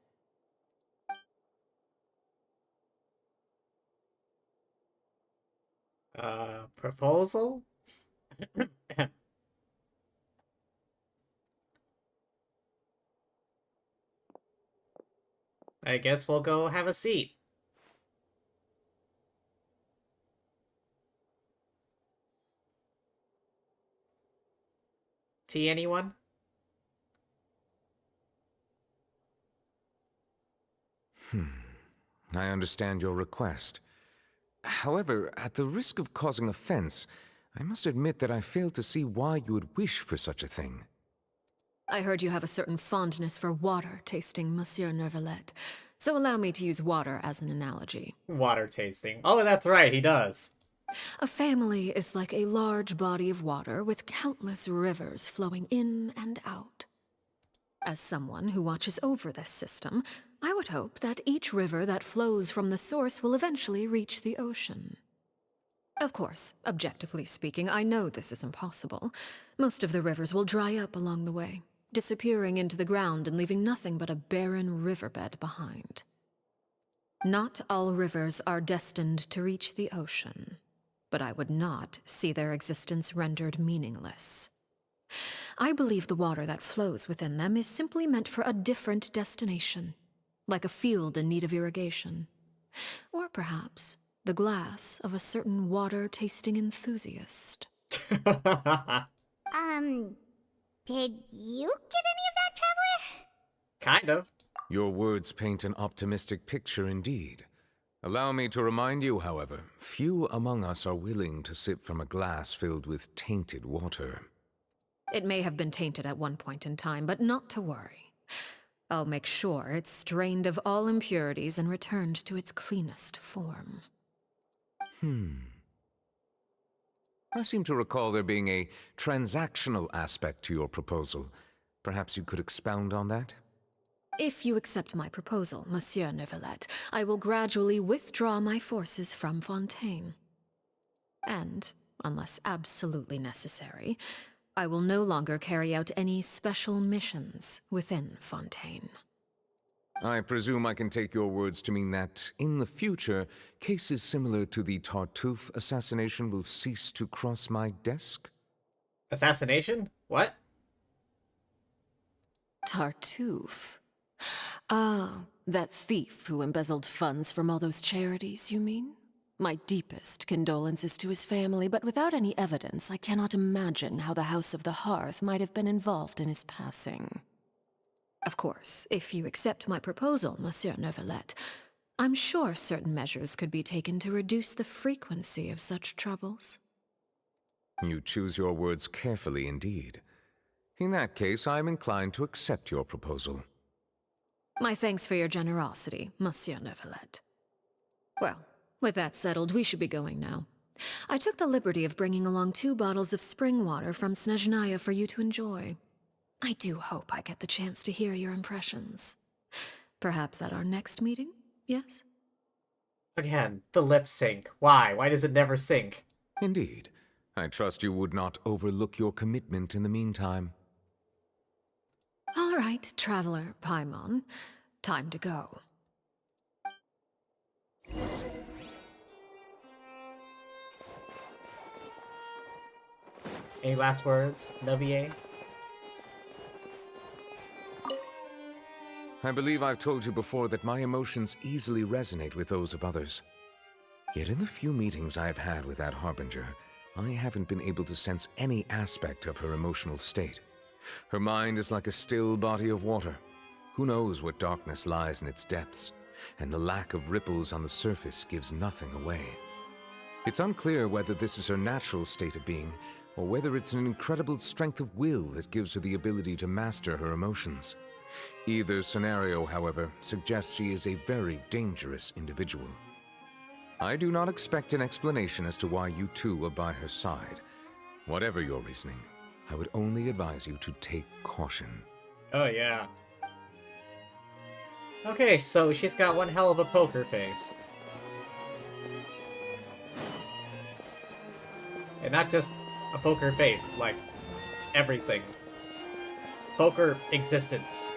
Proposal? I guess we'll go have a seat. Tea, anyone? I understand your request. However, at the risk of causing offense, I must admit that I fail to see why you would wish for such a thing. I heard you have a certain fondness for water tasting, Monsieur Neuvillette. So allow me to use water as an analogy. Water tasting. Oh, that's right, he does. A family is like a large body of water with countless rivers flowing in and out. As someone who watches over this system, I would hope that each river that flows from the source will eventually reach the ocean. Of course, objectively speaking, I know this is impossible. Most of the rivers will dry up along the way, disappearing into the ground and leaving nothing but a barren riverbed behind. Not all rivers are destined to reach the ocean, but I would not see their existence rendered meaningless. I believe the water that flows within them is simply meant for a different destination, like a field in need of irrigation. Or perhaps the glass of a certain water-tasting enthusiast. Did you get any of that, Traveler? Kind of. Your words paint an optimistic picture indeed. Allow me to remind you, however, few among us are willing to sip from a glass filled with tainted water. It may have been tainted at one point in time, but not to worry. I'll make sure it's strained of all impurities and returned to its cleanest form. I seem to recall there being a transactional aspect to your proposal. Perhaps you could expound on that? If you accept my proposal, Monsieur Neuvillette, I will gradually withdraw my forces from Fontaine. And, unless absolutely necessary, I will no longer carry out any special missions within Fontaine. I presume I can take your words to mean that, in the future, cases similar to the Tartuffe assassination will cease to cross my desk? Assassination? What? Tartuffe? Ah, that thief who embezzled funds from all those charities, you mean? My deepest condolences to his family, but without any evidence, I cannot imagine how the House of the Hearth might have been involved in his passing. Of course, if you accept my proposal, Monsieur Neuvillette, I'm sure certain measures could be taken to reduce the frequency of such troubles. You choose your words carefully indeed. In that case, I am inclined to accept your proposal. My thanks for your generosity, Monsieur Neuvillette. Well, with that settled, we should be going now. I took the liberty of bringing along 2 bottles of spring water from Snezhnaya for you to enjoy. I do hope I get the chance to hear your impressions. Perhaps at our next meeting, yes? Again, the lip sync. Why? Why does it never sync? Indeed. I trust you would not overlook your commitment in the meantime. All right, Traveler Paimon. Time to go. Any last words, Neuvillette? I believe I've told you before that my emotions easily resonate with those of others. Yet in the few meetings I've had with that Harbinger, I haven't been able to sense any aspect of her emotional state. Her mind is like a still body of water. Who knows what darkness lies in its depths, and the lack of ripples on the surface gives nothing away. It's unclear whether this is her natural state of being, or whether it's an incredible strength of will that gives her the ability to master her emotions. Either scenario, however, suggests she is a very dangerous individual. I do not expect an explanation as to why you two are by her side. Whatever your reasoning, I would only advise you to take caution. Oh, yeah. Okay, so she's got one hell of a poker face. And not just a poker face, like everything. Poker existence.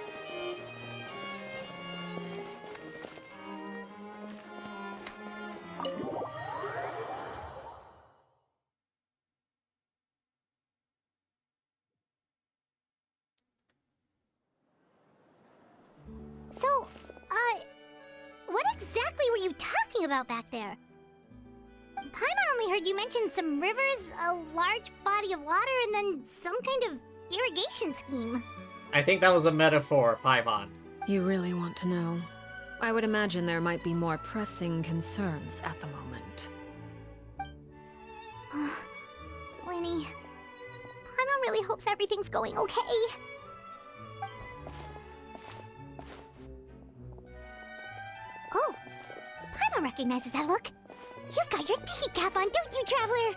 So, what exactly were you talking about back there? Paimon only heard you mention some rivers, a large body of water, and then some kind of irrigation scheme. I think that was a metaphor, Paimon. You really want to know? I would imagine there might be more pressing concerns at the moment. Lyney, Paimon really hopes everything's going okay. Oh, Paimon recognizes that look. You've got your tiki cap on, don't you, Traveler?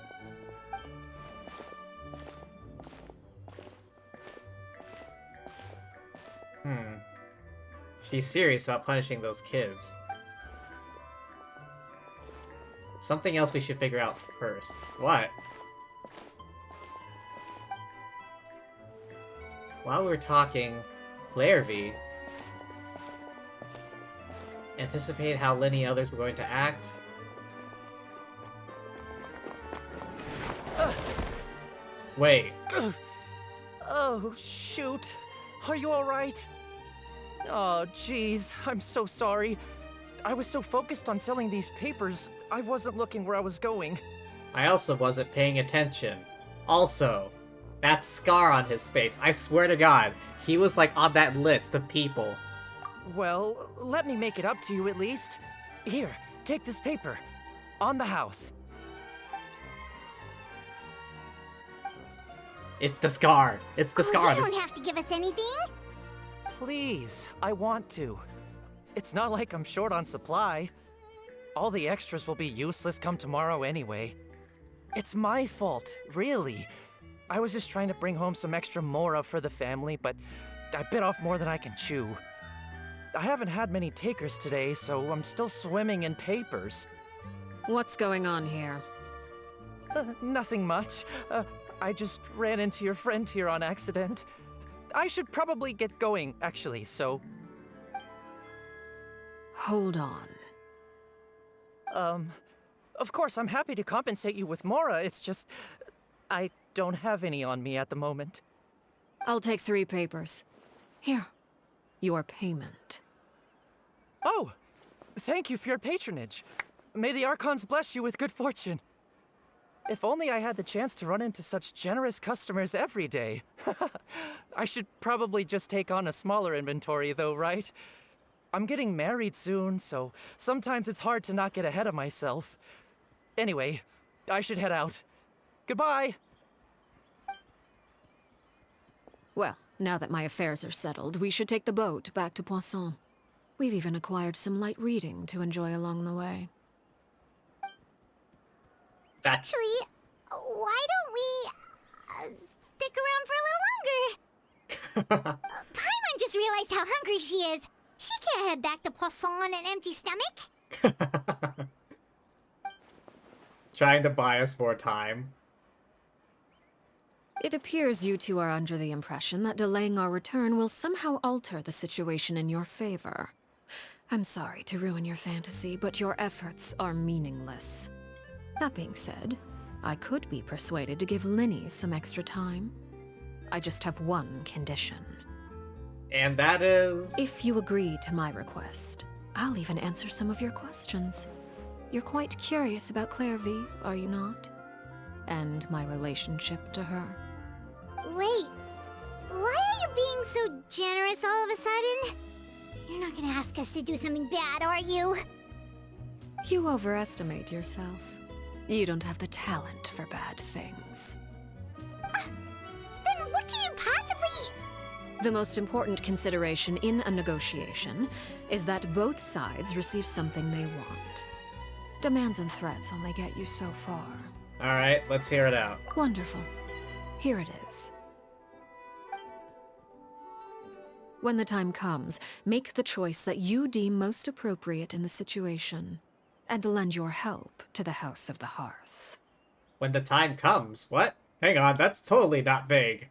She's serious about punishing those kids. Something else we should figure out first. What? While we were talking, Clairvy anticipated how Lyney and others were going to act. Wait. Oh, shoot. Are you alright? Oh, jeez. I'm so sorry. I was so focused on selling these papers, I wasn't looking where I was going. I also wasn't paying attention. Also, that scar on his face, I swear to God, he was like on that list of people. Well, let me make it up to you at least. Here, take this paper. On the house. It's the scar. It's the scar. You don't have to give us anything. Please, I want to. It's not like I'm short on supply. All the extras will be useless come tomorrow anyway. It's my fault, really. I was just trying to bring home some extra mora for the family, but I bit off more than I can chew. I haven't had many takers today, so I'm still swimming in papers. What's going on here? Nothing much. I just ran into your friend here on accident. I should probably get going, actually, so... Hold on. Of course, I'm happy to compensate you with mora, it's just... I don't have any on me at the moment. I'll take 3 papers. Here. Your payment. Oh, thank you for your patronage. May the Archons bless you with good fortune. If only I had the chance to run into such generous customers every day. I should probably just take on a smaller inventory though, right? I'm getting married soon, so sometimes it's hard to not get ahead of myself. Anyway, I should head out. Goodbye! Well, now that my affairs are settled, we should take the boat back to Poisson. We've even acquired some light reading to enjoy along the way. Actually, why don't we stick around for a little longer? Paimon just realized how hungry she is. She can't head back to Poisson on an empty stomach. Trying to buy us more time. It appears you two are under the impression that delaying our return will somehow alter the situation in your favor. I'm sorry to ruin your fantasy, but your efforts are meaningless. That being said, I could be persuaded to give Lyney some extra time. I just have one condition. And that is... If you agree to my request, I'll even answer some of your questions. You're quite curious about Clairvy, are you not? And my relationship to her. Wait, why are you being so generous all of a sudden? You're not gonna ask us to do something bad, are you? You overestimate yourself. You don't have the talent for bad things. Then what can you possibly... The most important consideration in a negotiation is that both sides receive something they want. Demands and threats only get you so far. Alright, let's hear it out. Wonderful. Here it is. When the time comes, make the choice that you deem most appropriate in the situation, and lend your help to the House of the Hearth. When the time comes? What? Hang on, that's totally not vague.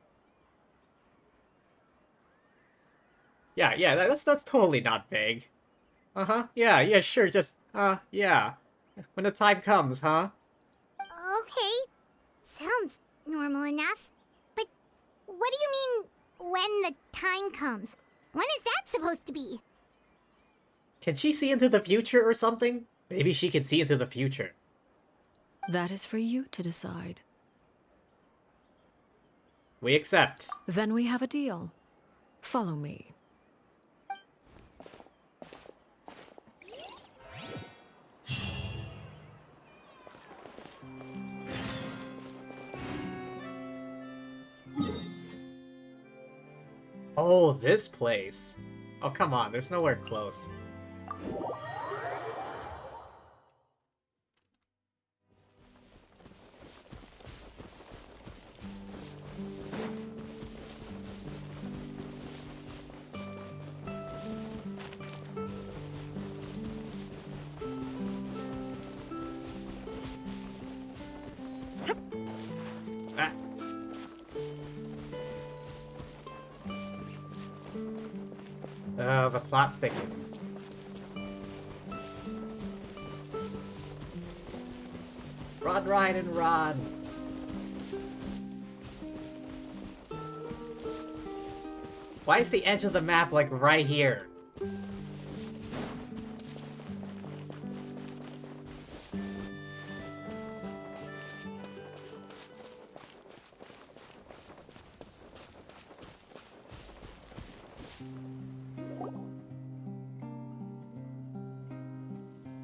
Yeah, that's totally not vague. Uh-huh, yeah, sure, just, yeah. When the time comes, huh? Okay, sounds normal enough. But what do you mean, when the time comes? When is that supposed to be? Can she see into the future or something? Maybe she can see into the future. That is for you to decide. We accept. Then we have a deal. Follow me. Oh, this place. Oh, come on, there's nowhere close. Ah. The plot thickens. Run, Raiden, run! Why is the edge of the map, like, right here?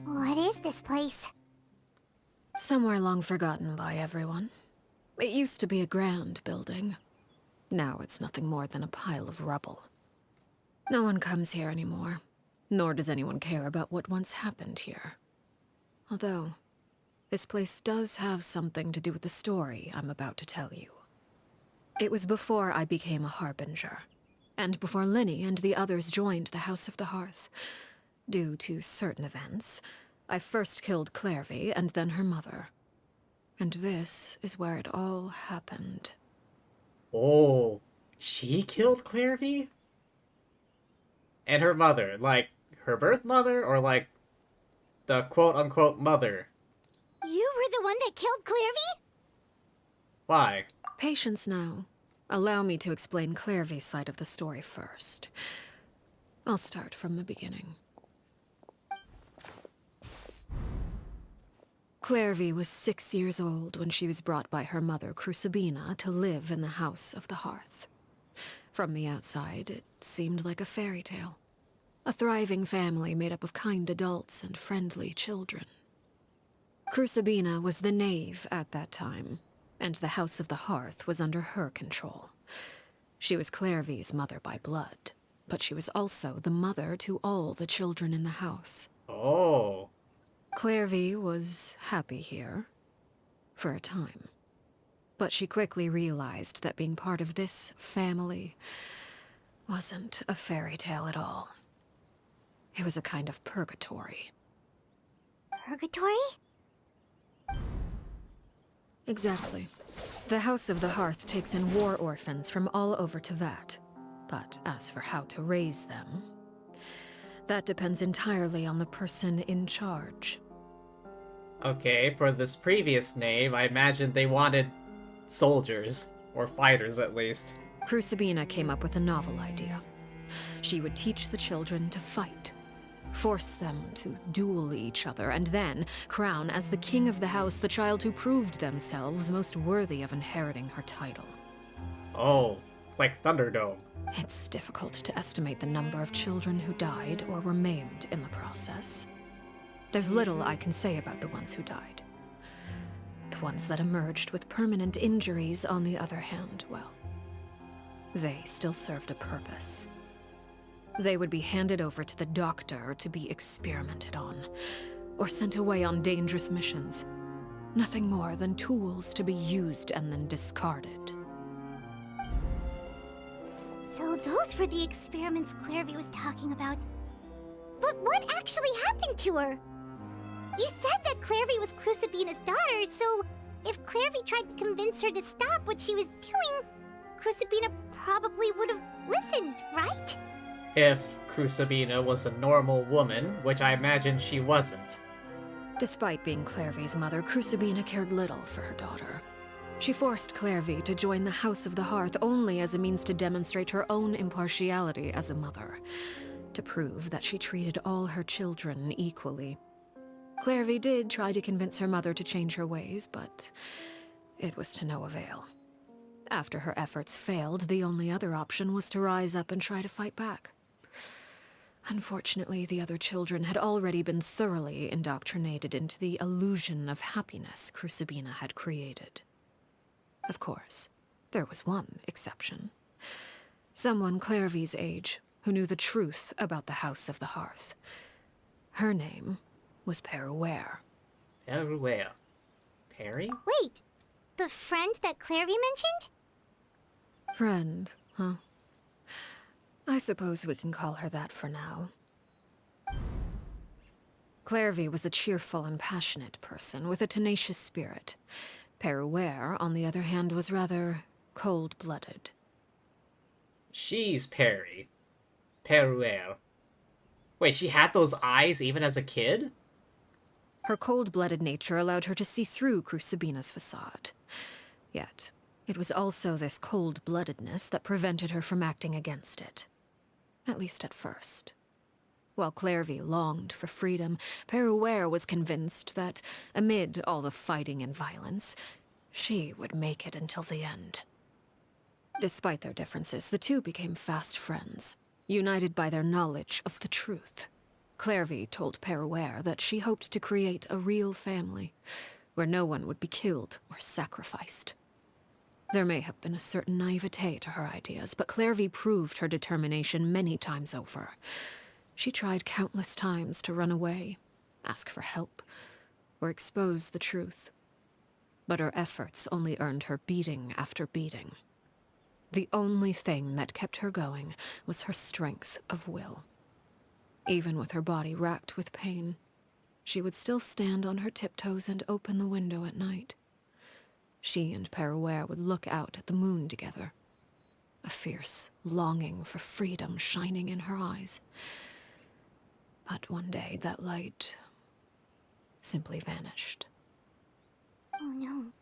What is this place? Somewhere long forgotten by everyone. It used to be a grand building. Now it's nothing more than a pile of rubble. No one comes here anymore, nor does anyone care about what once happened here. Although, this place does have something to do with the story I'm about to tell you. It was before I became a Harbinger, and before Lyney and the others joined the House of the Hearth. Due to certain events, I first killed Clairvy and then her mother. And this is where it all happened. Oh, she killed Clairvy? And her mother, like, her birth mother, or like, the quote-unquote mother? You were the one that killed Clairvy? Why? Patience now. Allow me to explain Clairvy's side of the story first. I'll start from the beginning. Clairvy was 6 years old when she was brought by her mother, Crucibina, to live in the House of the Hearth. From the outside, it seemed like a fairy tale. A thriving family made up of kind adults and friendly children. Crucibina was the knave at that time, and the House of the Hearth was under her control. She was Clairvy's mother by blood, but she was also the mother to all the children in the house. Oh. Clairvy was happy here, for a time. But she quickly realized that being part of this family wasn't a fairy tale at all. It was a kind of purgatory. Purgatory? Exactly. The House of the Hearth takes in war orphans from all over Teyvat. But as for how to raise them, that depends entirely on the person in charge. Okay, for this previous knave, I imagined they wanted soldiers, or fighters at least. Crucibina came up with a novel idea. She would teach the children to fight, force them to duel each other, and then crown as the king of the house the child who proved themselves most worthy of inheriting her title. Oh, it's like Thunderdome. It's difficult to estimate the number of children who died or were maimed in the process. There's little I can say about the ones who died. The ones that emerged with permanent injuries, on the other hand, well, they still served a purpose. They would be handed over to the doctor to be experimented on, or sent away on dangerous missions. Nothing more than tools to be used and then discarded. So those were the experiments Clairvy was talking about. But what actually happened to her? You said that Clairvy was Crucibina's daughter, so if Clairvy tried to convince her to stop what she was doing, Crucibina probably would have listened, right? If Crucibina was a normal woman, which I imagine she wasn't. Despite being Clairvy's mother, Crucibina cared little for her daughter. She forced Clairvy to join the House of the Hearth only as a means to demonstrate her own impartiality as a mother, to prove that she treated all her children equally. Clairvy did try to convince her mother to change her ways, but it was to no avail. After her efforts failed, the only other option was to rise up and try to fight back. Unfortunately, the other children had already been thoroughly indoctrinated into the illusion of happiness Crucibina had created. Of course, there was one exception. Someone Clairvy's age who knew the truth about the House of the Hearth. Her name was Peruere. Peruere. Perry? Wait, the friend that Clairvy mentioned? Friend, huh? I suppose we can call her that for now. Clairvy was a cheerful and passionate person with a tenacious spirit. Peruere, on the other hand, was rather cold-blooded. She's Perry. Peruere. Wait, she had those eyes even as a kid? Her cold-blooded nature allowed her to see through Crucibina's facade. Yet, it was also this cold-bloodedness that prevented her from acting against it. At least at first. While Clairvy longed for freedom, Peruere was convinced that, amid all the fighting and violence, she would make it until the end. Despite their differences, the two became fast friends, united by their knowledge of the truth. Clairvy told Peruere that she hoped to create a real family, where no one would be killed or sacrificed. There may have been a certain naivete to her ideas, but Clairvy proved her determination many times over. She tried countless times to run away, ask for help, or expose the truth. But her efforts only earned her beating after beating. The only thing that kept her going was her strength of will. Even with her body racked with pain, she would still stand on her tiptoes and open the window at night. She and Peruere would look out at the moon together, a fierce longing for freedom shining in her eyes. But one day that light simply vanished. Oh no.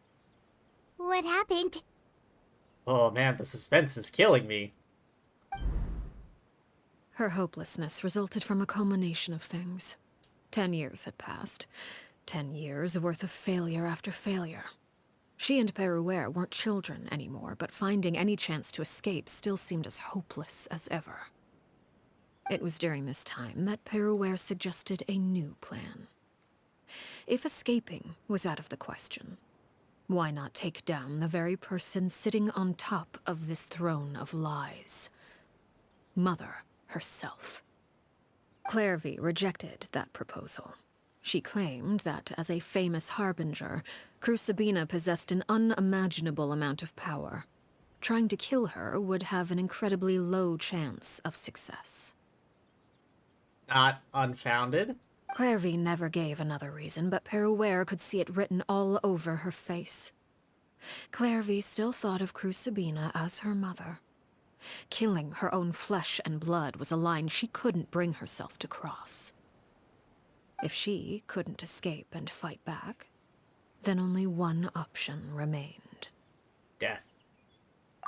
What happened? Oh man, the suspense is killing me. Her hopelessness resulted from a culmination of things. 10 years had passed. 10 years worth of failure after failure. She and Peruere weren't children anymore, but finding any chance to escape still seemed as hopeless as ever. It was during this time that Peruere suggested a new plan. If escaping was out of the question, why not take down the very person sitting on top of this throne of lies? Mother herself. Clairvy rejected that proposal. She claimed that, as a famous harbinger, Crucibina possessed an unimaginable amount of power. Trying to kill her would have an incredibly low chance of success. Not unfounded? Clairvy never gave another reason, but Peruere could see it written all over her face. Clairvy still thought of Crucibina as her mother. Killing her own flesh and blood was a line she couldn't bring herself to cross. If she couldn't escape and fight back, then only one option remained. Death.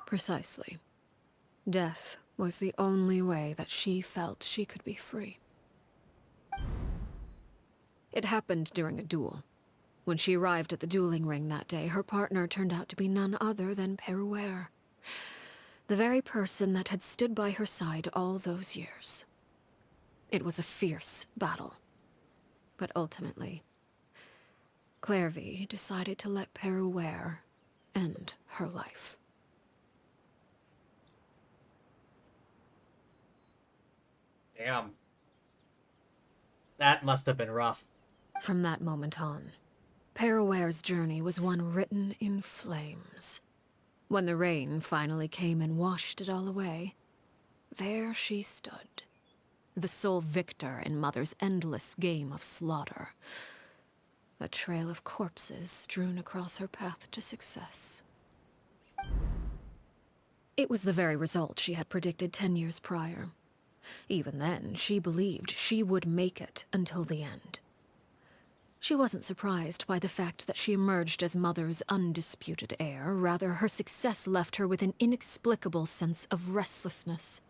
Precisely. Death was the only way that she felt she could be free. It happened during a duel. When she arrived at the dueling ring that day, her partner turned out to be none other than Peruere. The very person that had stood by her side all those years. It was a fierce battle. But ultimately, Clairvy decided to let Peruere end her life. Damn. That must have been rough. From that moment on, Peruere's journey was one written in flames. When the rain finally came and washed it all away, there she stood, the sole victor in Mother's endless game of slaughter. A trail of corpses strewn across her path to success. It was the very result she had predicted 10 years prior. Even then, she believed she would make it until the end. She wasn't surprised by the fact that she emerged as Mother's undisputed heir. Rather, her success left her with an inexplicable sense of restlessness.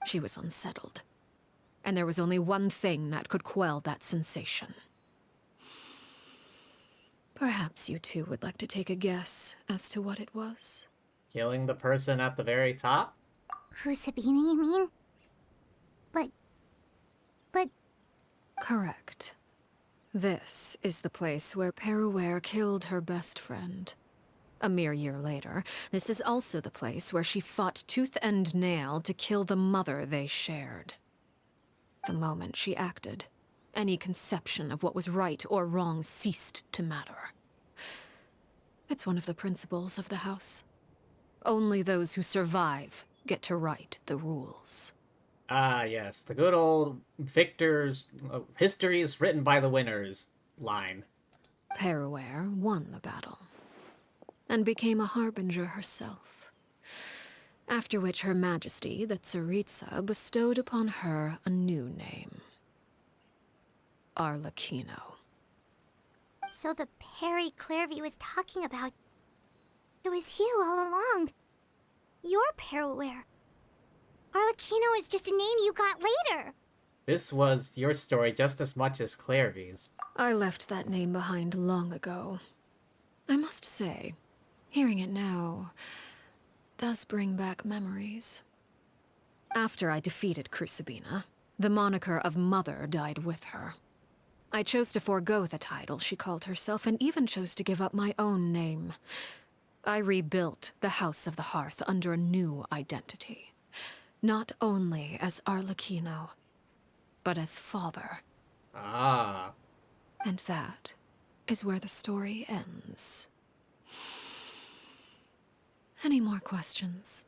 She was unsettled, and there was only one thing that could quell that sensation. Perhaps you two would like to take a guess as to what it was? Killing the person at the very top? Crucibina, you mean? But... Correct. This is the place where Peruere killed her best friend. A mere year later, this is also the place where she fought tooth and nail to kill the mother they shared. The moment she acted, any conception of what was right or wrong ceased to matter. It's one of the principles of the house. Only those who survive get to write the rules. Ah, yes. The good old victors, history is written by the winners line. Peruere won the battle, and became a harbinger herself. After which Her Majesty, the Tsaritsa, bestowed upon her a new name. Arlecchino. So the Perry Clairvy was talking about... It was you all along. You're Peruere. Arlecchino is just a name you got later. This was your story just as much as Clairvy's. I left that name behind long ago. I must say, hearing it now does bring back memories. After I defeated Crucibina, the moniker of Mother died with her. I chose to forego the title she called herself, and even chose to give up my own name. I rebuilt the House of the Hearth under a new identity. Not only as Arlecchino, but as father. Ah. And that is where the story ends. Any more questions?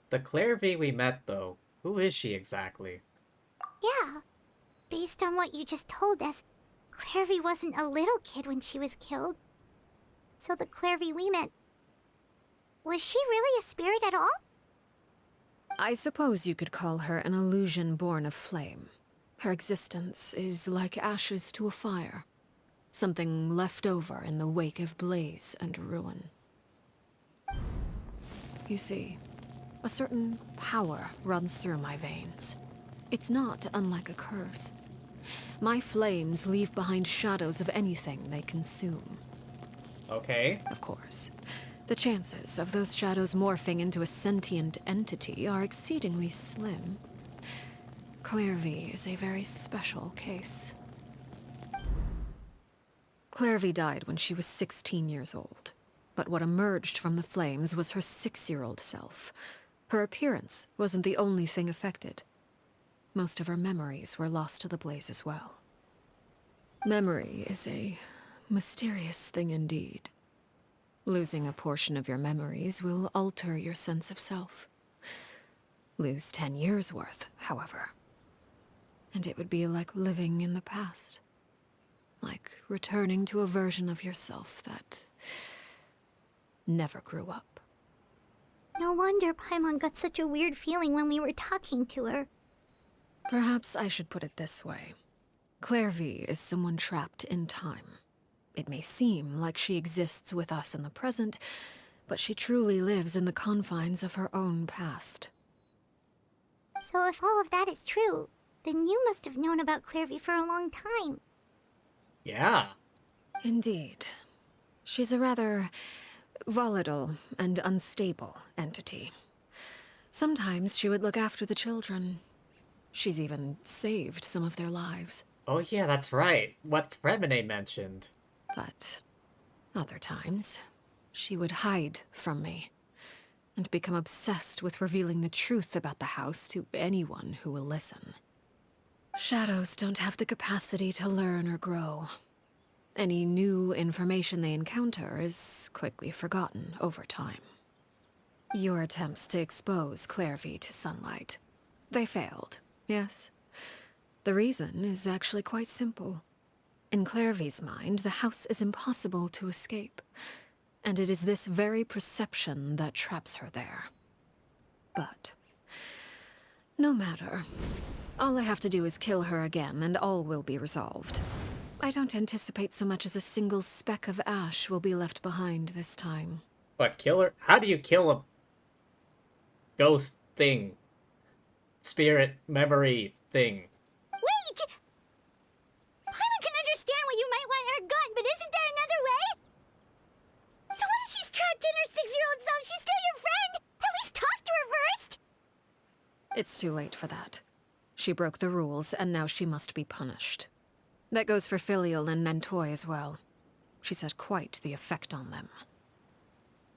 The Clairvy we met, though, who is she exactly? Yeah. Based on what you just told us, Clairvy wasn't a little kid when she was killed. So the Clairvy we met... Was she really a spirit at all? I suppose you could call her an illusion born of flame. Her existence is like ashes to a fire. Something left over in the wake of blaze and ruin. You see, a certain power runs through my veins. It's not unlike a curse. My flames leave behind shadows of anything they consume. Okay. Of course. The chances of those shadows morphing into a sentient entity are exceedingly slim. Clairvy is a very special case. Clairvy died when she was 16 years old. But what emerged from the flames was her 6-year-old self. Her appearance wasn't the only thing affected. Most of her memories were lost to the blaze as well. Memory is a mysterious thing indeed. Losing a portion of your memories will alter your sense of self. Lose 10 years' worth, however, and it would be like living in the past. Like returning to a version of yourself that never grew up. No wonder Paimon got such a weird feeling when we were talking to her. Perhaps I should put it this way. Clairvy is someone trapped in time. It may seem like she exists with us in the present, but she truly lives in the confines of her own past. So if all of that is true, then you must have known about Clairvy for a long time. Yeah. Indeed. She's a rather volatile and unstable entity. Sometimes she would look after the children. She's even saved some of their lives. Oh yeah, that's right. What Fremine mentioned. But other times, she would hide from me and become obsessed with revealing the truth about the house to anyone who will listen. Shadows don't have the capacity to learn or grow. Any new information they encounter is quickly forgotten over time. Your attempts to expose Clairvy to sunlight, they failed, yes? The reason is actually quite simple. In Clairvy's mind, the house is impossible to escape, and it is this very perception that traps her there. But no matter. All I have to do is kill her again, and all will be resolved. I don't anticipate so much as a single speck of ash will be left behind this time. But kill her? How do you kill a ghost thing? Spirit memory thing? Wait! Paimon can understand why you might want her gone, but isn't there another way? So what if she's trapped in her 6-year-old self? She's still your friend! At least talk to her first! It's too late for that. She broke the rules, and now she must be punished. That goes for Filial and Nantoy as well. She's had quite the effect on them.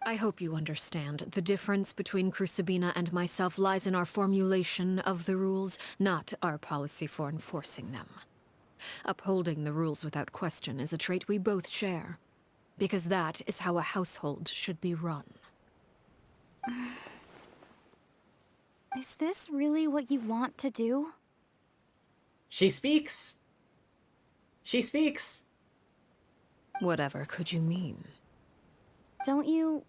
I hope you understand. The difference between Crucibina and myself lies in our formulation of the rules, not our policy for enforcing them. Upholding the rules without question is a trait we both share, because that is how a household should be run. Is this really what you want to do? She speaks! She speaks! Whatever could you mean? Don't you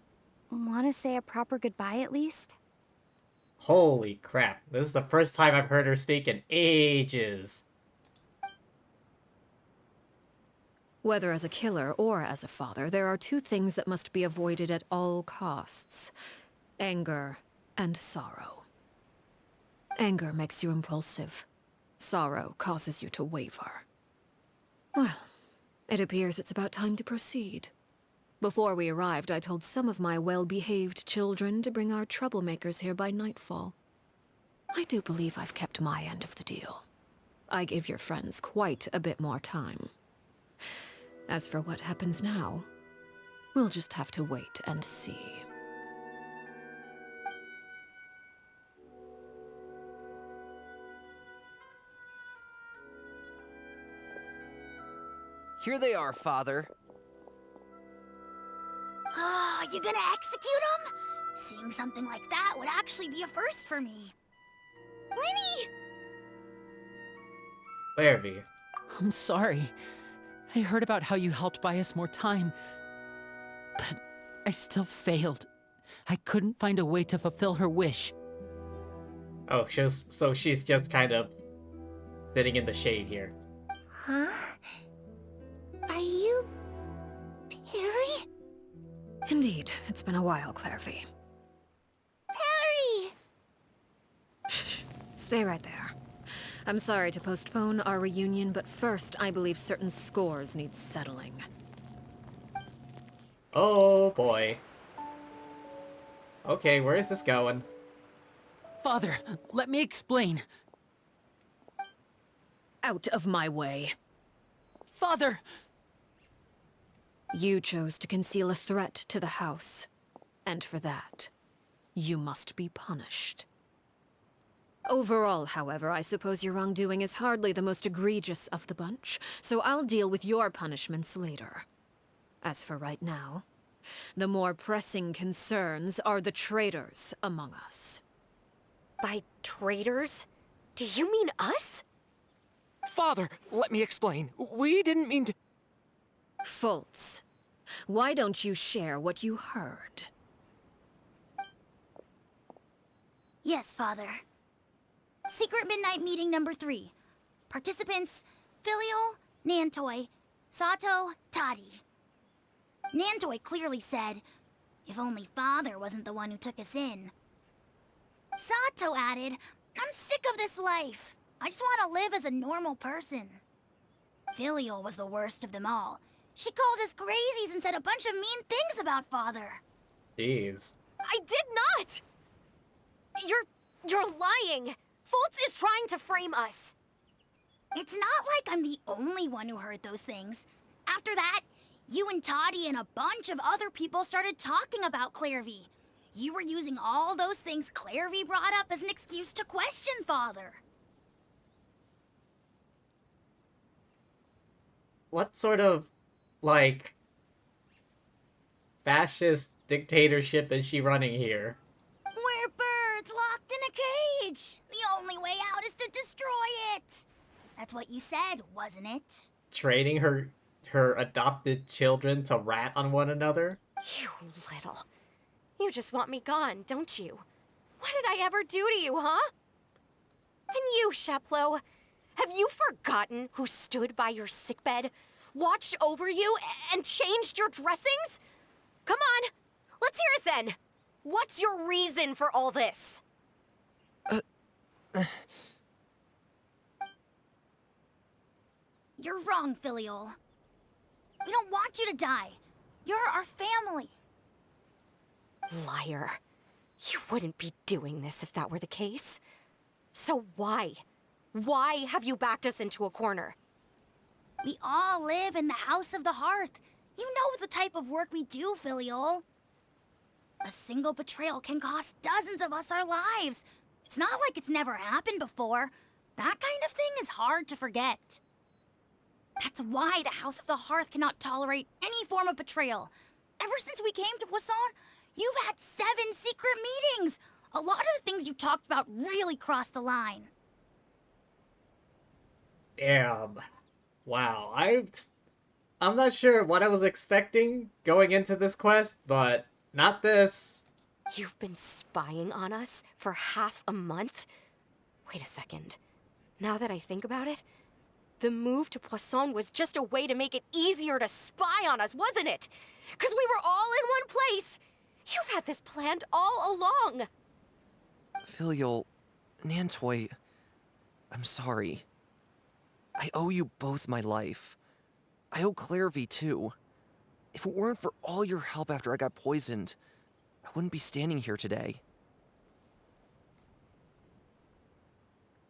want to say a proper goodbye at least? Holy crap. This is the first time I've heard her speak in ages. Whether as a killer or as a father, there are two things that must be avoided at all costs: anger and sorrow. Anger makes you impulsive. Sorrow causes you to waver. Well, it appears it's about time to proceed. Before we arrived, I told some of my well-behaved children to bring our troublemakers here by nightfall. I do believe I've kept my end of the deal. I give your friends quite a bit more time. As for what happens now, we'll just have to wait and see. Here they are, Father. Oh, you gonna execute him? Seeing something like that would actually be a first for me. Winnie! Clairvy. I'm sorry. I heard about how you helped buy us more time. But I still failed. I couldn't find a way to fulfill her wish. Oh, so she's just kind of sitting in the shade here. Huh? Are you... Perry? Indeed, it's been a while, Clairvy. Perry! Shh, stay right there. I'm sorry to postpone our reunion, but first I believe certain scores need settling. Oh boy. Okay, where is this going? Father, let me explain. Out of my way. Father! You chose to conceal a threat to the house. And for that, you must be punished. Overall, however, I suppose your wrongdoing is hardly the most egregious of the bunch, so I'll deal with your punishments later. As for right now, the more pressing concerns are the traitors among us. By traitors? Do you mean us? Father, let me explain. We didn't mean to... Fultz, why don't you share what you heard? Yes, Father. Secret Midnight Meeting number 3. Participants, Filial, Nantoy, Sato, Toddy. Nantoy clearly said, if only Father wasn't the one who took us in. Sato added, I'm sick of this life. I just want to live as a normal person. Filial was the worst of them all. She called us crazies and said a bunch of mean things about Father. Jeez. I did not! You're lying! Fultz is trying to frame us. It's not like I'm the only one who heard those things. After that, you and Toddy and a bunch of other people started talking about Clairvy. You were using all those things Clairvy brought up as an excuse to question Father. What sort of, like, fascist dictatorship is she running here? We're birds locked in a cage. The only way out is to destroy it. That's what you said, wasn't it? Trading her adopted children to rat on one another? You little. You just want me gone, don't you? What did I ever do to you, huh? And you, Sheplo, have you forgotten who stood by your sickbed, watched over you, and changed your dressings? Come on, let's hear it then. What's your reason for all this? You're wrong, Filial. We don't want you to die. You're our family. Liar. You wouldn't be doing this if that were the case. So why? Why have you backed us into a corner? We all live in the House of the Hearth. You know the type of work we do, Filial. A single betrayal can cost dozens of us our lives. It's not like it's never happened before. That kind of thing is hard to forget. That's why the House of the Hearth cannot tolerate any form of betrayal. Ever since we came to Poisson, you've had 7 secret meetings. A lot of the things you talked about really crossed the line. Damn. Wow. I'm not sure what I was expecting going into this quest, but not this. You've been spying on us for half a month? Wait a second. Now that I think about it, the move to Poisson was just a way to make it easier to spy on us, wasn't it? Because we were all in one place. You've had this planned all along. Filial, Nantoy, I'm sorry. I owe you both my life. I owe Clairvy too. If it weren't for all your help after I got poisoned, I wouldn't be standing here today.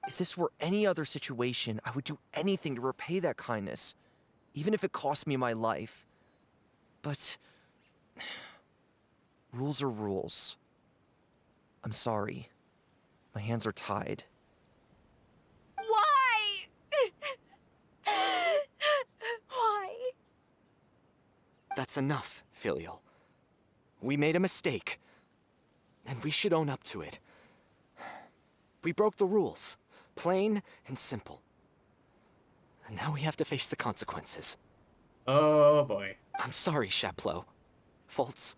If this were any other situation, I would do anything to repay that kindness, even if it cost me my life. But rules are rules. I'm sorry. My hands are tied. Why? Why? That's enough, Filial. We made a mistake, and we should own up to it. We broke the rules, plain and simple. And now we have to face the consequences. Oh boy. I'm sorry, Chapleau. Fultz.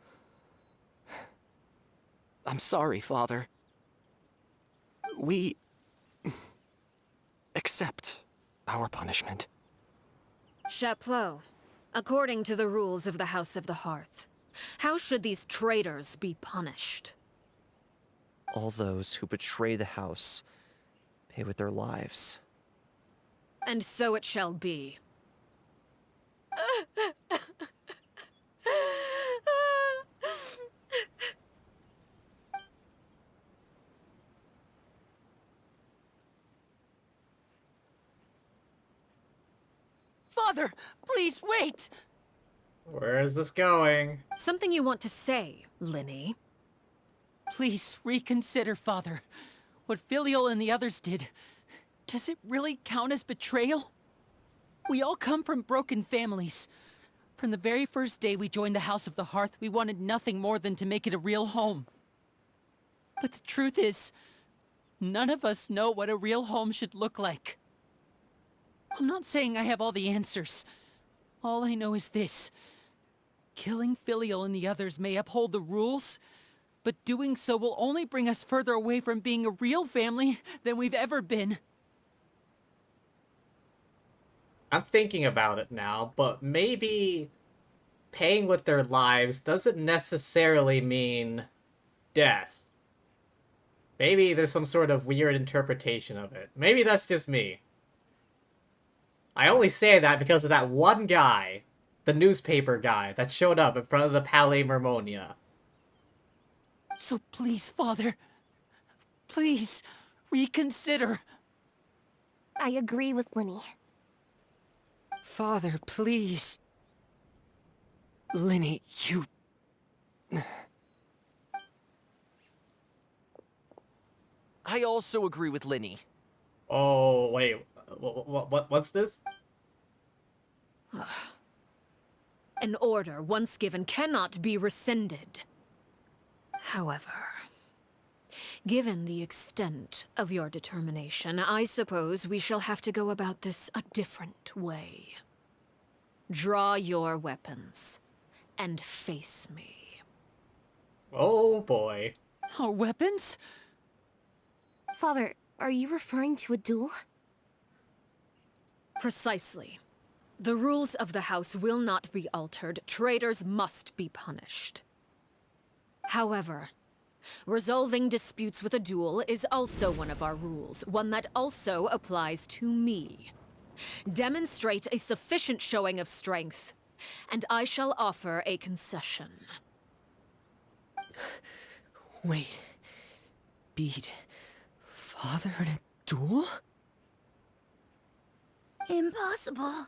I'm sorry, Father. We accept our punishment. Chapleau, according to the rules of the House of the Hearth, how should these traitors be punished? All those who betray the house pay with their lives. And so it shall be. Father, please wait! Where is this going? Something you want to say, Linny? Please reconsider, Father. What Filial and the others did, does it really count as betrayal? We all come from broken families. From the very first day we joined the House of the Hearth, we wanted nothing more than to make it a real home. But the truth is, none of us know what a real home should look like. I'm not saying I have all the answers. All I know is this. Killing Filial and the others may uphold the rules, but doing so will only bring us further away from being a real family than we've ever been. I'm thinking about it now, but maybe paying with their lives doesn't necessarily mean death. Maybe there's some sort of weird interpretation of it. Maybe that's just me. I only say that because of that one guy, the newspaper guy, that showed up in front of the Palais Mermonia. So please, Father, please reconsider. I agree with Linny. Father, please. Linny, you... I also agree with Linny. Oh, wait. What's this? An order once given cannot be rescinded. However, given the extent of your determination, I suppose we shall have to go about this a different way. Draw your weapons and face me. Oh boy. Our weapons? Father, are you referring to a duel? Precisely. The rules of the House will not be altered. Traitors must be punished. However, resolving disputes with a duel is also one of our rules, one that also applies to me. Demonstrate a sufficient showing of strength, and I shall offer a concession. Wait. Beat Father in a duel? Impossible.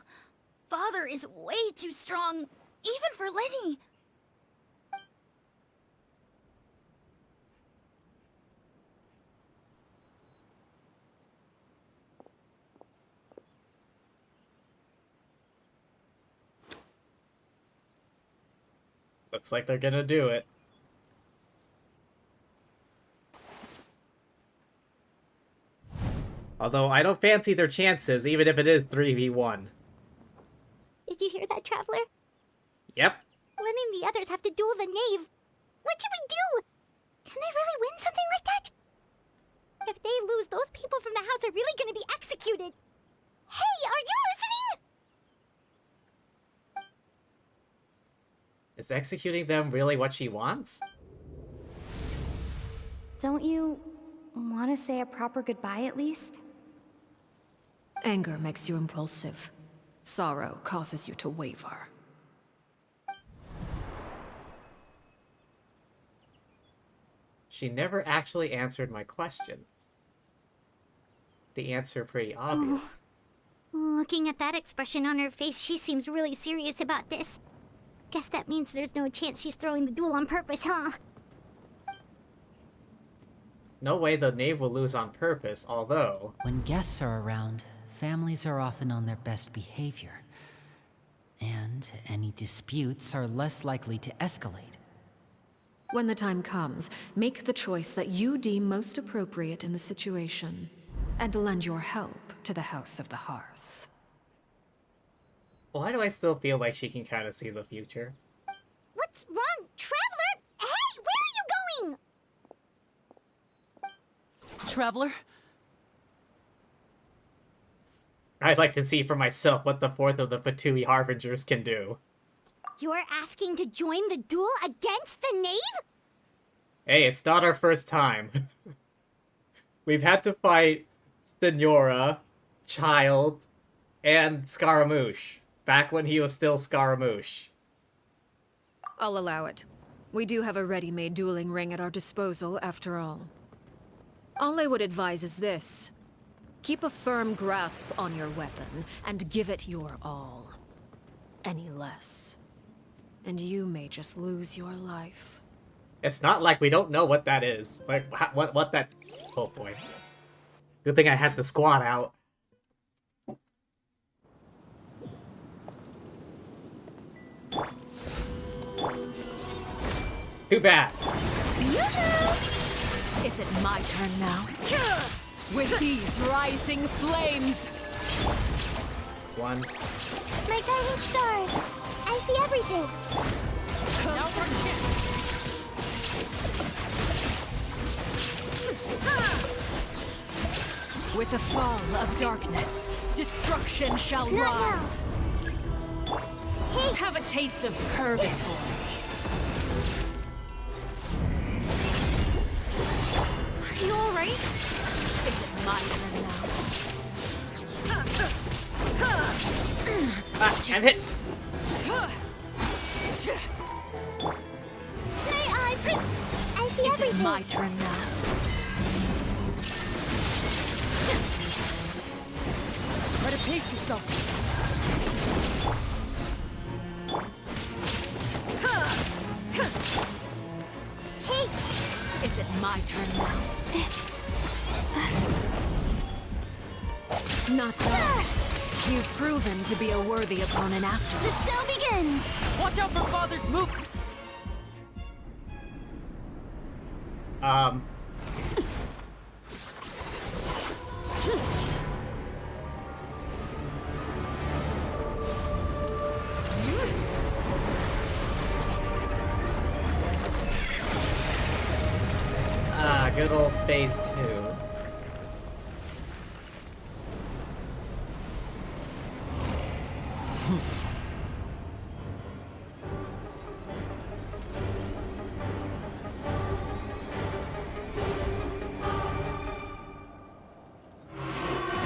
Father is way too strong, even for Lenny. Looks like they're gonna do it. Although I don't fancy their chances, even if it is 3v1. Did you hear that, Traveler? Yep. Lenny and the others have to duel the knave. What should we do? Can they really win something like that? If they lose, those people from the house are really gonna be executed. Hey, are you listening? Is executing them really what she wants? Don't you want to say a proper goodbye at least? Anger makes you impulsive. Sorrow causes you to waver. She never actually answered my question. The answer pretty obvious. Looking at that expression on her face, she seems really serious about this. Guess that means there's no chance she's throwing the duel on purpose, huh? No way the knave will lose on purpose, although... When guests are around, families are often on their best behavior. And any disputes are less likely to escalate. When the time comes, make the choice that you deem most appropriate in the situation, and lend your help to the House of the Hearth. Why do I still feel like she can kind of see the future? What's wrong, Traveler? Hey, where are you going? Traveler? I'd like to see for myself what the fourth of the Fatui Harbingers can do. You're asking to join the duel against the knave? Hey, it's not our first time. We've had to fight Senora, Child, and Scaramouche. Back when he was still Scaramouche. I'll allow it. We do have a ready-made dueling ring at our disposal, after all. All I would advise is this. Keep a firm grasp on your weapon, and give it your all. Any less, and you may just lose your life. It's not like we don't know what that is. Like, what that... Oh boy. Good thing I had the squad out. Too bad. Is it my turn now? With these rising flames! One. My guiding stars. I see everything. Now with the fall of darkness, destruction shall Not rise. Hey. Have a taste of purgatory. Are you alright? Is it my turn now? Ah, I'm hit. May I see Is everything. it my turn now? Try to pace yourself. Hey. Is it my turn now? Not bad. You've proven to be a worthy opponent after The show begins. Watch out for Father's move! Good old phase 2.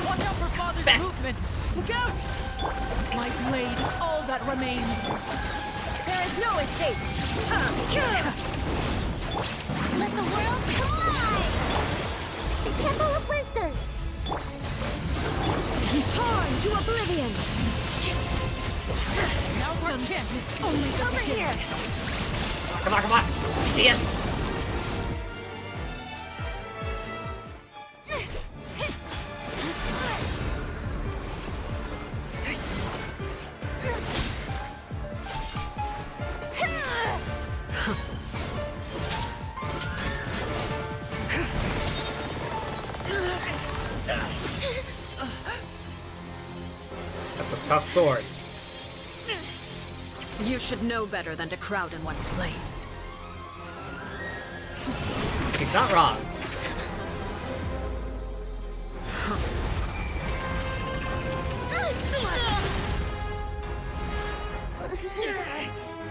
Watch out for Father's movements! Look out! My blade is all that remains. There is no escape. Let the world collide! The Temple of Wisdom! Torn to oblivion! Now's our chance! Only the Over beginning. here! Come on, come on! Yes! That's a tough sword. You should know better than to crowd in one place. He's not wrong.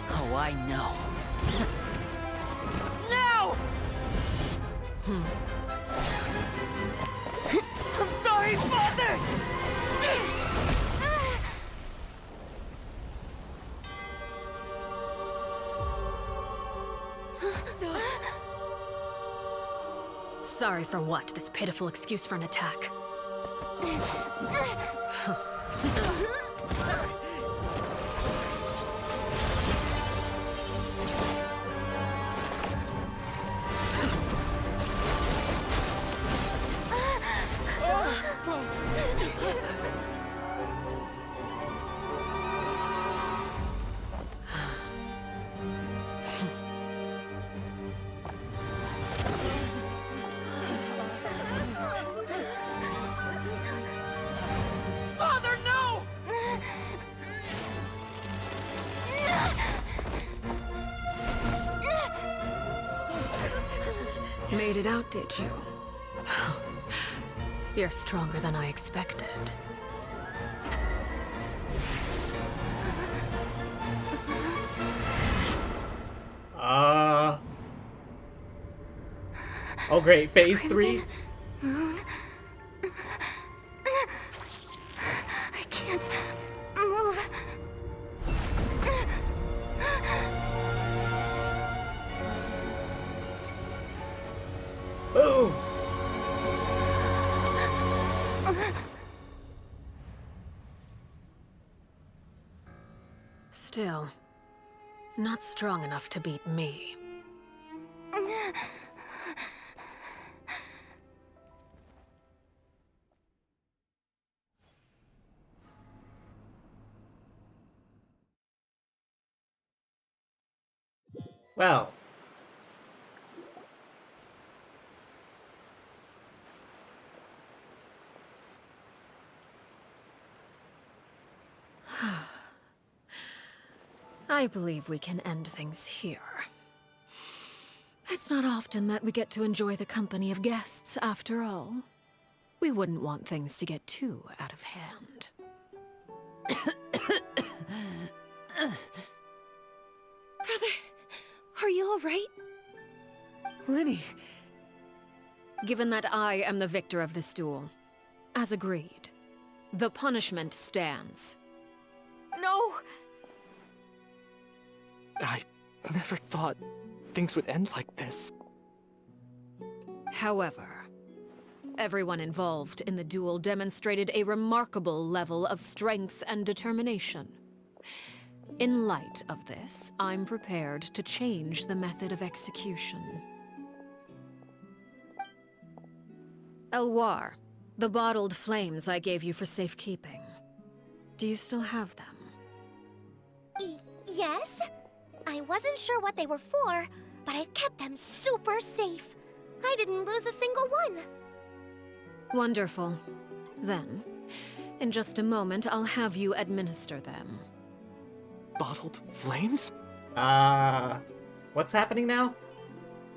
Oh, I know. Now! I'm sorry, Father! Sorry for what? This pitiful excuse for an attack. Father, no! Made it out, did you? You're stronger than I expected. Oh great, phase 3? Moon. I can't. Still, not strong enough to beat me. Well. I believe we can end things here. It's not often that we get to enjoy the company of guests, after all. We wouldn't want things to get too out of hand. Brother, are you alright? Lyney! Given that I am the victor of this duel, as agreed, the punishment stands. No! I never thought things would end like this. However, everyone involved in the duel demonstrated a remarkable level of strength and determination. In light of this, I'm prepared to change the method of execution. Elwar, the bottled flames I gave you for safekeeping. Do you still have them? Yes? I wasn't sure what they were for, but I've kept them super safe. I didn't lose a single one. Wonderful. Then, in just a moment, I'll have you administer them. Bottled flames? What's happening now?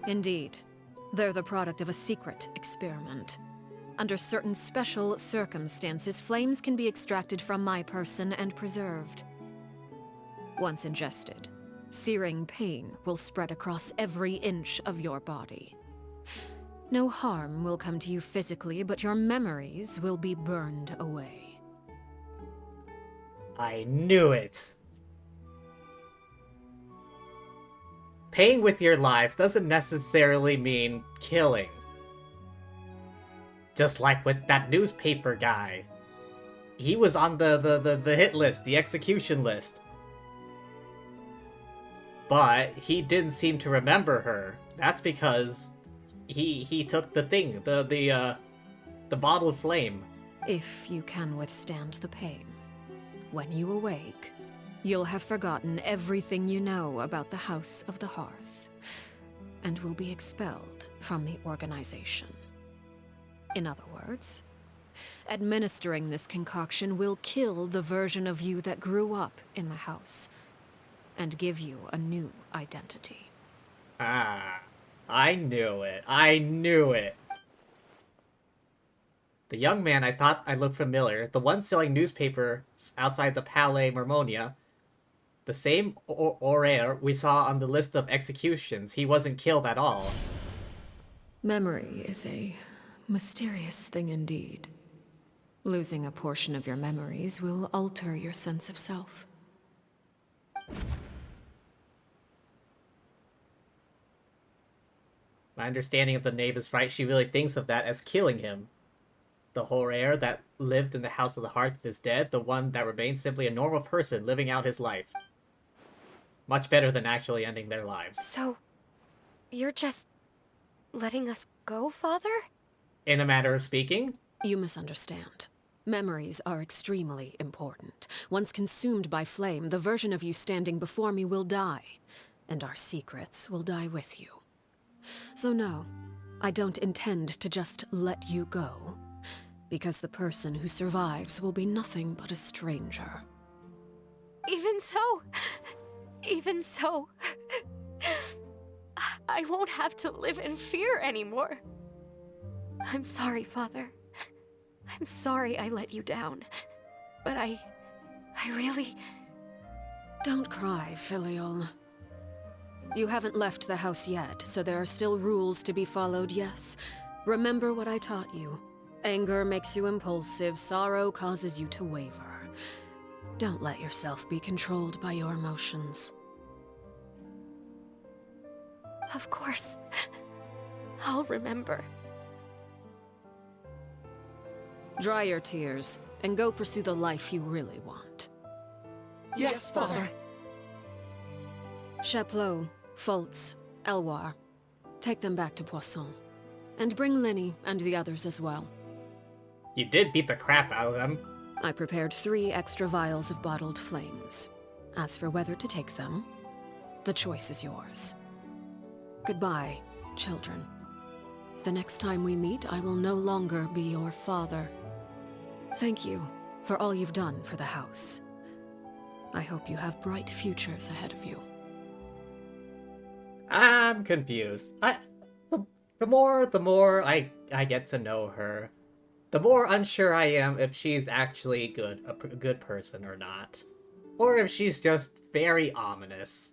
Indeed. They're the product of a secret experiment. Under certain special circumstances, flames can be extracted from my person and preserved. Once ingested, searing pain will spread across every inch of your body. No harm will come to you physically, but your memories will be burned away. I knew it! Paying with your life doesn't necessarily mean killing. Just like with that newspaper guy. He was on the hit list, the execution list. But he didn't seem to remember her. That's because he took the thing, the bottled flame. If you can withstand the pain, when you awake, you'll have forgotten everything you know about the House of the Hearth, and will be expelled from the organization. In other words, administering this concoction will kill the version of you that grew up in the house, and give you a new identity. Ah, I knew it. I knew it. The young man I thought I looked familiar, the one selling newspapers outside the Palais Mermonia, the same Aurore we saw on the list of executions. He wasn't killed at all. Memory is a mysterious thing indeed. Losing a portion of your memories will alter your sense of self. My understanding of the knave is right. She really thinks of that as killing him. The Aurore that lived in the House of the Hearth is dead. The one that remains simply a normal person living out his life. Much better than actually ending their lives. So, you're just letting us go, Father? In a matter of speaking? You misunderstand. Memories are extremely important. Once consumed by flame, the version of you standing before me will die, and our secrets will die with you. So no, I don't intend to just let you go, because the person who survives will be nothing but a stranger. Even so, I won't have to live in fear anymore. I'm sorry, Father. I'm sorry I let you down. But I really... Don't cry, Filial. You haven't left the house yet, so there are still rules to be followed, yes? Remember what I taught you. Anger makes you impulsive, sorrow causes you to waver. Don't let yourself be controlled by your emotions. Of course. I'll remember. Dry your tears, and go pursue the life you really want. Yes, Father. Chaplot, Foltz, Elwar. Take them back to Poisson. And bring Lenny and the others as well. You did beat the crap out of them. I prepared 3 extra vials of bottled flames. As for whether to take them, the choice is yours. Goodbye, children. The next time we meet, I will no longer be your father. Thank you for all you've done for the house. I hope you have bright futures ahead of you. I'm confused. The more I get to know her, the more unsure I am if she's actually a good person or not. Or if she's just very ominous.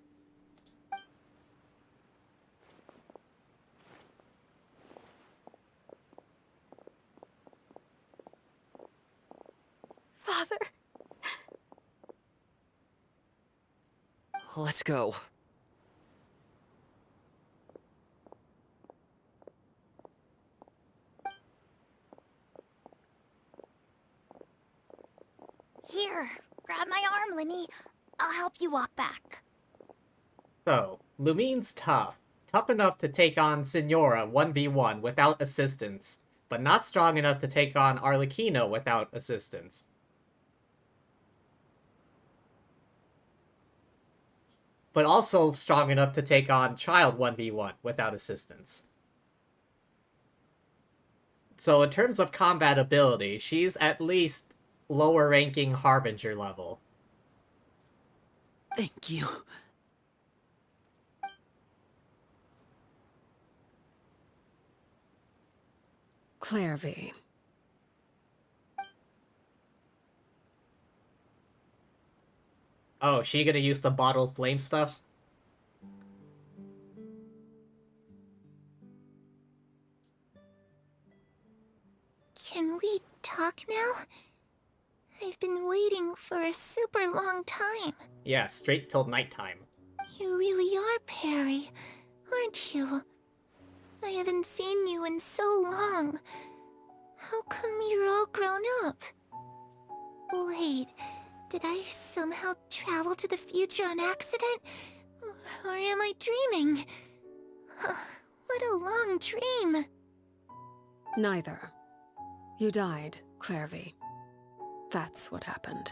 Father. Let's go. Here, grab my arm, Lenny. I'll help you walk back. So, Lumine's tough. Tough enough to take on Signora 1v1 without assistance, but not strong enough to take on Arlecchino without assistance. But also strong enough to take on Child 1v1 without assistance. So in terms of combat ability, she's at least lower ranking Harbinger level. Thank you. Claire V. Oh, she gonna use the bottled flame stuff? Can we talk now? I've been waiting for a super long time. Yeah, straight till nighttime. You really are Perry, aren't you? I haven't seen you in so long. How come you're all grown up? Wait, did I somehow travel to the future on accident? Or am I dreaming? What a long dream. Neither. You died, Claire V. That's what happened.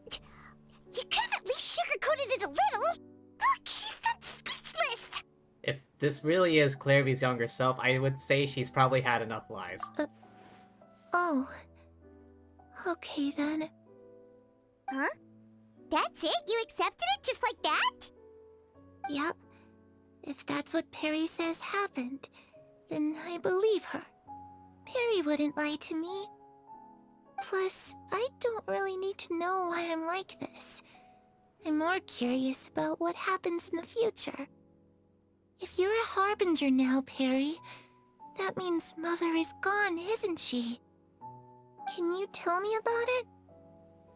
You could have at least sugarcoated it a little. Look, she's so speechless. If this really is Claire V's younger self, I would say she's probably had enough lies. Oh. Okay then. Huh? That's it? You accepted it just like that? Yep. If that's what Perry says happened, then I believe her. Perry wouldn't lie to me. Plus, I don't really need to know why I'm like this. I'm more curious about what happens in the future. If you're a Harbinger now, Perry, that means Mother is gone, isn't she? Can you tell me about it?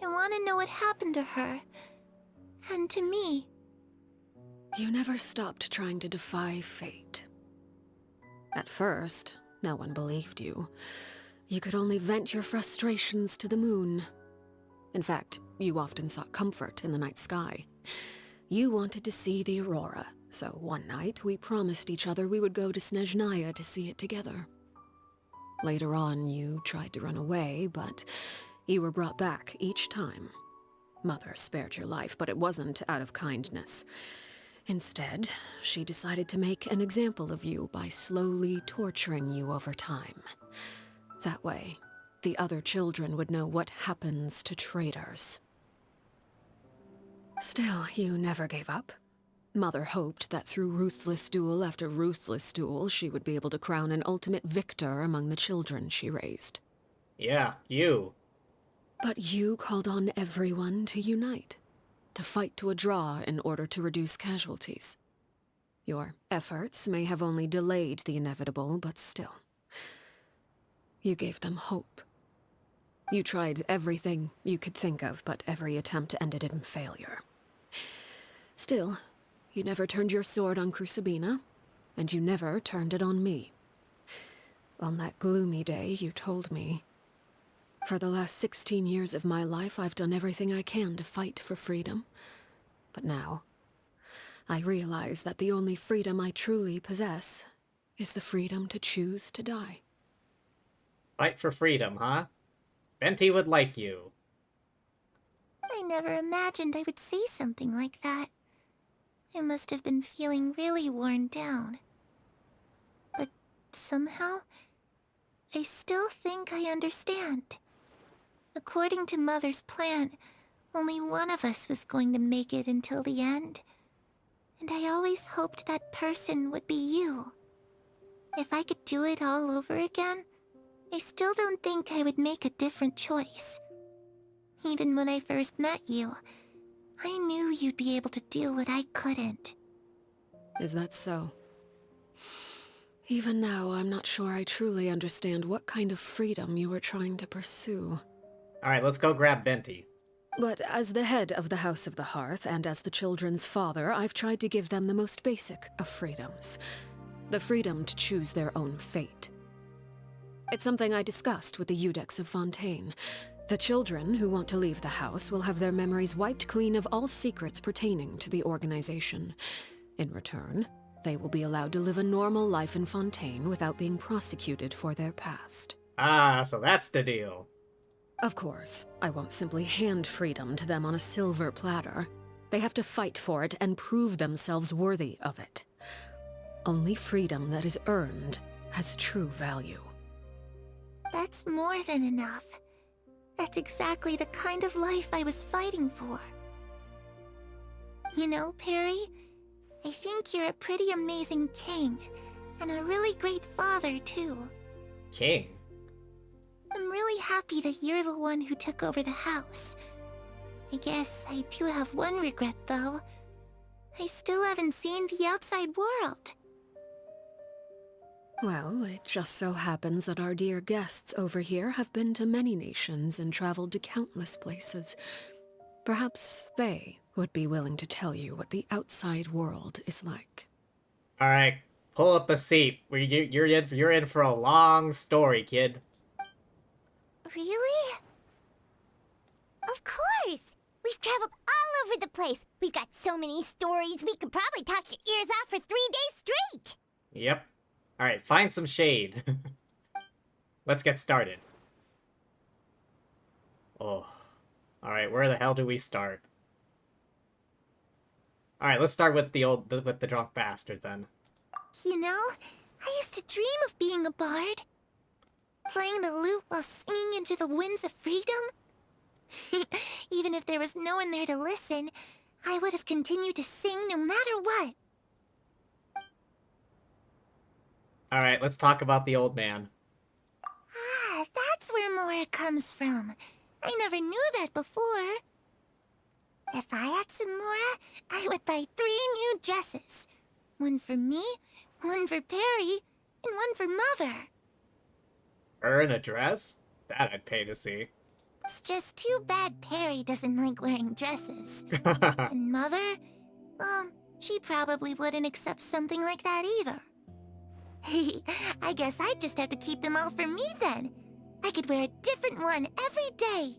I want to know what happened to her. And to me. You never stopped trying to defy fate. At first, no one believed you. You could only vent your frustrations to the moon. In fact, you often sought comfort in the night sky. You wanted to see the aurora, so one night we promised each other we would go to Snezhnaya to see it together. Later on, you tried to run away, but you were brought back each time. Mother spared your life, but it wasn't out of kindness. Instead, she decided to make an example of you by slowly torturing you over time. That way, the other children would know what happens to traitors. Still, you never gave up. Mother hoped that through ruthless duel after ruthless duel, she would be able to crown an ultimate victor among the children she raised. Yeah, you. But you called on everyone to unite, to fight to a draw in order to reduce casualties. Your efforts may have only delayed the inevitable, but still. You gave them hope. You tried everything you could think of, but every attempt ended in failure. Still, you never turned your sword on Crucibina, and you never turned it on me. On that gloomy day, you told me, For the last 16 years of my life, I've done everything I can to fight for freedom. But now, I realize that the only freedom I truly possess is the freedom to choose to die. Fight for freedom, huh? Venti would like you. I never imagined I would say something like that. I must have been feeling really worn down. But somehow, I still think I understand. According to Mother's plan, only one of us was going to make it until the end. And I always hoped that person would be you. If I could do it all over again, I still don't think I would make a different choice. Even when I first met you, I knew you'd be able to do what I couldn't. Is that so? Even now, I'm not sure I truly understand what kind of freedom you were trying to pursue. Alright, let's go grab Venti. But as the head of the House of the Hearth, and as the children's father, I've tried to give them the most basic of freedoms. The freedom to choose their own fate. It's something I discussed with the Iudex of Fontaine. The children who want to leave the house will have their memories wiped clean of all secrets pertaining to the organization. In return, they will be allowed to live a normal life in Fontaine without being prosecuted for their past. Ah, so that's the deal. Of course, I won't simply hand freedom to them on a silver platter. They have to fight for it and prove themselves worthy of it. Only freedom that is earned has true value. That's more than enough. That's exactly the kind of life I was fighting for. You know, Perry, I think you're a pretty amazing king, and a really great father, too. King? I'm really happy that you're the one who took over the house. I guess I do have one regret, though. I still haven't seen the outside world. Well, it just so happens that our dear guests over here have been to many nations and traveled to countless places. Perhaps they would be willing to tell you what the outside world is like. Alright, pull up a seat. You're in for a long story, kid. Really? Of course! We've traveled all over the place. We've got so many stories, we could probably talk your ears out for 3 days straight! Yep. Alright, find some shade. Let's get started. Oh. Alright, where the hell do we start? Alright, let's start with the drunk bastard then. You know, I used to dream of being a bard. Playing the lute while singing into the winds of freedom. Even if there was no one there to listen, I would have continued to sing no matter what. Alright, let's talk about the old man. Ah, that's where Mora comes from. I never knew that before. If I had some Mora, I would buy 3 new dresses. One for me, one for Perry, and one for Mother. Earn a dress? That I'd pay to see. It's just too bad Perry doesn't like wearing dresses. And Mother, she probably wouldn't accept something like that either. I guess I'd just have to keep them all for me then. I could wear a different one every day.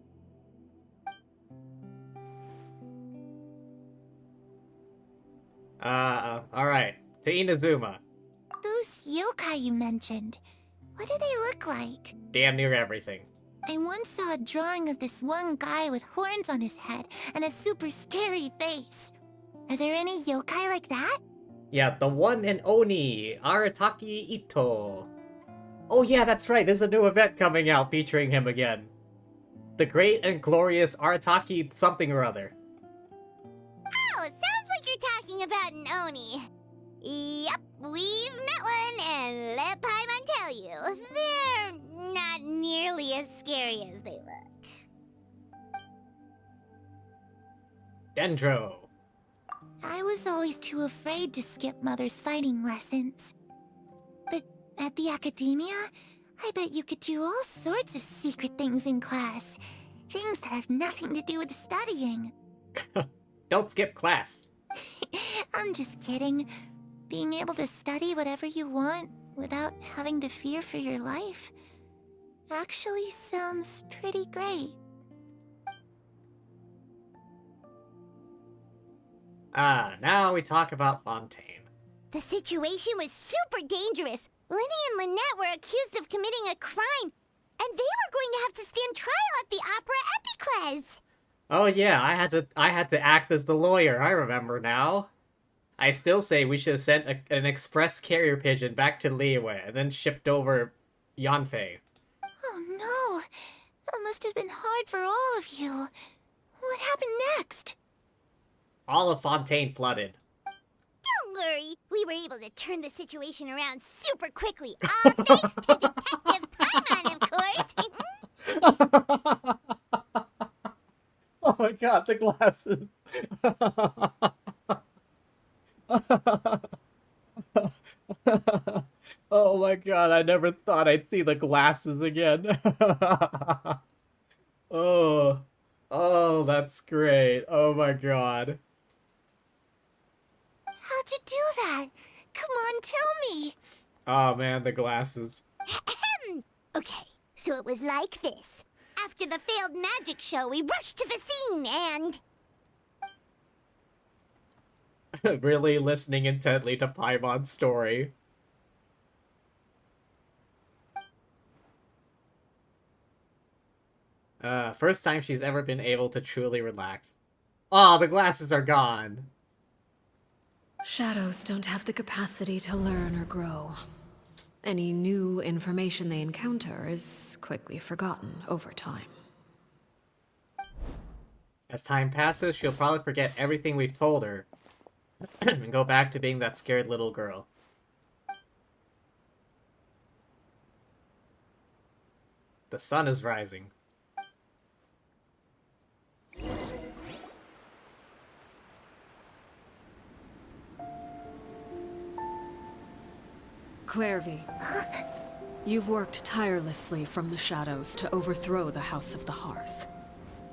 Alright. To Inazuma. Those yokai you mentioned, what do they look like? Damn near everything. I once saw a drawing of this one guy with horns on his head and a super scary face. Are there any yokai like that? Yeah, the one and Oni, Arataki Ito. Oh yeah, that's right, there's a new event coming out featuring him again. The Great and Glorious Arataki something or other. Oh, sounds like you're talking about an Oni. Yep, we've met one, and let Paimon tell you, they're not nearly as scary as they look. Dendro. I was always too afraid to skip Mother's fighting lessons. But at the academia, I bet you could do all sorts of secret things in class. Things that have nothing to do with studying. Don't skip class. I'm just kidding. Being able to study whatever you want without having to fear for your life. actually sounds pretty great. Now we talk about Fontaine. The situation was super dangerous. Lenny and Lynette were accused of committing a crime, and they were going to have to stand trial at the Opera Epicles. Oh yeah, I had to act as the lawyer. I remember now. I still say we should have sent an express carrier pigeon back to Liyue and then shipped over Yanfei. Oh no, that must have been hard for all of you. What happened next? All of Fontaine flooded. Don't worry, we were able to turn the situation around super quickly. All thanks to Detective Paimon, of course. Oh my god, the glasses. Oh my god, I never thought I'd see the glasses again. Oh, that's great. Oh my god. How'd you do that? Come on, tell me. Oh man, the glasses. Okay, so it was like this. After the failed magic show, we rushed to the scene and... Really listening intently to Paimon's story. First time she's ever been able to truly relax. Oh, the glasses are gone. Shadows don't have the capacity to learn or grow. Any new information they encounter is quickly forgotten over time. As time passes, she'll probably forget everything we've told her. And go back to being that scared little girl. The sun is rising. Clairvy, you've worked tirelessly from the shadows to overthrow the House of the Hearth.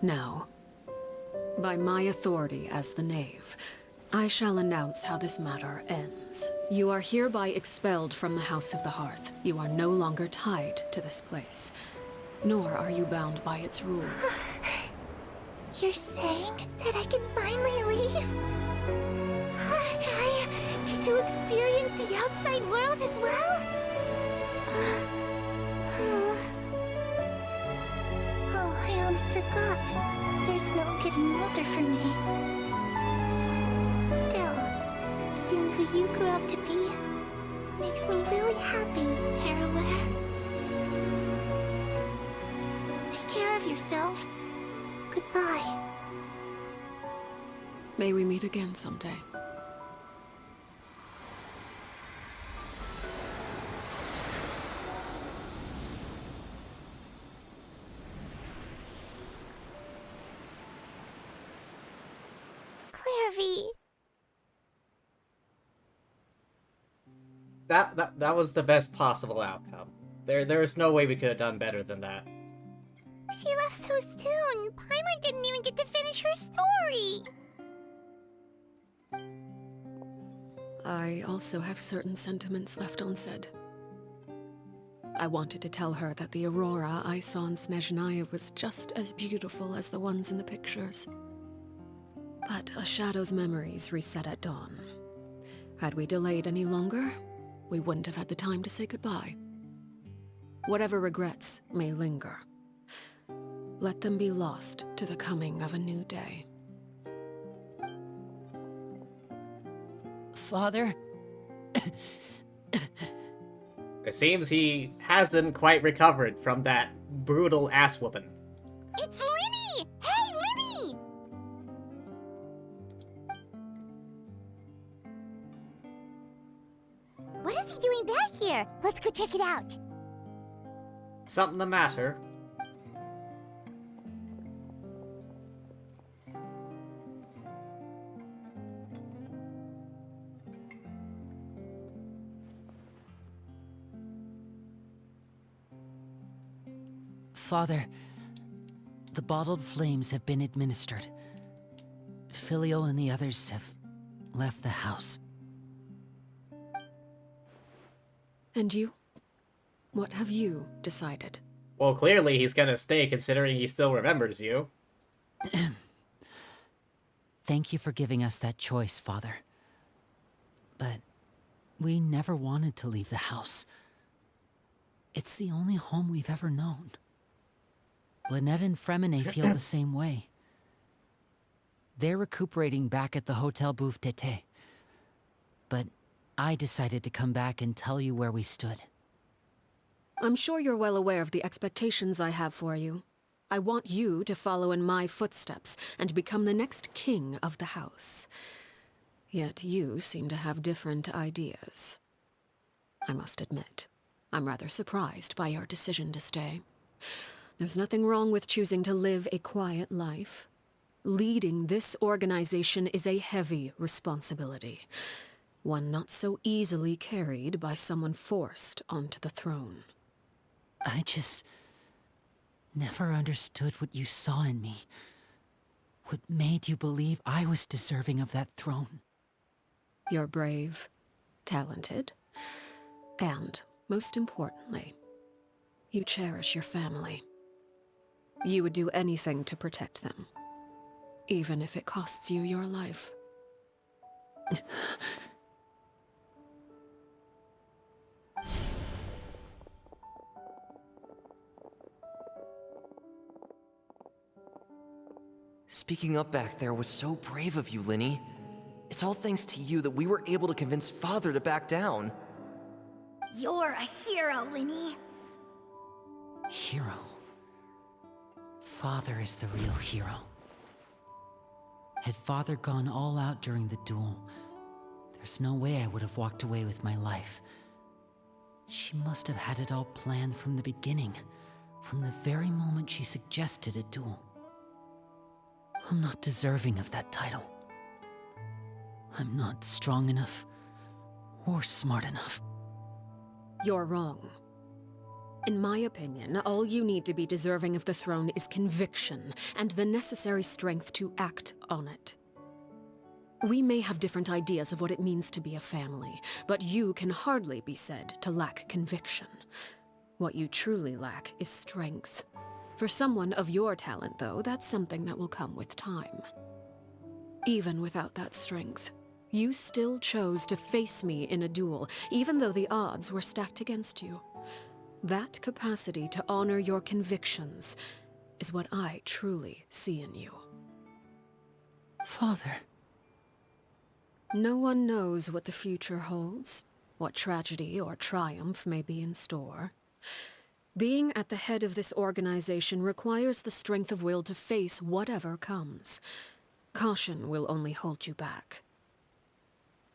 Now, by my authority as the Knave, I shall announce how this matter ends. You are hereby expelled from the House of the Hearth. You are no longer tied to this place, nor are you bound by its rules. You're saying that I can finally leave? I get to experience the outside world as well? Oh, I almost forgot. There's no getting older for me. Still, seeing who you grew up to be makes me really happy, Parallel. Take care of yourself. Goodbye. May we meet again someday. Clairvy. That was the best possible outcome. There's no way we could have done better than that. She left so soon. Paimon didn't even get to finish her story. I also have certain sentiments left unsaid. I wanted to tell her that the aurora I saw in Snezhnaya was just as beautiful as the ones in the pictures. But a shadow's memories reset at dawn. Had we delayed any longer, we wouldn't have had the time to say goodbye. Whatever regrets may linger, let them be lost to the coming of a new day. Father? It seems he hasn't quite recovered from that brutal ass whooping. It's Lyney! Hey, Lyney! What is he doing back here? Let's go check it out. Something the matter? Father, the bottled flames have been administered. Filio and the others have left the house. And you? What have you decided? Well, clearly he's gonna stay, considering he still remembers you. Thank you for giving us that choice, Father. But we never wanted to leave the house. It's the only home we've ever known. Lynette and Fremine feel the same way. They're recuperating back at the Hotel Bouffe Tété. But I decided to come back and tell you where we stood. I'm sure you're well aware of the expectations I have for you. I want you to follow in my footsteps and become the next king of the house. Yet you seem to have different ideas. I must admit, I'm rather surprised by your decision to stay. There's nothing wrong with choosing to live a quiet life. Leading this organization is a heavy responsibility, one not so easily carried by someone forced onto the throne. I just never understood what you saw in me. What made you believe I was deserving of that throne? You're brave, talented, and, most importantly, you cherish your family. You would do anything to protect them, even if it costs you your life. Speaking up back there was so brave of you, Lyney. It's all thanks to you that we were able to convince Father to back down. You're a hero, Lyney. Hero? Father is the real hero. Had Father gone all out during the duel, there's no way I would have walked away with my life. She must have had it all planned from the beginning, from the very moment she suggested a duel. I'm not deserving of that title. I'm not strong enough or smart enough. You're wrong. In my opinion, all you need to be deserving of the throne is conviction and the necessary strength to act on it. We may have different ideas of what it means to be a family, but you can hardly be said to lack conviction. What you truly lack is strength. For someone of your talent, though, that's something that will come with time. Even without that strength, you still chose to face me in a duel, even though the odds were stacked against you. That capacity to honor your convictions is what I truly see in you. Father. No one knows what the future holds, what tragedy or triumph may be in store. Being at the head of this organization requires the strength of will to face whatever comes. Caution will only hold you back.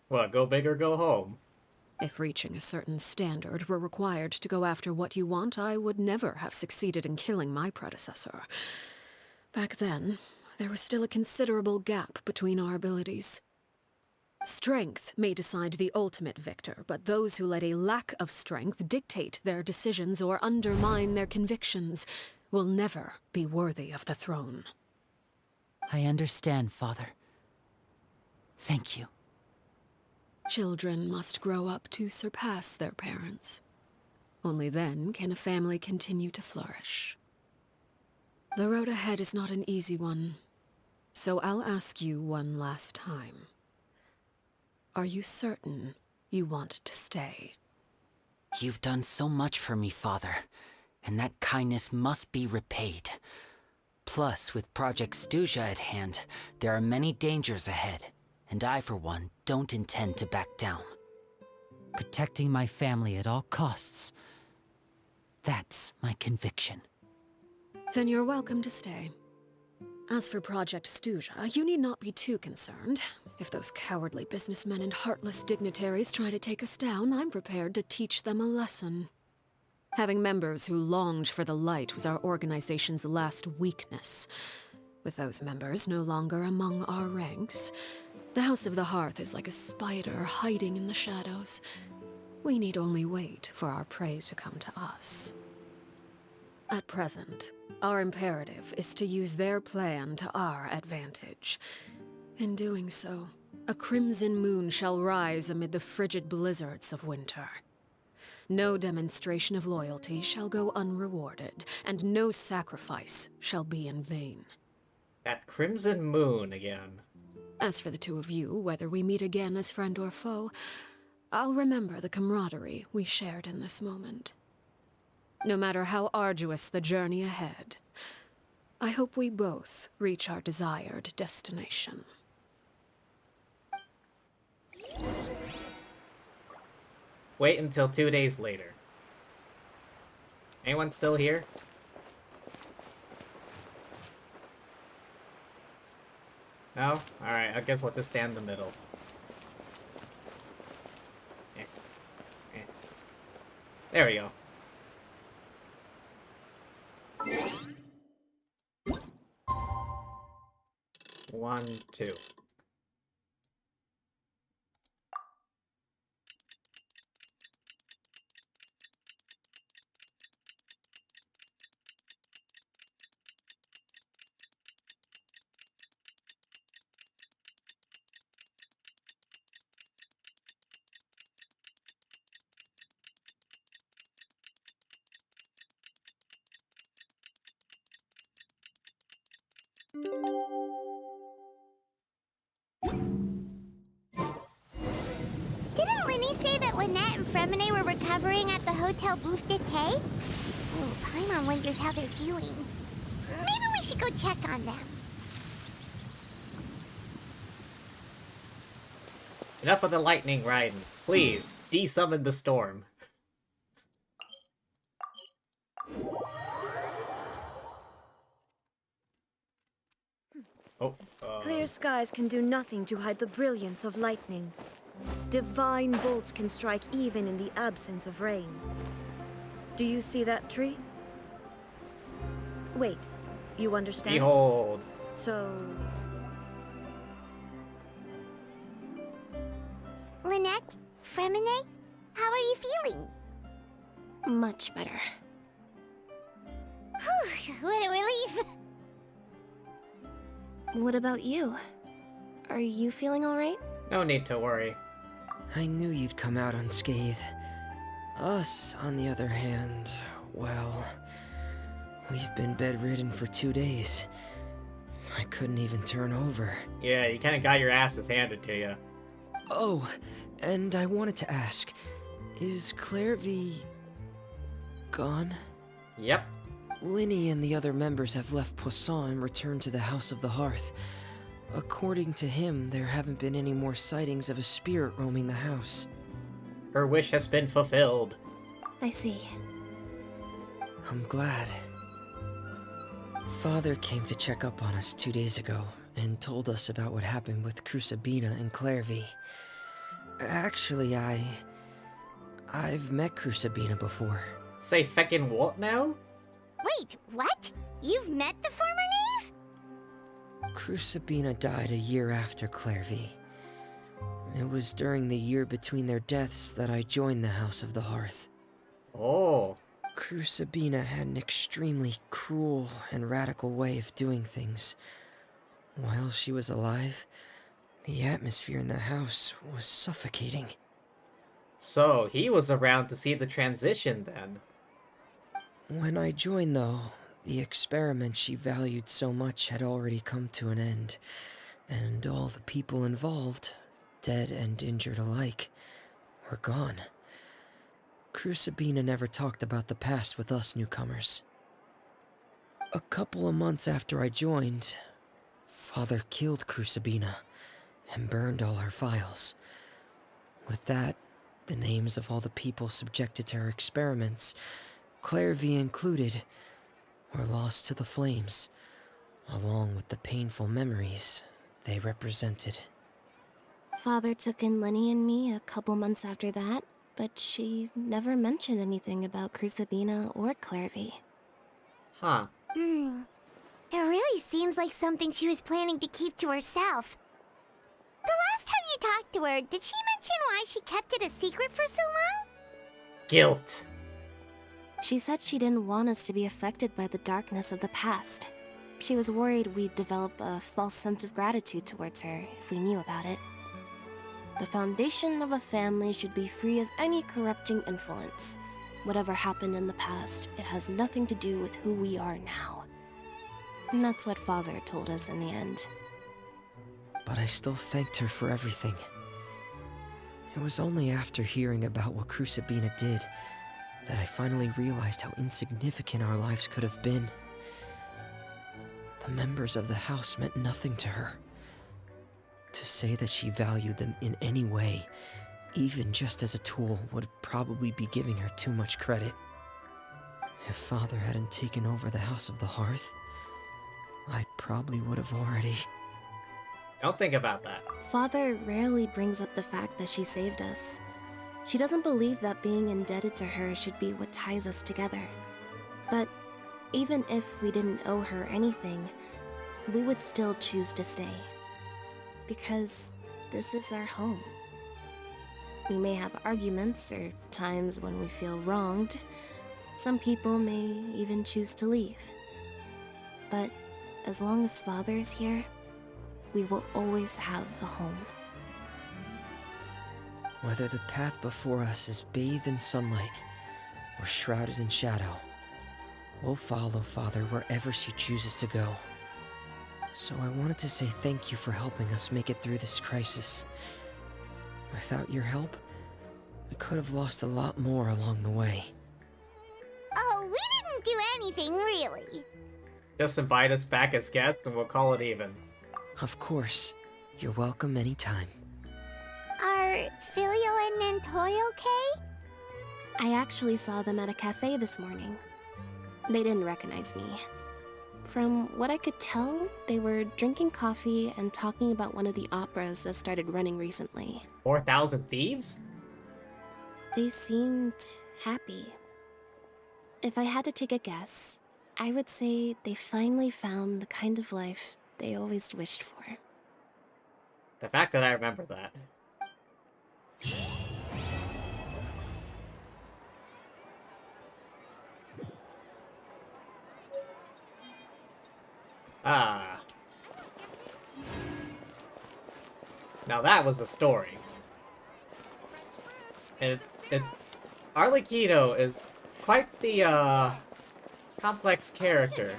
What, go big or go home? If reaching a certain standard were required to go after what you want, I would never have succeeded in killing my predecessor. Back then, there was still a considerable gap between our abilities. Strength may decide the ultimate victor, but those who let a lack of strength dictate their decisions or undermine their convictions will never be worthy of the throne. I understand, Father. Thank you. Children must grow up to surpass their parents. Only then can a family continue to flourish. The road ahead is not an easy one, so I'll ask you one last time. Are you certain you want to stay? You've done so much for me, Father, and that kindness must be repaid. Plus, with Project Stuja at hand, there are many dangers ahead, and I, for one, don't intend to back down. Protecting my family at all costs. That's my conviction. Then you're welcome to stay. As for Project Stuja, you need not be too concerned. If those cowardly businessmen and heartless dignitaries try to take us down, I'm prepared to teach them a lesson. Having members who longed for the light was our organization's last weakness. With those members no longer among our ranks, the House of the Hearth is like a spider hiding in the shadows. We need only wait for our prey to come to us. At present, our imperative is to use their plan to our advantage. In doing so, a crimson moon shall rise amid the frigid blizzards of winter. No demonstration of loyalty shall go unrewarded, and no sacrifice shall be in vain. That Crimson Moon again. As for the two of you, whether we meet again as friend or foe, I'll remember the camaraderie we shared in this moment. No matter how arduous the journey ahead, I hope we both reach our desired destination. Wait until 2 days later. Anyone still here? No? Alright, I guess we'll just stand in the middle. There we go. One, two. Didn't Linny say that Lynette and Fremine were recovering at the Hotel Bouffe d'été? Oh, Paimon wonders how they're doing. Maybe we should go check on them. Enough of the lightning, Raiden. Please, de-summon the storm. Clear skies can do nothing to hide the brilliance of lightning. Divine bolts can strike even in the absence of rain. Do you see that tree? Wait, you understand? Behold. So... Lynette? Fremine? How are you feeling? Much better. Whew, what a relief! What about you? Are you feeling alright? No need to worry. I knew you'd come out unscathed. Us, on the other hand, well... We've been bedridden for 2 days. I couldn't even turn over. Yeah, you kinda got your asses handed to you. Oh, and I wanted to ask, is Clairvy... gone? Yep. Linny and the other members have left Poisson and returned to the House of the Hearth. According to him, there haven't been any more sightings of a spirit roaming the house. Her wish has been fulfilled. I see. I'm glad. Father came to check up on us 2 days ago and told us about what happened with Crucibina and Clairvy. Actually, I've met Crucibina before. Say feckin' what now? Wait, what? You've met the former knave? Crucibina died a year after Clairvy. It was during the year between their deaths that I joined the House of the Hearth. Oh. Crucibina had an extremely cruel and radical way of doing things. While she was alive, the atmosphere in the house was suffocating. So, he was around to see the transition then. When I joined, though, the experiment she valued so much had already come to an end, and all the people involved, dead and injured alike, were gone. Crucibina never talked about the past with us newcomers. A couple of months after I joined, Father killed Crucibina and burned all her files. With that, the names of all the people subjected to her experiments, Clairvy included, were lost to the flames, along with the painful memories they represented. Father took in Lenny and me a couple months after that, but she never mentioned anything about Crucibina or Clairvy. Huh. It really seems like something she was planning to keep to herself. The last time you talked to her, did she mention why she kept it a secret for so long? Guilt. She said she didn't want us to be affected by the darkness of the past. She was worried we'd develop a false sense of gratitude towards her if we knew about it. The foundation of a family should be free of any corrupting influence. Whatever happened in the past, it has nothing to do with who we are now. And that's what Father told us in the end. But I still thanked her for everything. It was only after hearing about what Crucibina did that I finally realized how insignificant our lives could have been. The members of the house meant nothing to her. To say that she valued them in any way, even just as a tool, would probably be giving her too much credit. If Father hadn't taken over the House of the Hearth, I probably would have already... Don't think about that. Father rarely brings up the fact that she saved us. She doesn't believe that being indebted to her should be what ties us together. But even if we didn't owe her anything, we would still choose to stay. Because this is our home. We may have arguments or times when we feel wronged. Some people may even choose to leave. But as long as Father is here, we will always have a home. Whether the path before us is bathed in sunlight or shrouded in shadow, we'll follow Father wherever she chooses to go. So I wanted to say thank you for helping us make it through this crisis. Without your help, we could have lost a lot more along the way. Oh, we didn't do anything, really. Just invite us back as guests and we'll call it even. Of course. You're welcome anytime. Are Filial and Nantoy okay? I actually saw them at a cafe this morning. They didn't recognize me. From what I could tell, they were drinking coffee and talking about one of the operas that started running recently. 4,000 Thieves? They seemed happy. If I had to take a guess, I would say they finally found the kind of life they always wished for. The fact that I remember that. Ah. Now that was the story. And Arlecchino is quite the, complex character,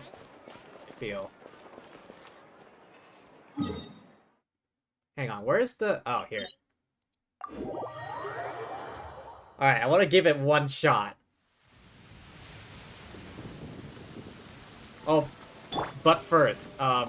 I feel. Hang on, where's the... Oh, here. Alright, I want to give it one shot. Oh, but first, I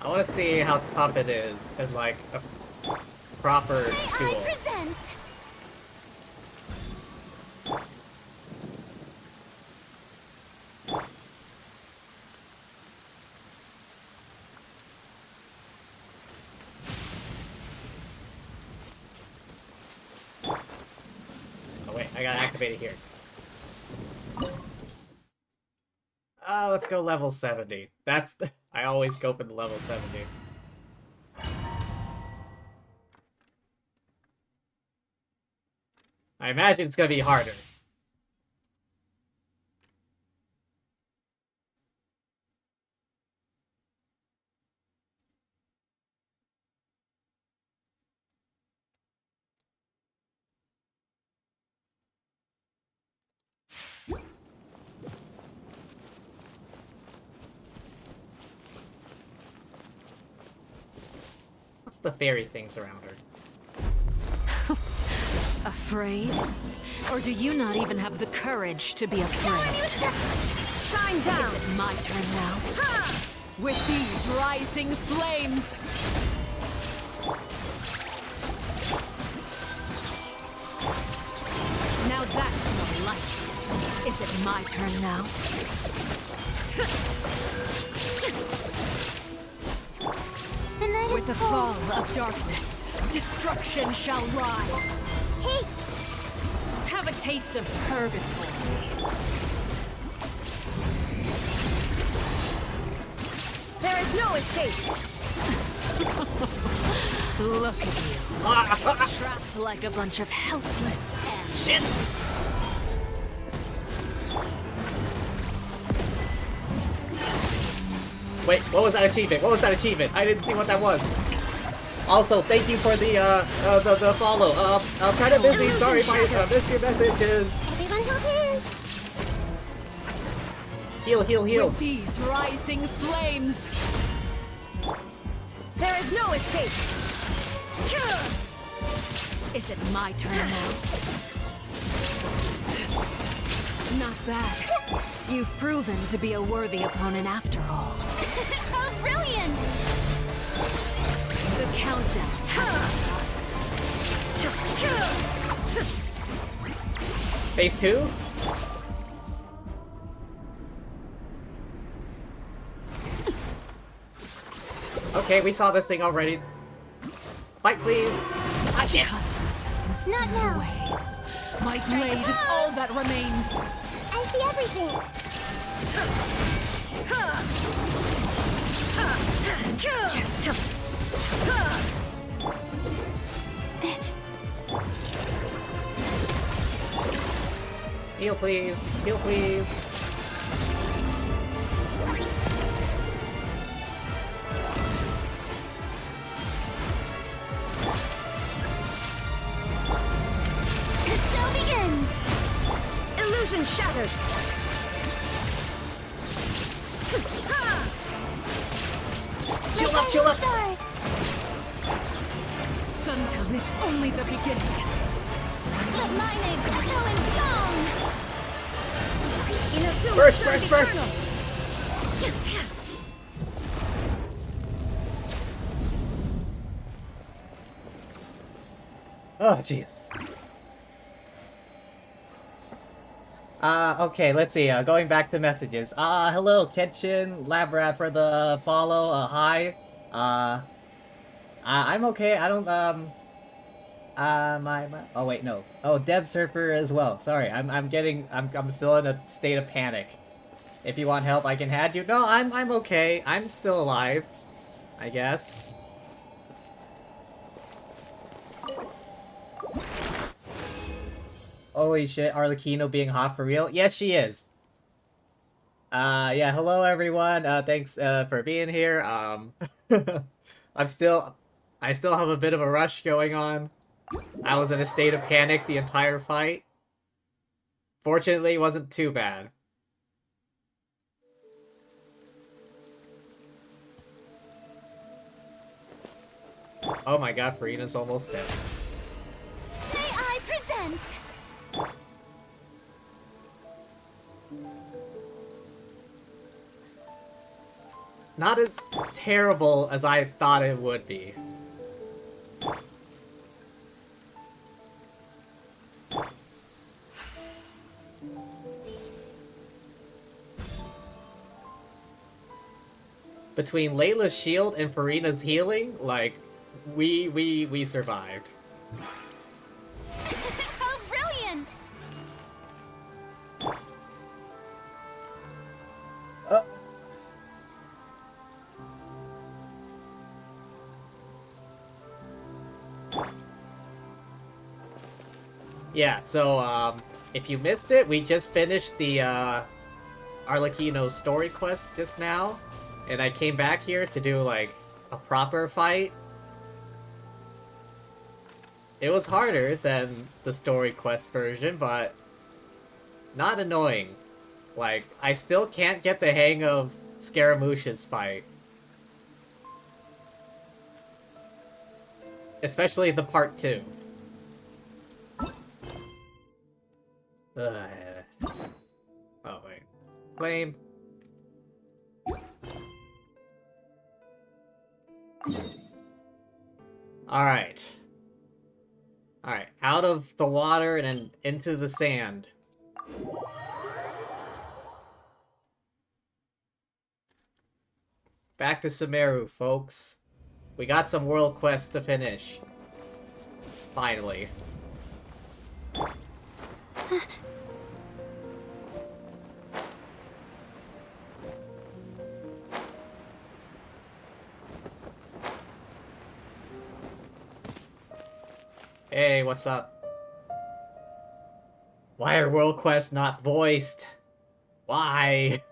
want to see how tough it is in, like, a proper duel. I present! Oh wait, I gotta activate it here. Oh, let's go level 70. That's the... I always go for the level 70. I imagine it's gonna be harder. What's the fairy things around her? Afraid? Or do you not even have the courage to be afraid? Shine down! Is it my turn now? Ha! With these rising flames! Now that's more like it. Is it my turn now? With the fall of darkness, destruction shall rise. Hey! Have a taste of purgatory. There is no escape! Look at you. Trapped like a bunch of helpless ants. Wait, what was that achievement? What was that achievement? I didn't see what that was. Also, thank you for the follow. I'm kind of busy. Sorry if I missed your messages. Everyone heal. Heal. With these rising flames. There is no escape! Is it my turn now? Not bad. You've proven to be a worthy opponent after all. How brilliant! The countdown has Phase 2? Okay, we saw this thing already. Fight, please. Ah, shit. Kindness has been Not sealed now. away. My blade is all that remains. I see everything. Heal, please. Heal, please. The show begins. Illusion shattered! Chill up. Stars. Suntown is only the beginning. Let my name echo in song. Inazuma Burst. shines eternal! Oh, jeez. Okay, let's see, going back to messages. Hello, Kenshin, Labrat for the follow, hi. I'm okay, I don't, oh wait, no. Oh, Dev Surfer as well, sorry, I'm still in a state of panic. If you want help, I can add you. No, I'm okay, I'm still alive, I guess. Holy shit, Arlecchino being hot for real? Yes, she is. Yeah, hello everyone. Thanks for being here. I still have a bit of a rush going on. I was in a state of panic the entire fight. Fortunately, it wasn't too bad. Oh my god, Furina's almost dead. May I present? Not as terrible as I thought it would be. Between Layla's shield and Furina's healing, like, we survived. How brilliant! Yeah, so, if you missed it, we just finished the, Arlecchino story quest just now, and I came back here to do, like, a proper fight. It was harder than the story quest version, but not annoying. Like, I still can't get the hang of Scaramouche's fight. Especially the part 2. Oh, wait. Flame. Alright. Alright, out of the water and then into the sand. Back to Sumeru, folks. We got some world quests to finish. Finally. Hey, what's up? Why are world quests not voiced? Why?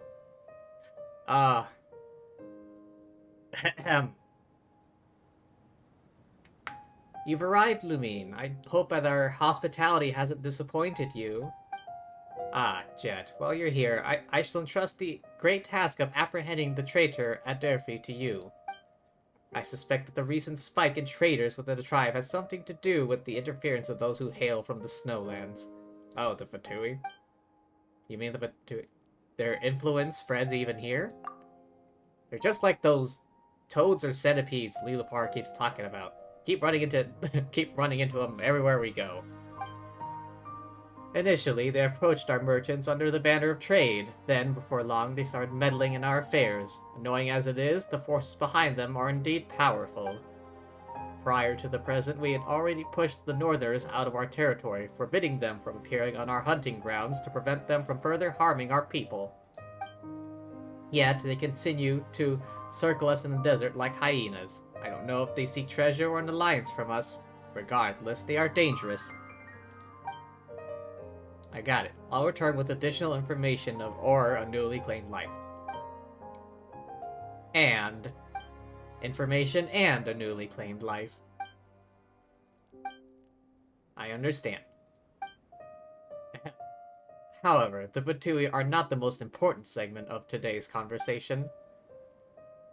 You've arrived, Lumine. I hope that our hospitality hasn't disappointed you. Ah, Jet. While you're here, I shall entrust the great task of apprehending the traitor at Durfee to you. I suspect that the recent spike in traitors within the tribe has something to do with the interference of those who hail from the Snowlands. Oh, the Fatui? You mean the Fatui? Their influence spreads even here? They're just like those toads or centipedes Lilipar keeps talking about. Keep running into them everywhere we go. Initially, they approached our merchants under the banner of trade. Then, before long, they started meddling in our affairs. Annoying as it is, the forces behind them are indeed powerful. Prior to the present, we had already pushed the Northers out of our territory, forbidding them from appearing on our hunting grounds to prevent them from further harming our people. Yet, they continue to circle us in the desert like hyenas. I don't know if they seek treasure or an alliance from us. Regardless, they are dangerous. I got it. I'll return with additional information or a newly claimed life. And information and a newly claimed life. I understand. However, the Fatui are not the most important segment of today's conversation.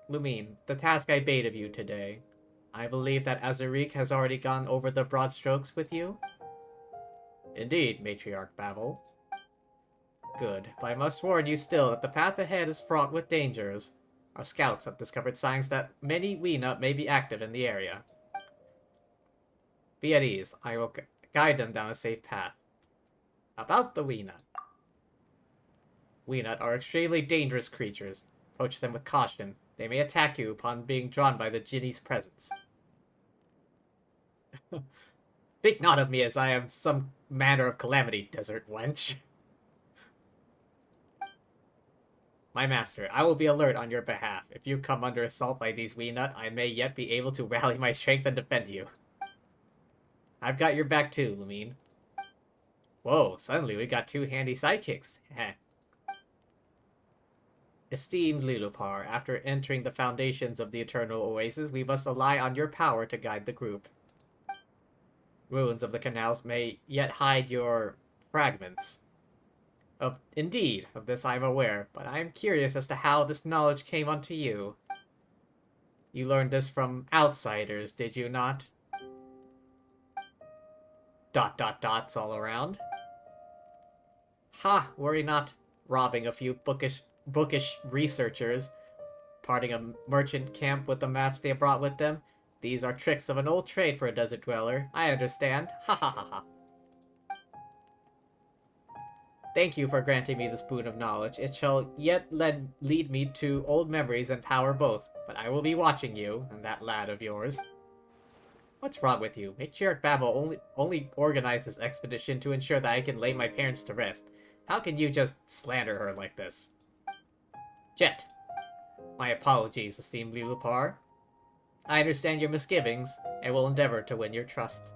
Lumine, the task I bade of you today. I believe that Azurik has already gone over the broad strokes with you? Indeed, Matriarch Babel. Good, but I must warn you still that the path ahead is fraught with dangers. Our scouts have discovered signs that many Weena may be active in the area. Be at ease, I will guide them down a safe path. About the Weena. Weena are extremely dangerous creatures. Approach them with caution. They may attack you upon being drawn by the Jinni's presence. Speak not of me as I am some manner of calamity, desert wench. My master, I will be alert on your behalf. If you come under assault by these Weenut, I may yet be able to rally my strength and defend you. I've got your back too, Lumine. Whoa, suddenly we got two handy sidekicks. Heh. Esteemed Lilipar, after entering the foundations of the Eternal Oasis, we must rely on your power to guide the group. Ruins of the canals may yet hide your fragments. Indeed, of this I am aware, but I am curious as to how this knowledge came unto you. You learned this from outsiders, did you not? ... dots all around. Ha! Worry not, robbing a few bookish researchers, parting a merchant camp with the maps they have brought with them. These are tricks of an old trade for a desert dweller. I understand. Ha ha ha ha. Thank you for granting me this boon of knowledge. It shall yet lead me to old memories and power both. But I will be watching you, and that lad of yours. What's wrong with you? Matriarch Babel only organized this expedition to ensure that I can lay my parents to rest. How can you just slander her like this? Jet. My apologies, esteemed Lilipar. I understand your misgivings, and will endeavor to win your trust.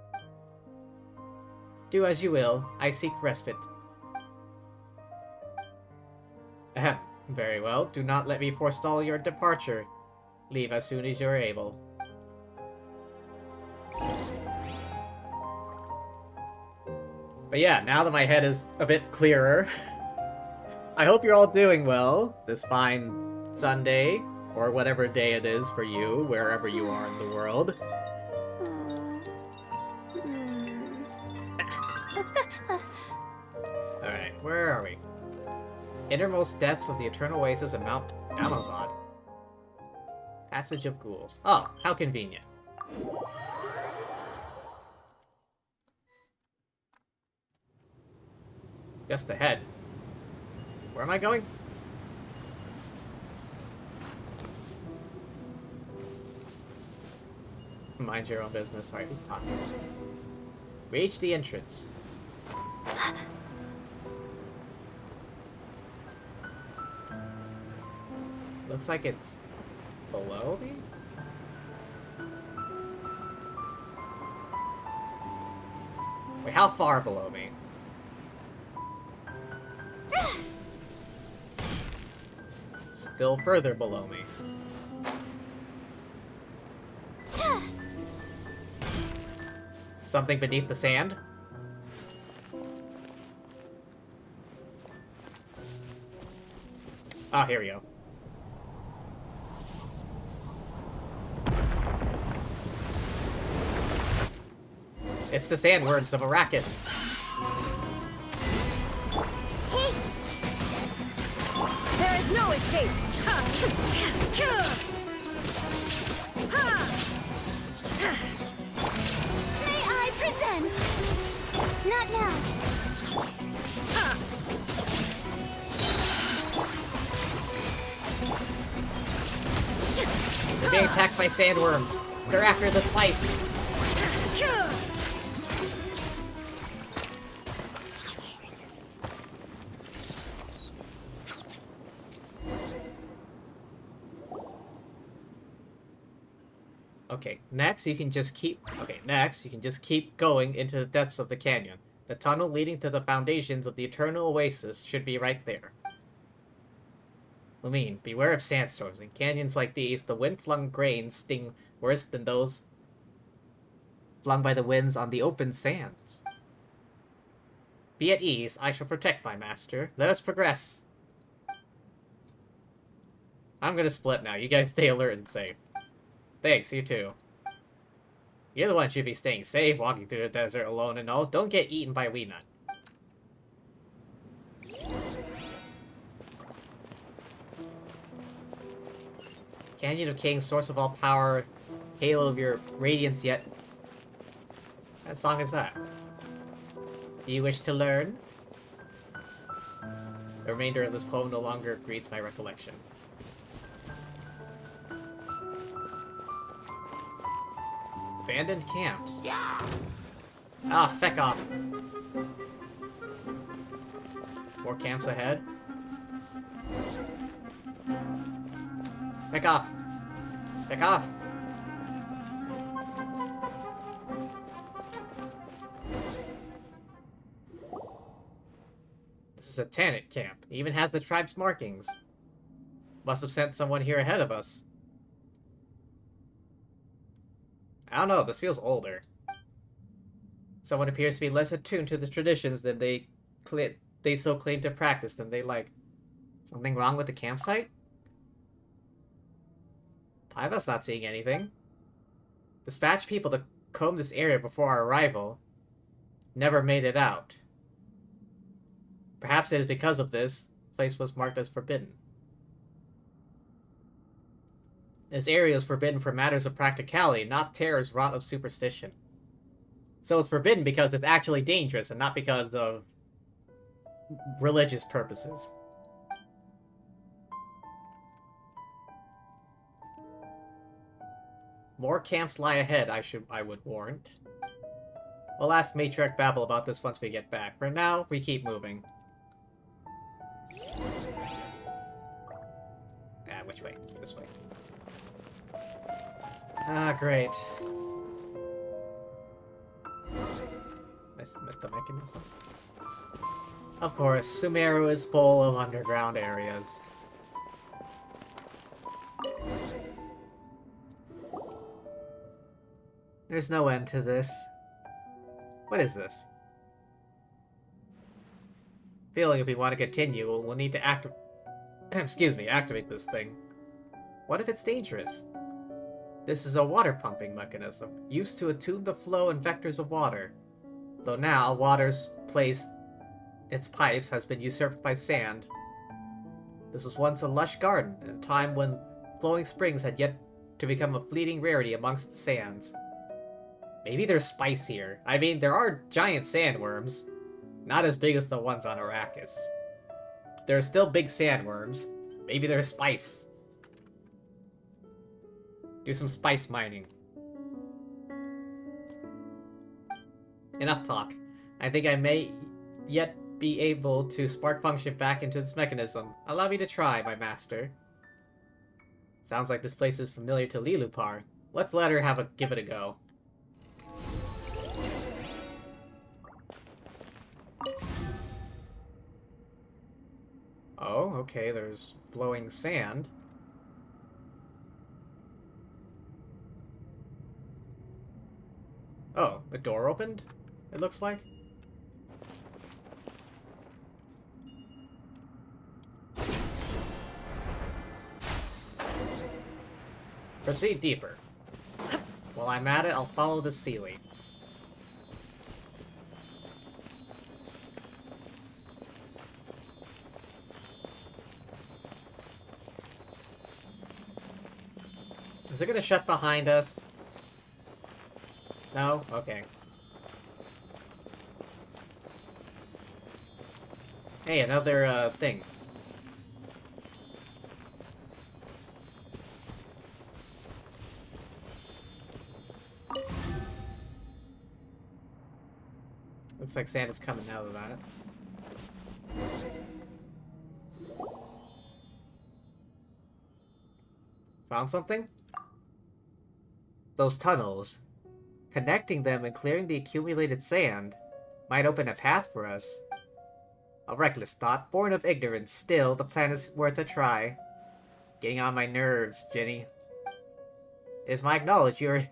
Do as you will. I seek respite. Ahem. Very well. Do not let me forestall your departure. Leave as soon as you are able. But yeah, now that my head is a bit clearer, I hope you're all doing well this fine Sunday, or whatever day it is for you, wherever you are in the world. Alright, where are we? Innermost depths of the Eternal Oasis of Mount Amavad. Passage of Ghouls. Oh, how convenient. Just ahead. Where am I going? Mind your own business. Alright, who's talking? Reach the entrance. Looks like it's below me? Wait, how far below me? Still further below me. Something beneath the sand? Oh, here we go. It's the sandworms of Arrakis. There is no escape! May I present? Not now. We're being attacked by sandworms. They're after the spice. Okay, next you can just keep going into the depths of the canyon. The tunnel leading to the foundations of the Eternal Oasis should be right there. Lumine, beware of sandstorms. In canyons like these, the wind-flung grains sting worse than those flung by the winds on the open sands. Be at ease, I shall protect my master. Let us progress. I'm gonna split now. You guys stay alert and safe. Thanks, you too. You're the one who should be staying safe, walking through the desert alone and all. Don't get eaten by Weenut. Canyon of Kings, source of all power, halo of your radiance yet. What song is that? Do you wish to learn? The remainder of this poem no longer greets my recollection. Abandoned camps. Yeah. Ah, feck off. More camps ahead. Feck off. Feck off. This is a Tanit camp. It even has the tribe's markings. Must have sent someone here ahead of us. I don't know, this feels older. Someone appears to be less attuned to the traditions than they so claim to practice than they like. Something wrong with the campsite? Paiva's not seeing anything. Dispatch people to comb this area before our arrival. Never made it out. Perhaps it is because of this, the place was marked as forbidden. This area is forbidden for matters of practicality, not terrors wrought of superstition. So it's forbidden because it's actually dangerous, and not because of religious purposes. More camps lie ahead, I would warrant. We'll ask Matriarch Babel about this once we get back. For now, we keep moving. Which way? This way. Ah, great. I submit the mechanism. Of course, Sumeru is full of underground areas. There's no end to this. What is this? Feeling if we want to continue, we'll need to activate this thing. What if it's dangerous? This is a water pumping mechanism, used to attune the flow and vectors of water. Though now, water's place, its pipes, has been usurped by sand. This was once a lush garden, in a time when flowing springs had yet to become a fleeting rarity amongst the sands. Maybe there's spice here. I mean, there are giant sandworms. Not as big as the ones on Arrakis. There are still big sandworms. Maybe there's spice. Do some spice mining. Enough talk. I think I may yet be able to spark function back into this mechanism. Allow me to try, my master. Sounds like this place is familiar to Lilupar. Let's let her give it a go. Oh, okay, there's flowing sand. Oh, the door opened, it looks like. Proceed deeper. While I'm at it, I'll follow the Sealy. Is it gonna shut behind us? No? Okay. Hey, another, thing. Looks like Santa's coming out of that. Found something? Those tunnels. Connecting them and clearing the accumulated sand might open a path for us. A reckless thought, born of ignorance. Still, the plan is worth a try. Getting on my nerves, Jenny. Is my acknowledgement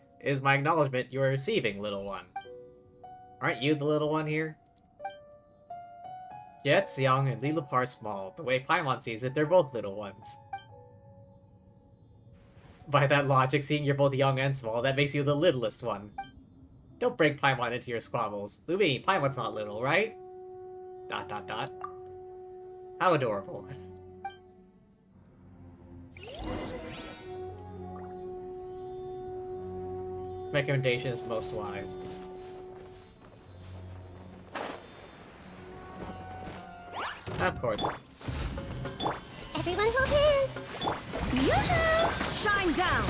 you're receiving, little one? Aren't you the little one here? Jet's young and Lilipar small. The way Paimon sees it, they're both little ones. By that logic, seeing you're both young and small, that makes you the littlest one. Don't bring Paimon into your squabbles. Lumi, Paimon's not little, right? ... How adorable. Recommendation is most wise. Of course. Everyone hold hands! Yoo-hoo! Shine down!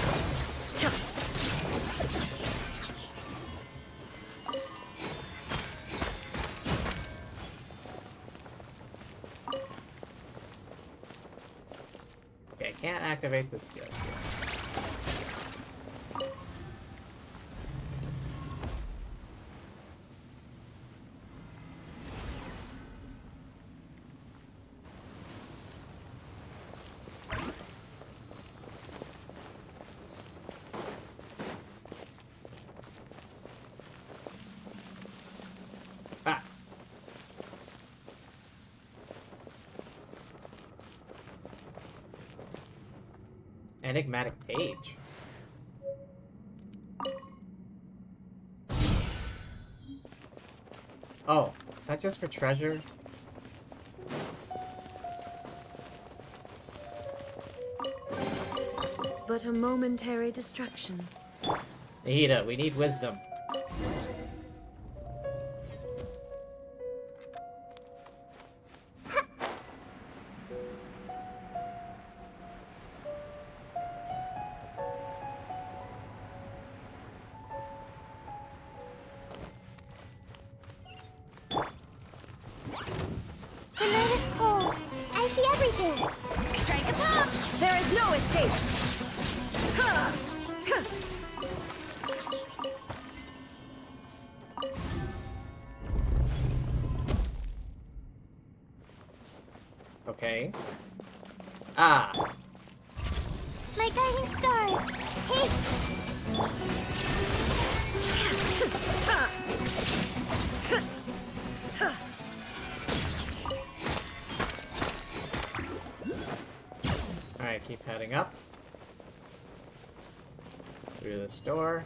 Okay, I can't activate this just yet. Ah. Enigmatic page. Oh, is that just for treasure? But a momentary distraction. Nahida, we need wisdom. The night is cold. I see everything. Strike a pop! There is no escape! Ha! Ha! Okay. Ah. My guiding stars. Take. Alright, keep heading up. Through this door.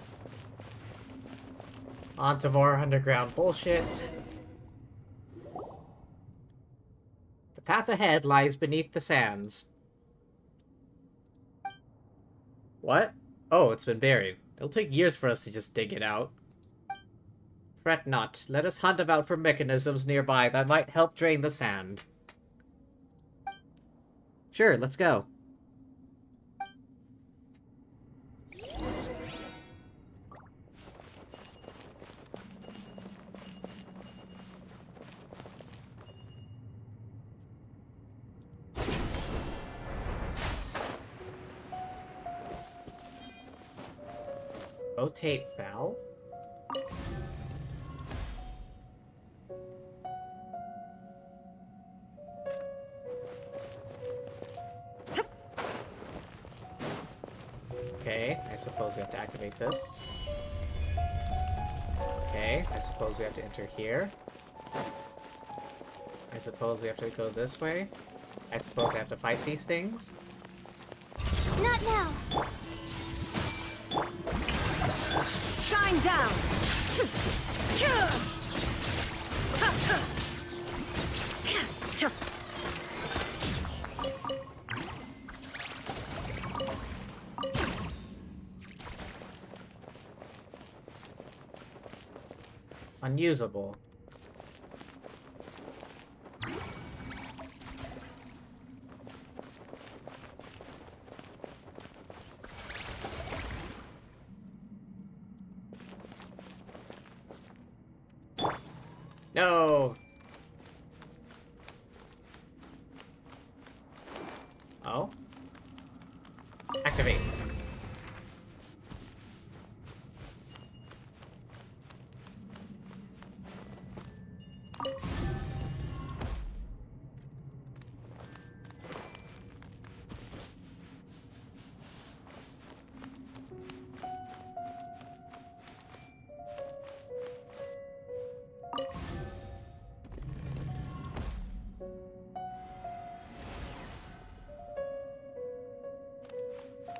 On to more underground bullshit. The path ahead lies beneath the sands. What? Oh, it's been buried. It'll take years for us to just dig it out. Fret not. Let us hunt about for mechanisms nearby that might help drain the sand. Sure, let's go. Rotate valve? suppose we have to activate this. Okay, I suppose we have to enter here. I suppose we have to go this way. I suppose I have to fight these things. Not now. Shine down! Unusable. No! Oh? Activate.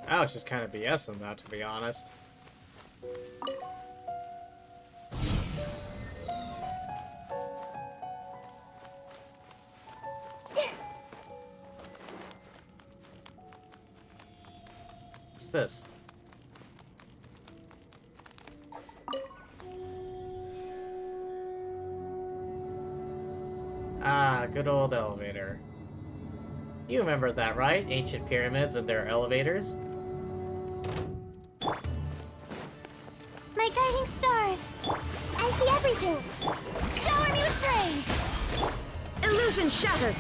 I was just kind of BSing that, to be honest. What's this? Ah, good old elevator. You remember that, right? Ancient pyramids and their elevators? My guiding stars. I see everything. Shower me with praise. Illusion shattered!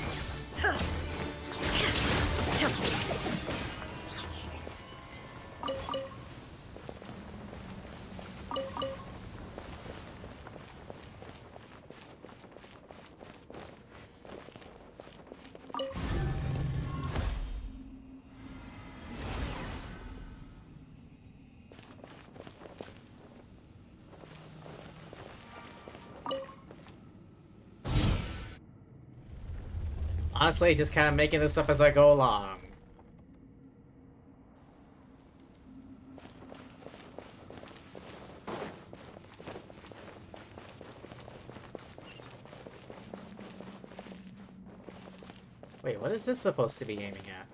Honestly, just kind of making this up as I go along. Wait, what is this supposed to be aiming at?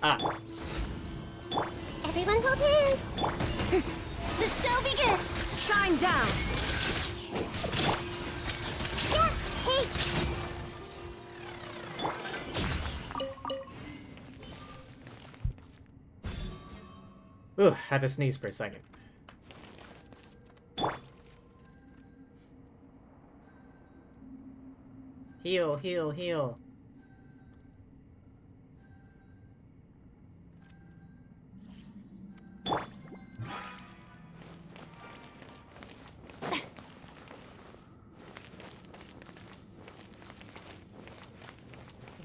Ah. Everyone hold hands. The show begins. Shine down! Yeah, hey. Ooh, had to sneeze for a second. Heal, heal, heal.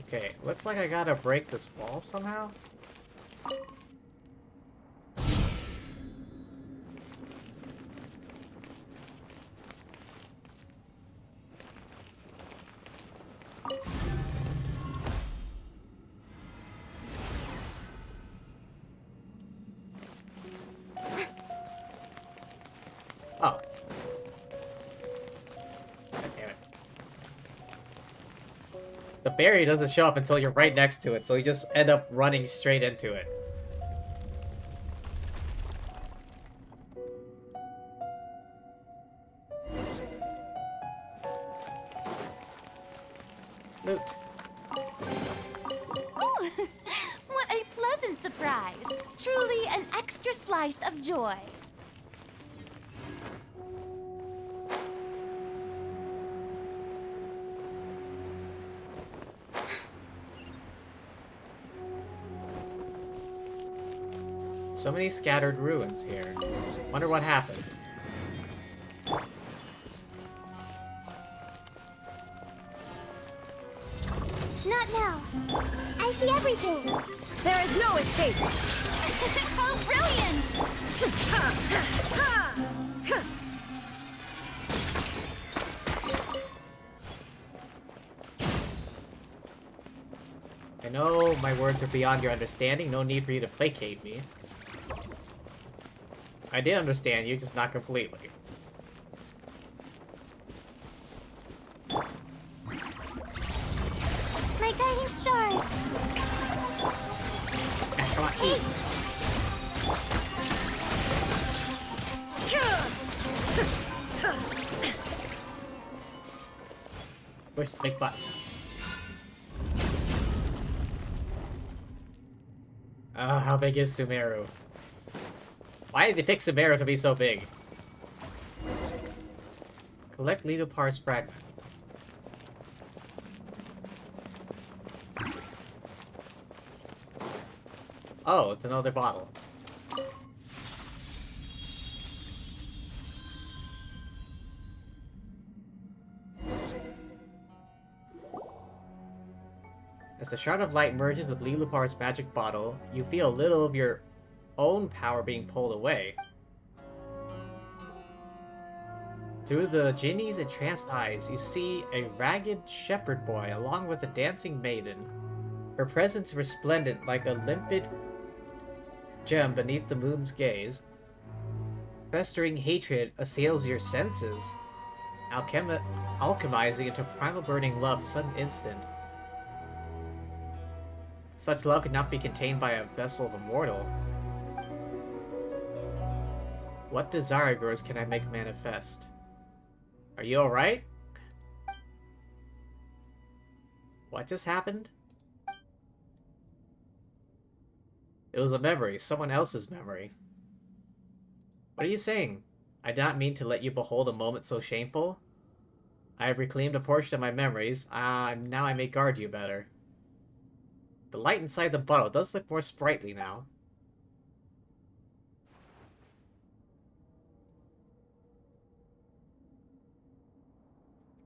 Okay, looks like I gotta break this wall somehow. Oh. God damn it. The berry doesn't show up until you're right next to it, so you just end up running straight into it. Loot. Oh, what a pleasant surprise. Truly an extra slice of joy. So many scattered ruins here. Wonder what happened. Not now. escape. How brilliant! I know my words are beyond your understanding, no need for you to placate me. I did understand you, just not completely. My guiding stars. Come on, eat. Push the big button. How big is Sumeru? Why did they pick Sumeru to be so big? Collect Leopar's fragment. Oh, it's another bottle. As the Shard of Light merges with Lelupar's magic bottle, you feel a little of your own power being pulled away. Through the genie's entranced eyes, you see a ragged shepherd boy along with a dancing maiden. Her presence resplendent like a limpid gem beneath the moon's gaze. Festering hatred assails your senses, alchemizing into primal burning love sudden instant. Such love could not be contained by a vessel of a mortal. What desire of yours can I make manifest? Are you alright? What just happened? It was a memory, someone else's memory. What are you saying? I did not mean to let you behold a moment so shameful. I have reclaimed a portion of my memories. Now I may guard you better. The light inside the bottle does look more sprightly now.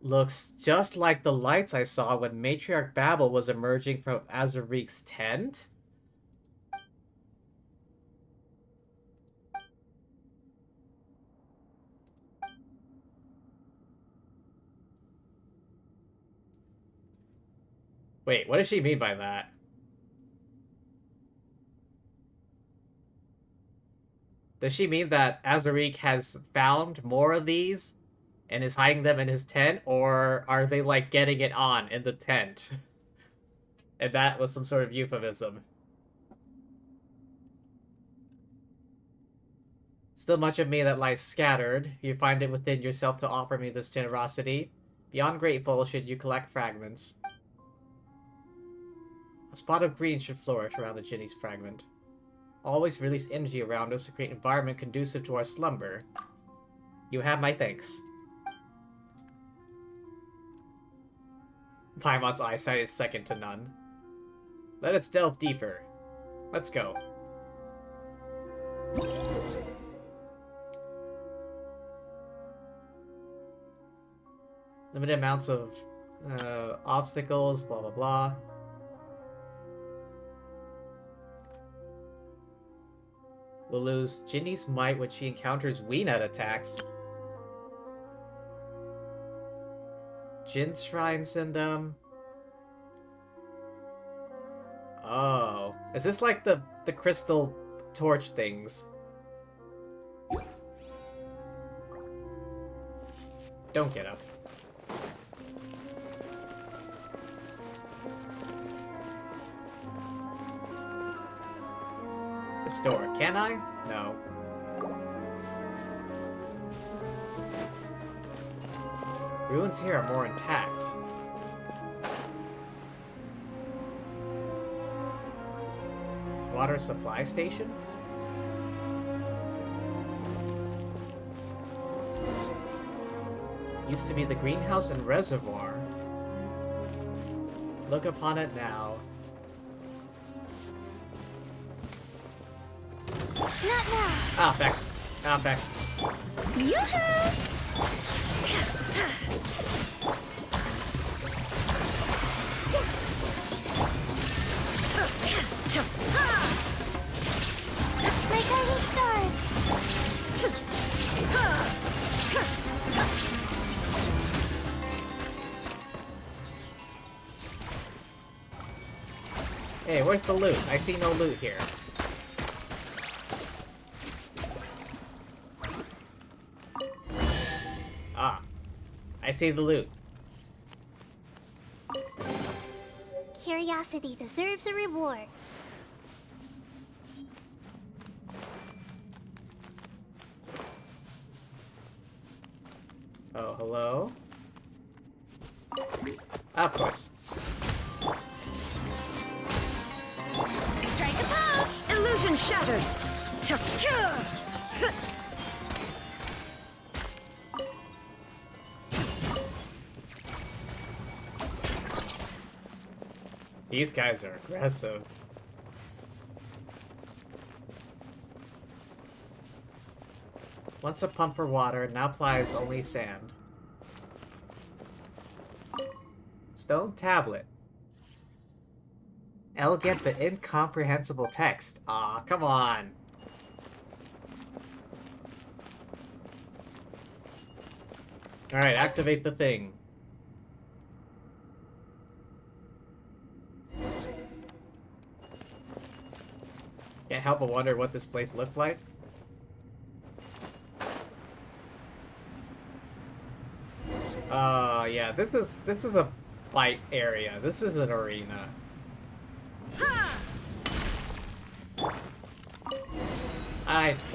Looks just like the lights I saw when Matriarch Babel was emerging from Azurik's tent? Wait, what does she mean by that? Does she mean that Azurik has found more of these and is hiding them in his tent, or are they like getting it on in the tent? And that was some sort of euphemism. Still much of me that lies scattered. You find it within yourself to offer me this generosity. Beyond grateful should you collect fragments. A spot of green should flourish around the genie's fragment. Always release energy around us to create an environment conducive to our slumber. You have my thanks. Paimon's eyesight is second to none. Let us delve deeper. Let's go. Limited amounts of obstacles, blah blah blah. Will lose Ginny's might when she encounters Weenet attacks. Jin shrines in them. Oh. Is this like the crystal torch things? Don't get up. Restore. Can I? No. Ruins here are more intact. Water supply station? Used to be the greenhouse and reservoir. Look upon it now. Not now. Ah, back. Ah, back. Where's the loot? I see no loot here. Ah. I see the loot. Curiosity deserves a reward. Oh, hello? Ah, of course. Strike a pose! Illusion shattered! These guys are aggressive. Once a pump for water, now plies only sand. Stone tablet. Elegant but incomprehensible text. Aw, come on. Alright, activate the thing. Can't help but wonder what this place looked like. Yeah, this is a fight area. This is an arena.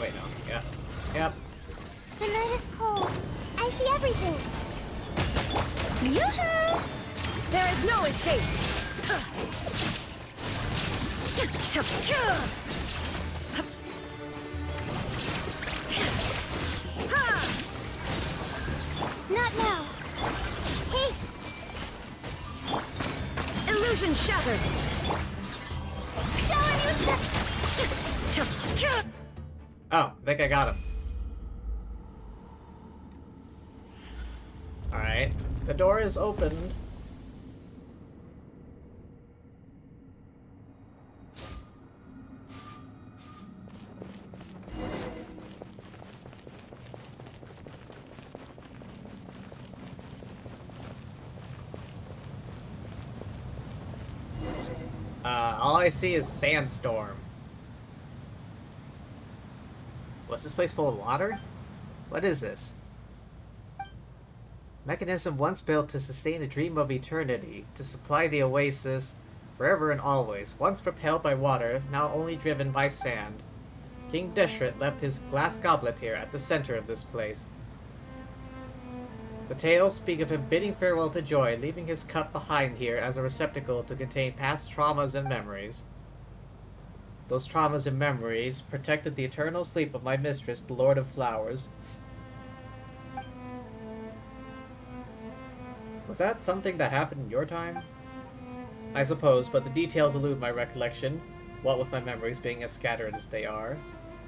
Wait, no. Yep. Yep. The night is cold. I see everything. Yoo-hoo! There is no escape! Not now. Hey! Illusion shattered! Oh, I think I got him. Alright. The door is opened. All I see is sandstorm. Was this place full of water? What is this? Mechanism once built to sustain a dream of eternity, to supply the oasis forever and always. Once propelled by water, now only driven by sand. King Deshret left his glass goblet here at the center of this place. The tales speak of him bidding farewell to joy, leaving his cup behind here as a receptacle to contain past traumas and memories. Those traumas and memories protected the eternal sleep of my mistress, the Lord of Flowers. Was that something that happened in your time? I suppose, but the details elude my recollection, what with my memories being as scattered as they are.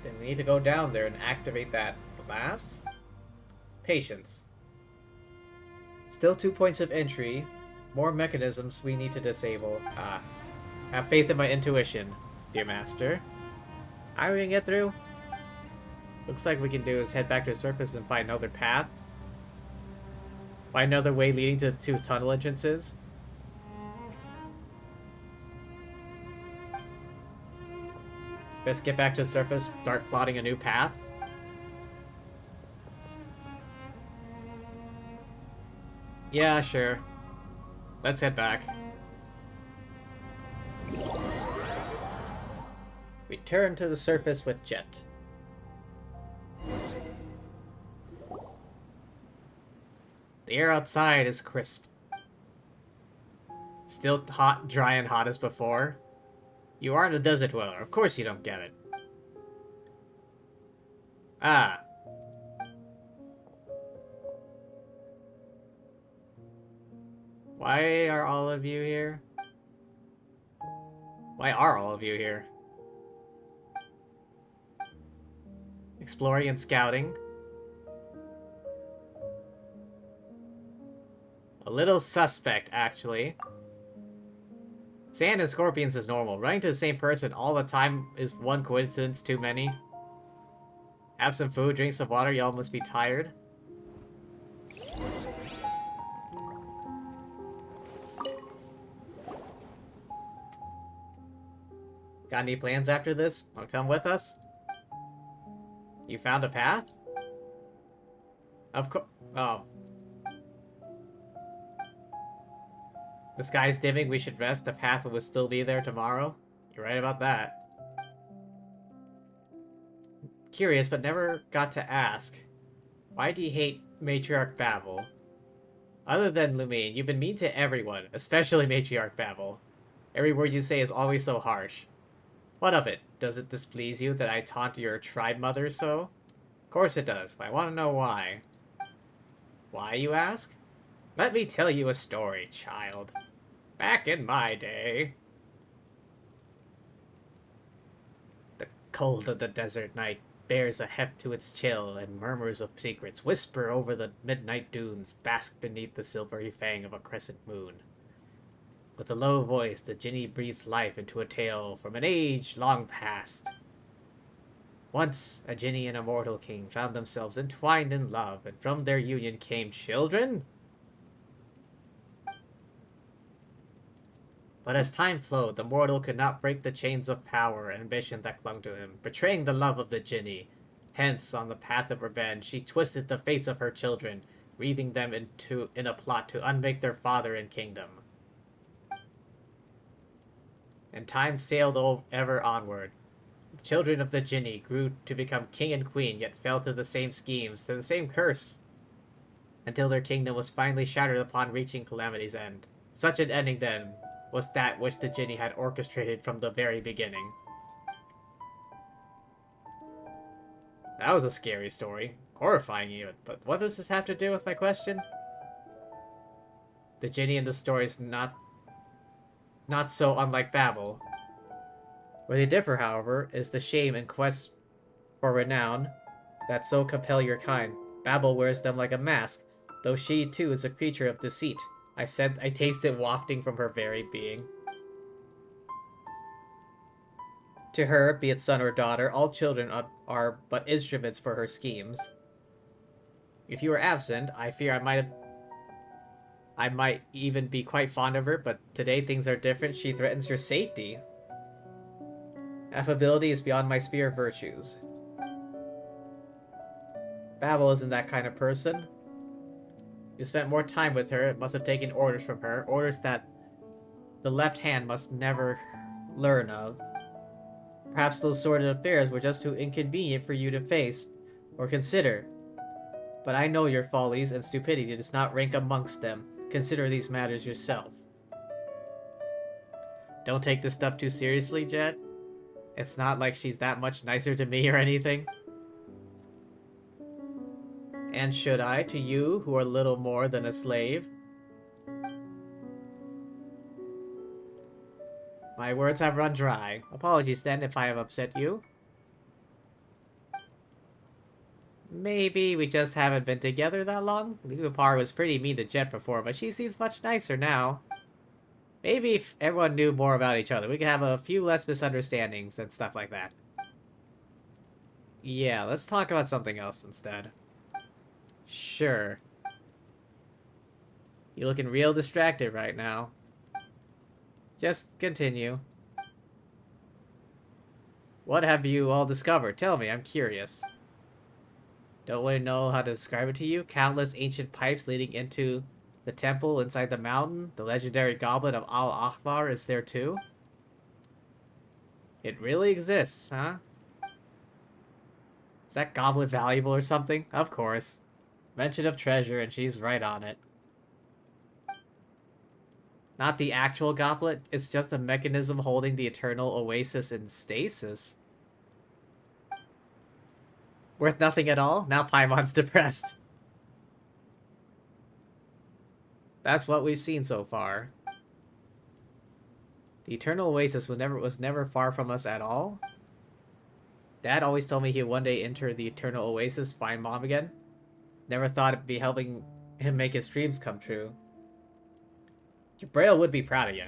Then we need to go down there and activate that glass? Patience. Still 2 points of entry. More mechanisms we need to disable. Have faith in my intuition, dear master. Are we gonna get through? Looks like we can do is head back to the surface and find another path. Find another way leading to the 2 tunnel entrances. Best get back to the surface, start plotting a new path. Yeah, sure. Let's head back. Return to the surface with Jet. The air outside is crisp. Still hot, dry, and hot as before. You aren't a desert dweller. Of course you don't get it. Ah. Why are all of you here? Why are all of you here? Exploring and scouting. A little suspect, actually. Sand and scorpions is normal. Running to the same person all the time is one coincidence too many. Have some food, drink some water, y'all must be tired. Got any plans after this? Wanna come with us? You found a path? Of course. Oh. The sky's dimming, we should rest. The path will still be there tomorrow. You're right about that. Curious, but never got to ask. Why do you hate Matriarch Babel? Other than Lumine, you've been mean to everyone, especially Matriarch Babel. Every word you say is always so harsh. What of it? Does it displease you that I taunt your tribe mother so? Of course it does, but I want to know why. Why, you ask? Let me tell you a story, child. Back in my day... The cold of the desert night bears a heft to its chill, and murmurs of secrets whisper over the midnight dunes, bask beneath the silvery fang of a crescent moon. With a low voice, the Jinni breathes life into a tale from an age long past. Once, a Jinni and a mortal king found themselves entwined in love, and from their union came children? But as time flowed, the mortal could not break the chains of power and ambition that clung to him, betraying the love of the Jinni. Hence, on the path of revenge, she twisted the fates of her children, wreathing them in a plot to unmake their father and kingdom. And time sailed ever onward. The children of the Jinni grew to become king and queen, yet fell to the same schemes, to the same curse, until their kingdom was finally shattered upon reaching Calamity's end. Such an ending, then, was that which the Jinni had orchestrated from the very beginning. That was a scary story. Horrifying even, but what does this have to do with my question? The Jinni in the story is not so unlike Babel. Where they differ, however, is the shame and quest for renown that so compel your kind. Babel wears them like a mask, though she too is a creature of deceit. I taste it wafting from her very being. To her, be it son or daughter, all children are but instruments for her schemes. If you were absent, I fear I might even be quite fond of her, but today things are different. She threatens your safety. Affability is beyond my sphere of virtues. Babel isn't that kind of person. You spent more time with her, must have taken orders from her, orders that the left hand must never learn of. Perhaps those sordid affairs were just too inconvenient for you to face or consider. But I know your follies, and stupidity does not rank amongst them. Consider these matters yourself. Don't take this stuff too seriously, Jet. It's not like she's that much nicer to me or anything. And should I, to you, who are little more than a slave? My words have run dry. Apologies then if I have upset you. Maybe we just haven't been together that long? Lilipar was pretty mean to Jet before, but she seems much nicer now. Maybe if everyone knew more about each other, we could have a few less misunderstandings and stuff like that. Yeah, let's talk about something else instead. Sure. You're looking real distracted right now. Just continue. What have you all discovered? Tell me, I'm curious. Don't really know how to describe it to you. Countless ancient pipes leading into the temple inside the mountain. The legendary goblet of Al-Akhbar is there too. It really exists, huh? Is that goblet valuable or something? Of course. Mention of treasure, and she's right on it. Not the actual goblet, it's just a mechanism holding the eternal oasis in stasis. Worth nothing at all? Now Paimon's depressed. That's what we've seen so far. The eternal oasis was never far from us at all. Dad always told me he'd one day enter the eternal oasis, find Mom again. Never thought it'd be helping him make his dreams come true. Jabrail would be proud of you.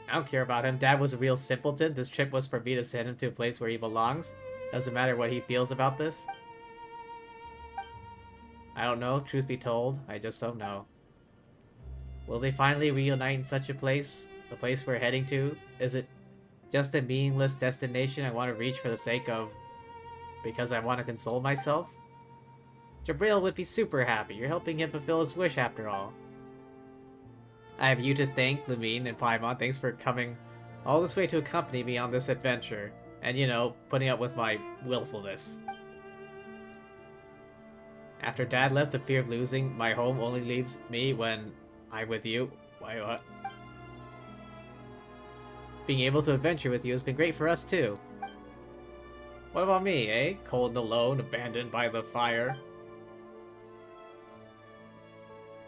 I don't care about him. Dad was a real simpleton. This trip was for me to send him to a place where he belongs. Doesn't matter what he feels about this. I don't know, truth be told. I just don't know. Will they finally reunite in such a place? The place we're heading to? Is it just a meaningless destination I want to reach for the sake of... because I want to console myself? Jabril would be super happy. You're helping him fulfill his wish after all. I have you to thank, Lumine and Paimon. Thanks for coming all this way to accompany me on this adventure. And, you know, putting up with my willfulness. After Dad left, the fear of losing my home only leaves me when I'm with you. Why, what? Being able to adventure with you has been great for us, too. What about me, eh? Cold and alone, abandoned by the fire.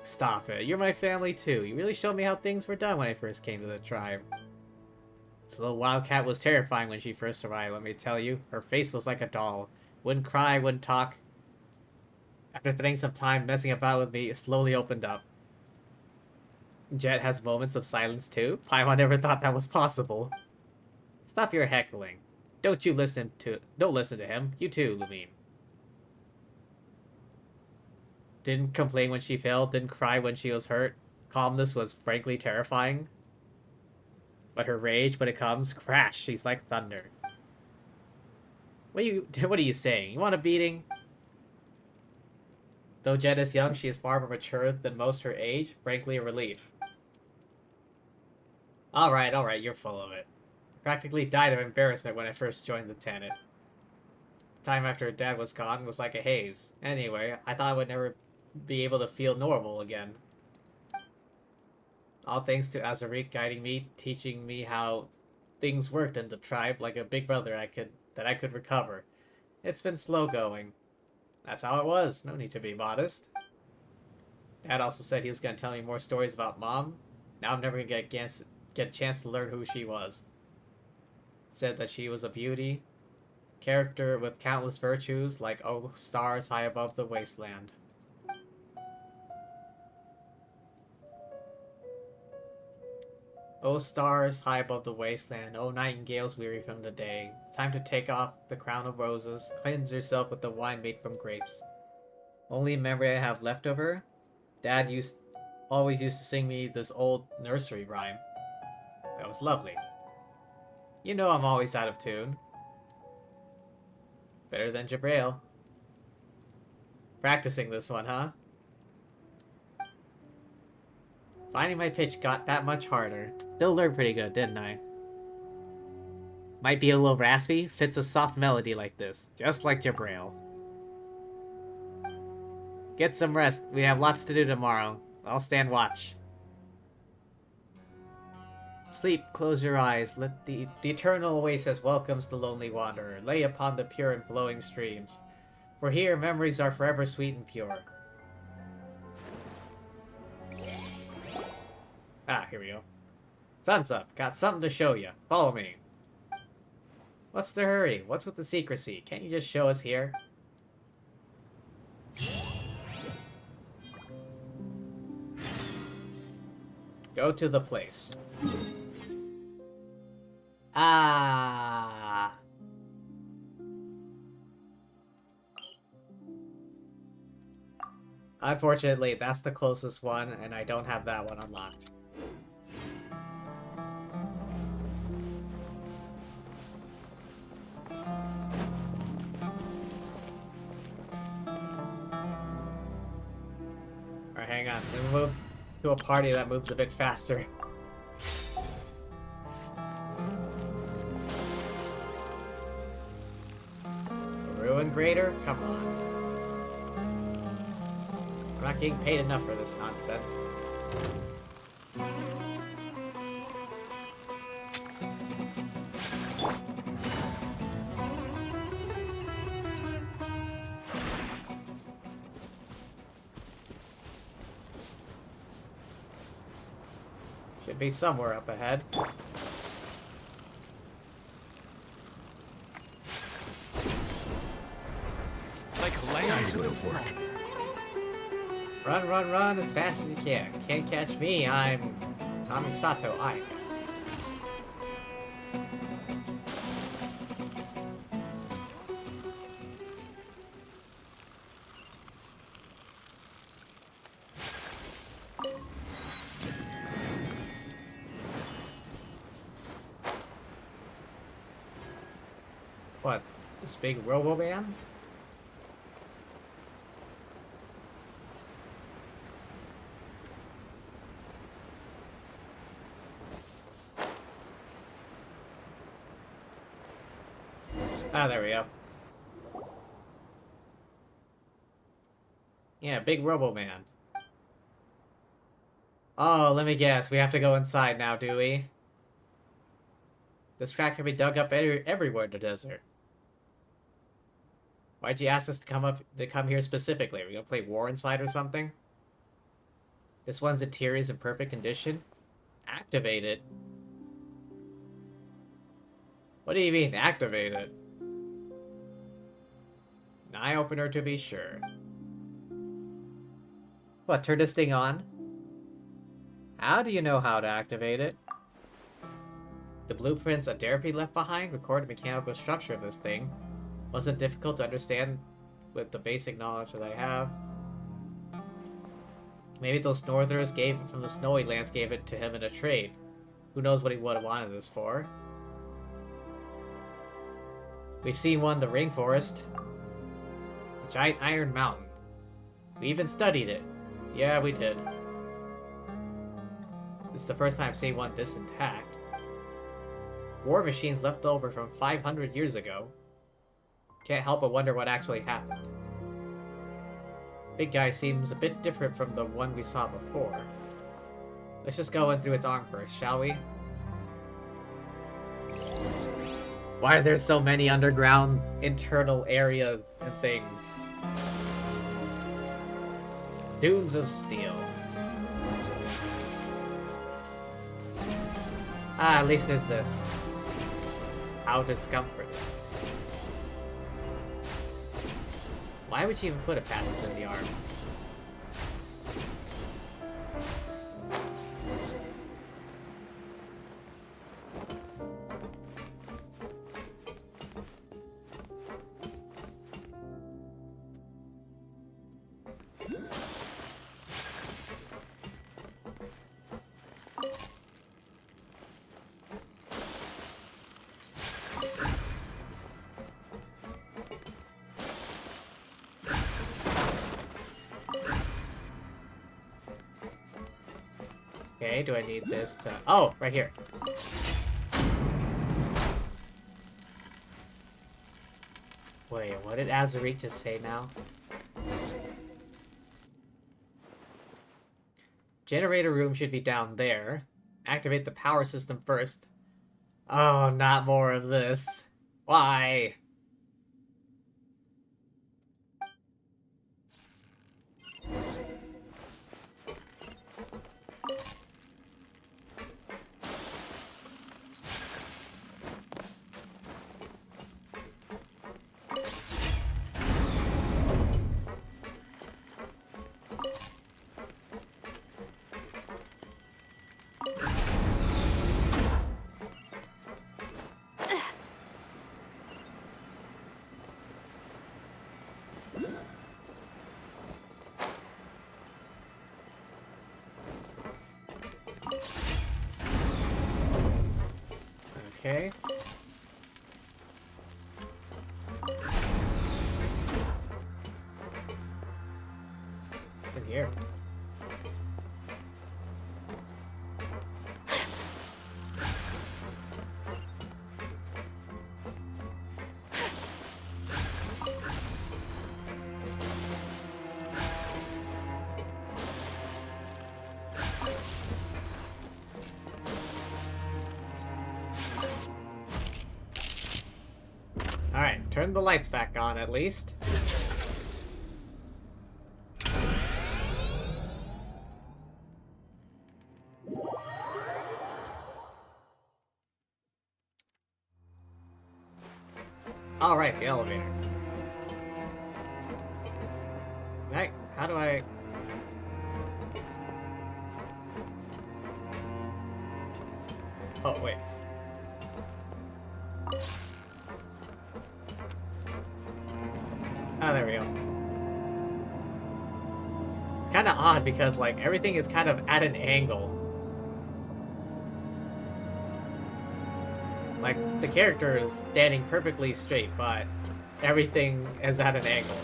Stop it. You're my family, too. You really showed me how things were done when I first came to the tribe. This little wildcat was terrifying when she first arrived, let me tell you. Her face was like a doll. Wouldn't cry, wouldn't talk. After spending some time messing about with me, it slowly opened up. Jet has moments of silence too? Paimon never thought that was possible. Stop your heckling. Don't listen to him. You too, Lumine. Didn't complain when she failed, didn't cry when she was hurt. Calmness was frankly terrifying. But her rage, when it comes, crash, she's like thunder. What are you saying? You want a beating? Though Jet is young, she is far more mature than most her age. Frankly, a relief. Alright, you're full of it. Practically died of embarrassment when I first joined the Tanit. Time after Dad was gone was like a haze. Anyway, I thought I would never be able to feel normal again. All thanks to Azarik guiding me, teaching me how things worked in the tribe like a big brother that I could recover. It's been slow going. That's how it was. No need to be modest. Dad also said he was going to tell me more stories about Mom. Now I'm never going to get a chance to learn who she was. Said that she was a beauty. Character with countless virtues, like stars high above the wasteland. O stars high above the wasteland, O nightingales weary from the day. It's time to take off the crown of roses, cleanse yourself with the wine made from grapes. Only memory I have left of her? Dad always used to sing me this old nursery rhyme. That was lovely. You know I'm always out of tune. Better than Jabrail. Practicing this one, huh? Finding my pitch got that much harder. Still learned pretty good, didn't I? Might be a little raspy, fits a soft melody like this, just like Jabrail. Get some rest, we have lots to do tomorrow. I'll stand watch. Sleep, close your eyes, let the eternal oasis welcomes the lonely wanderer. Lay upon the pure and flowing streams. For here, memories are forever sweet and pure. Ah, here we go. Sun's up. Got something to show you. Follow me. What's the hurry? What's with the secrecy? Can't you just show us here? Go to the place. Ah. Unfortunately, that's the closest one, and I don't have that one unlocked. Alright, hang on. Let me move to a party that moves a bit faster. Ruin Greater? Come on. I'm not getting paid enough for this nonsense. Should be somewhere up ahead. Time to go to work. Run, run, run as fast as you can. Can't catch me, I'm Kamisato Ike. What? This big Robo-Man? Ah, there we go. Yeah, big Robo-Man. Oh, let me guess. We have to go inside now, do we? This crack can be dug up everywhere in the desert. Why'd you ask us to come here specifically? Are we gonna play War Inside or something? This one's interior is in perfect condition. Activate it. What do you mean, activate it? An eye opener to be sure. What, turn this thing on? How do you know how to activate it? The blueprints Aderpy left behind record the mechanical structure of this thing. Wasn't difficult to understand with the basic knowledge that I have. Maybe those northerners from the Snowy Lands gave it to him in a trade. Who knows what he would have wanted this for? We've seen one in the rainforest. A giant iron mountain. We even studied it. Yeah, we did. This is the first time I've seen one this intact. War machines left over from 500 years ago. Can't help but wonder what actually happened. Big guy seems a bit different from the one we saw before. Let's just go in through its arm first, shall we? Why are there so many underground internal areas and things? Dunes of Steel. Ah, at least there's this. How discomforting. Why would you even put a passage in the arm? Okay, do I need this to... Oh, right here. Wait, what did Azarik just say now? Generator room should be down there. Activate the power system first. Oh, not more of this. Why? Okay. What's in here? Alright, turn the lights back on at least. Alright, the elevator. Right, how do I... Oh, wait. Oh, there we go. It's kind of odd because, like, everything is kind of at an angle. Like, the character is standing perfectly straight, but everything is at an angle.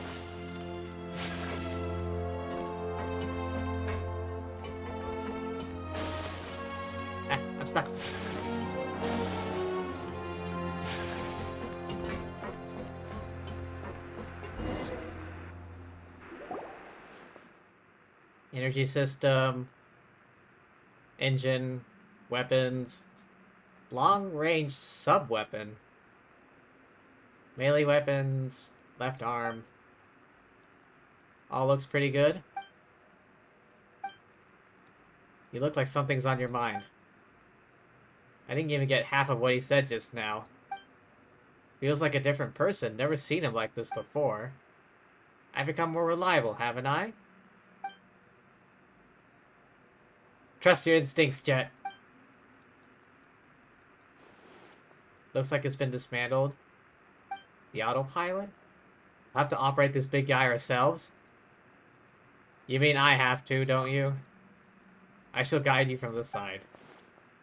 Ah, I'm stuck. Energy system, engine, weapons, long-range sub-weapon, melee weapons, left arm. All looks pretty good. You look like something's on your mind. I didn't even get half of what he said just now. Feels like a different person. Never seen him like this before. I've become more reliable, haven't I? Trust your instincts, Jet. Looks like it's been dismantled. The autopilot? We'll have to operate this big guy ourselves? You mean I have to, don't you? I shall guide you from the side.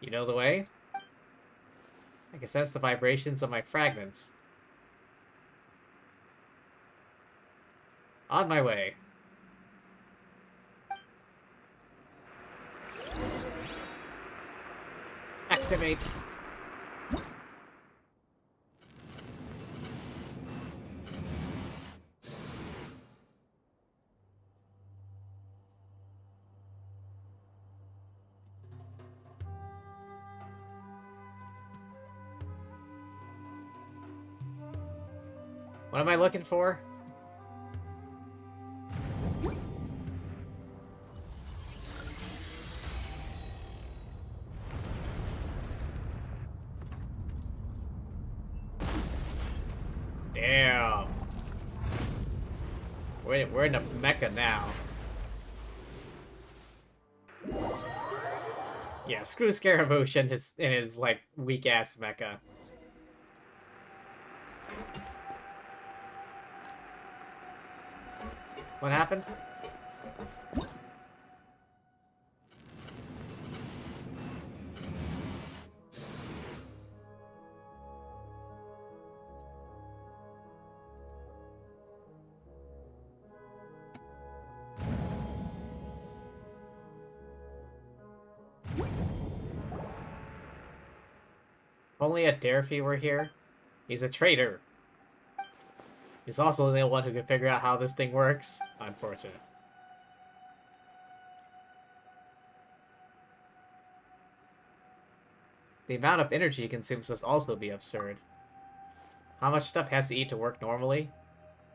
You know the way? I can sense the vibrations of my fragments. On my way. Activate. What am I looking for? Damn. We're in a mecha now. Yeah, screw Scaramouche and his like weak ass mecha. What happened? If only a Derfy were here. He's a traitor. He's also the only one who can figure out how this thing works. Unfortunate. The amount of energy he consumes must also be absurd. How much stuff has to eat to work normally?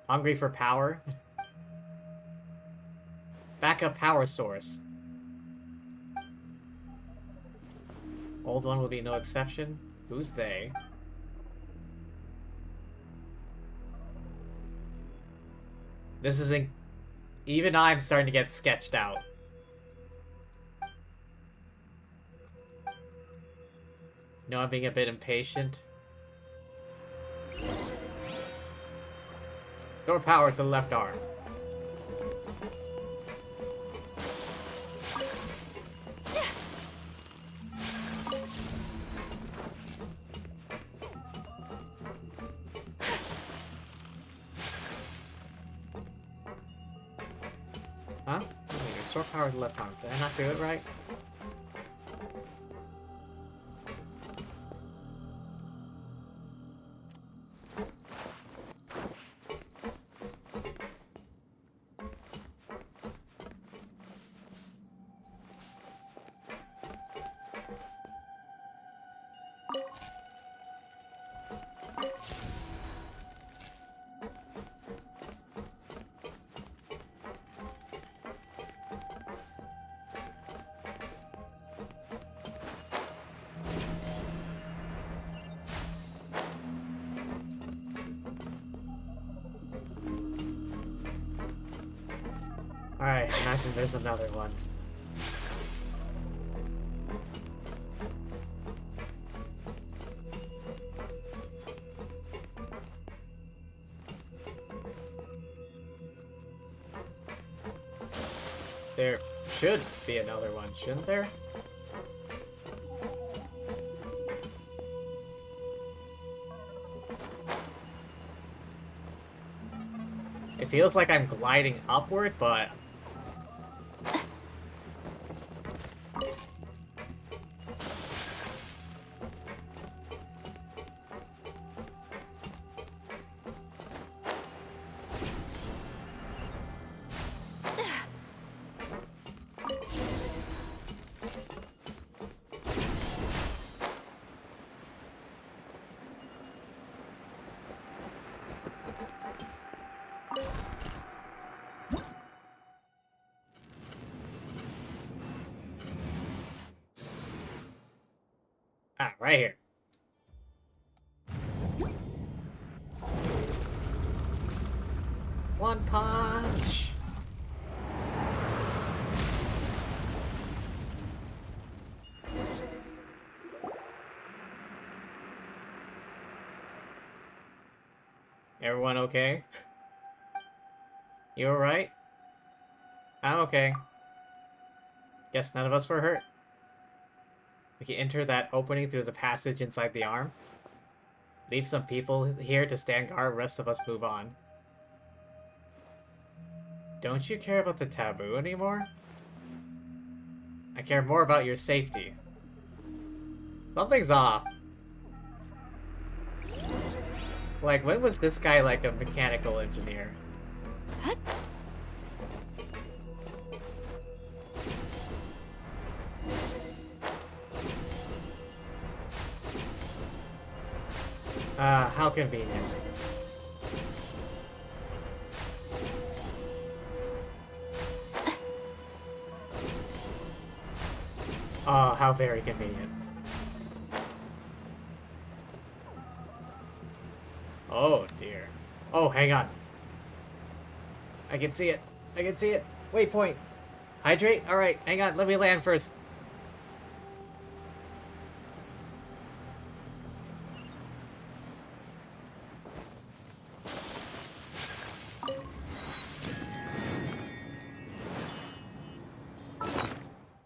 Hungry for power? Backup power source. Old one will be no exception. Who's they? This isn't... Even I'm starting to get sketched out. No, I'm being a bit impatient. Throw power to the left arm. Huh? Restore power to the left arm. Did I not do it right? Alright, imagine there's another one. There should be another one, shouldn't there? It feels like I'm gliding upward, but... Ah, right here. One punch! Everyone okay? You alright? I'm okay. Guess none of us were hurt. We can enter that opening through the passage inside the arm. Leave some people here to stand guard, rest of us move on. Don't you care about the taboo anymore? I care more about your safety. Something's off. Like, when was this guy like a mechanical engineer? How convenient. Oh, how very convenient. Oh, dear. Oh, hang on. I can see it. I can see it. Waypoint. Hydrate? Alright, hang on. Let me land first.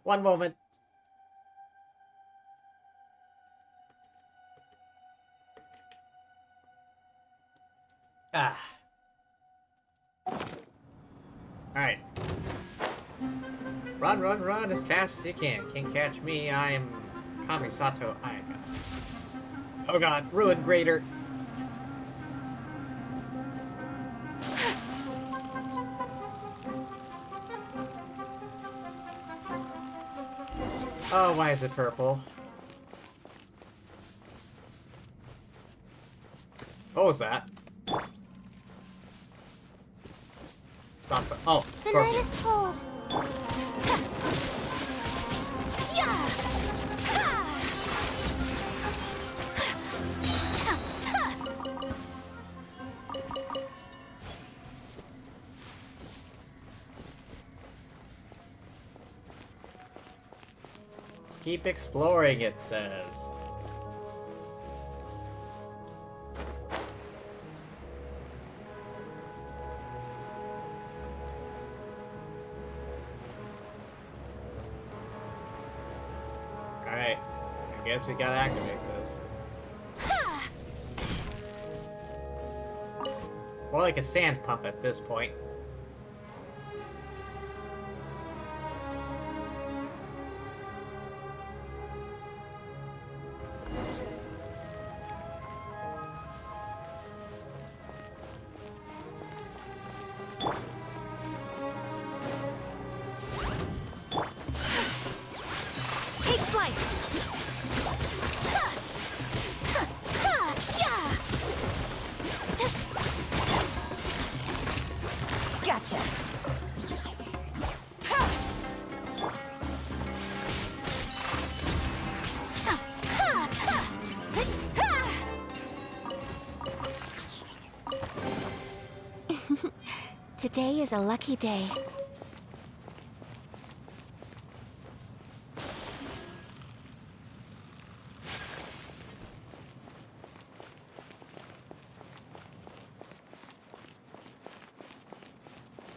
One moment. Ah. Alright. Run, run, run as fast as you can. Can't catch me. I am Kamisato Ayaka. Oh god, Ruin Grader. Oh, why is it purple? What was that? Sasa. Oh, The Scorpion. night is cold. Yeah. Keep exploring, it says. Alright. I guess we gotta activate this. More like a sand pump at this point. Take flight. Gotcha. Today is a lucky day.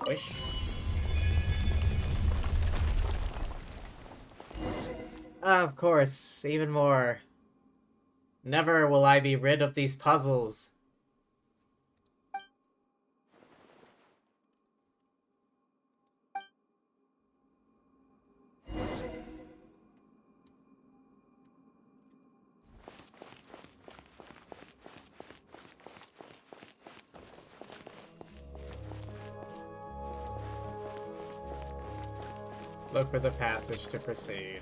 Wish. Of course, even more. Never will I be rid of these puzzles. Look for the passage to proceed.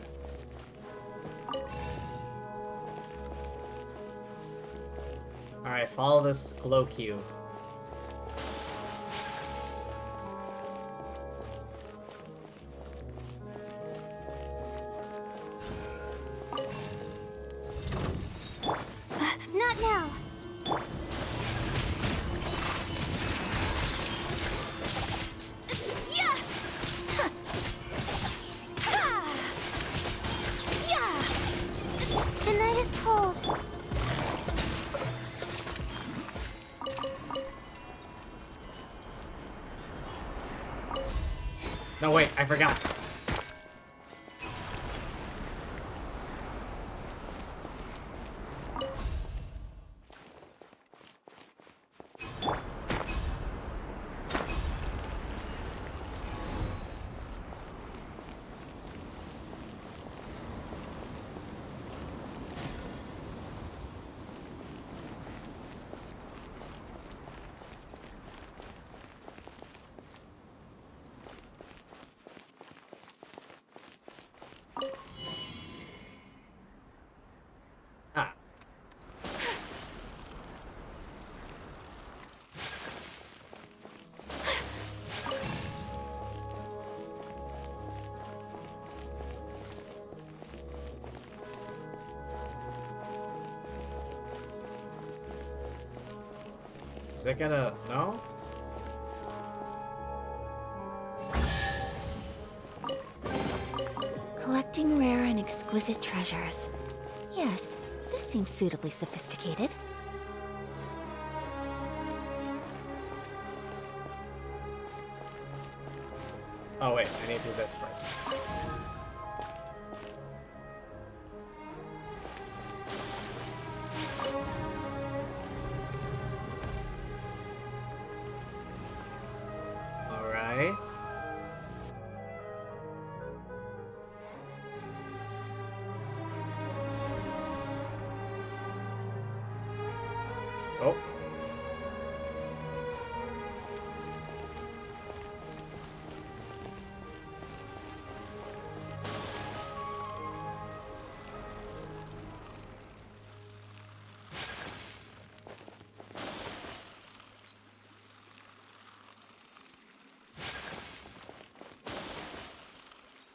Alright, follow this glow cube. Not now. Yeah! Yeah! The night is cold. No, wait, I forgot. Ah. Is it gonna... no? Collecting rare and exquisite treasures. Yes, this seems suitably sophisticated. Oh wait, I need to do this first. Alright. Oh.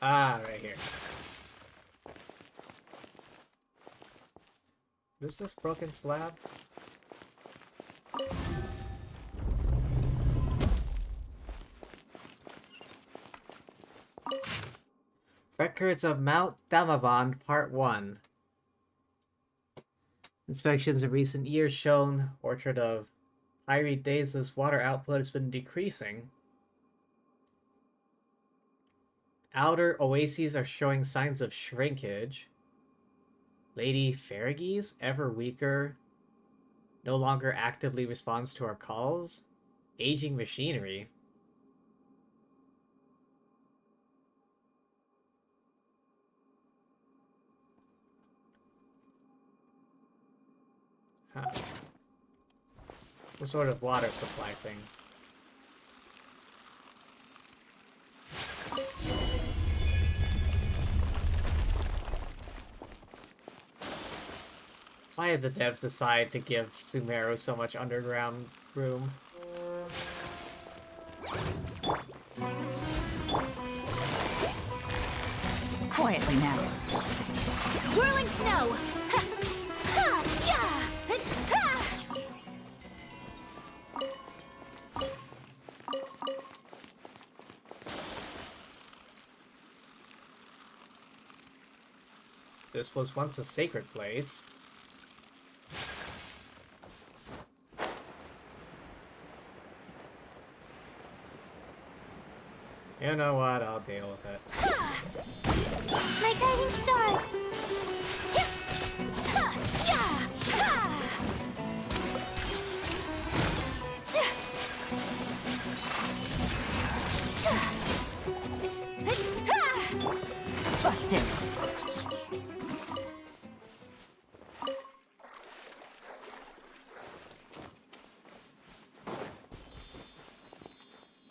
Ah, right here. What is this broken slab? Records of Mount Damavand, Part 1. Inspections in recent years shown Orchard of Pyre Days' water output has been decreasing. Outer oases are showing signs of shrinkage. Lady Ferriges, ever weaker, no longer actively responds to our calls. Aging machinery. Huh. Some sort of water supply thing. Why did the devs decide to give Sumeru so much underground room? Quietly now. Whirling snow! Ha! Ha! Yeah! Ha! This was once a sacred place. You know what? I'll deal with it. My guiding star. Busted.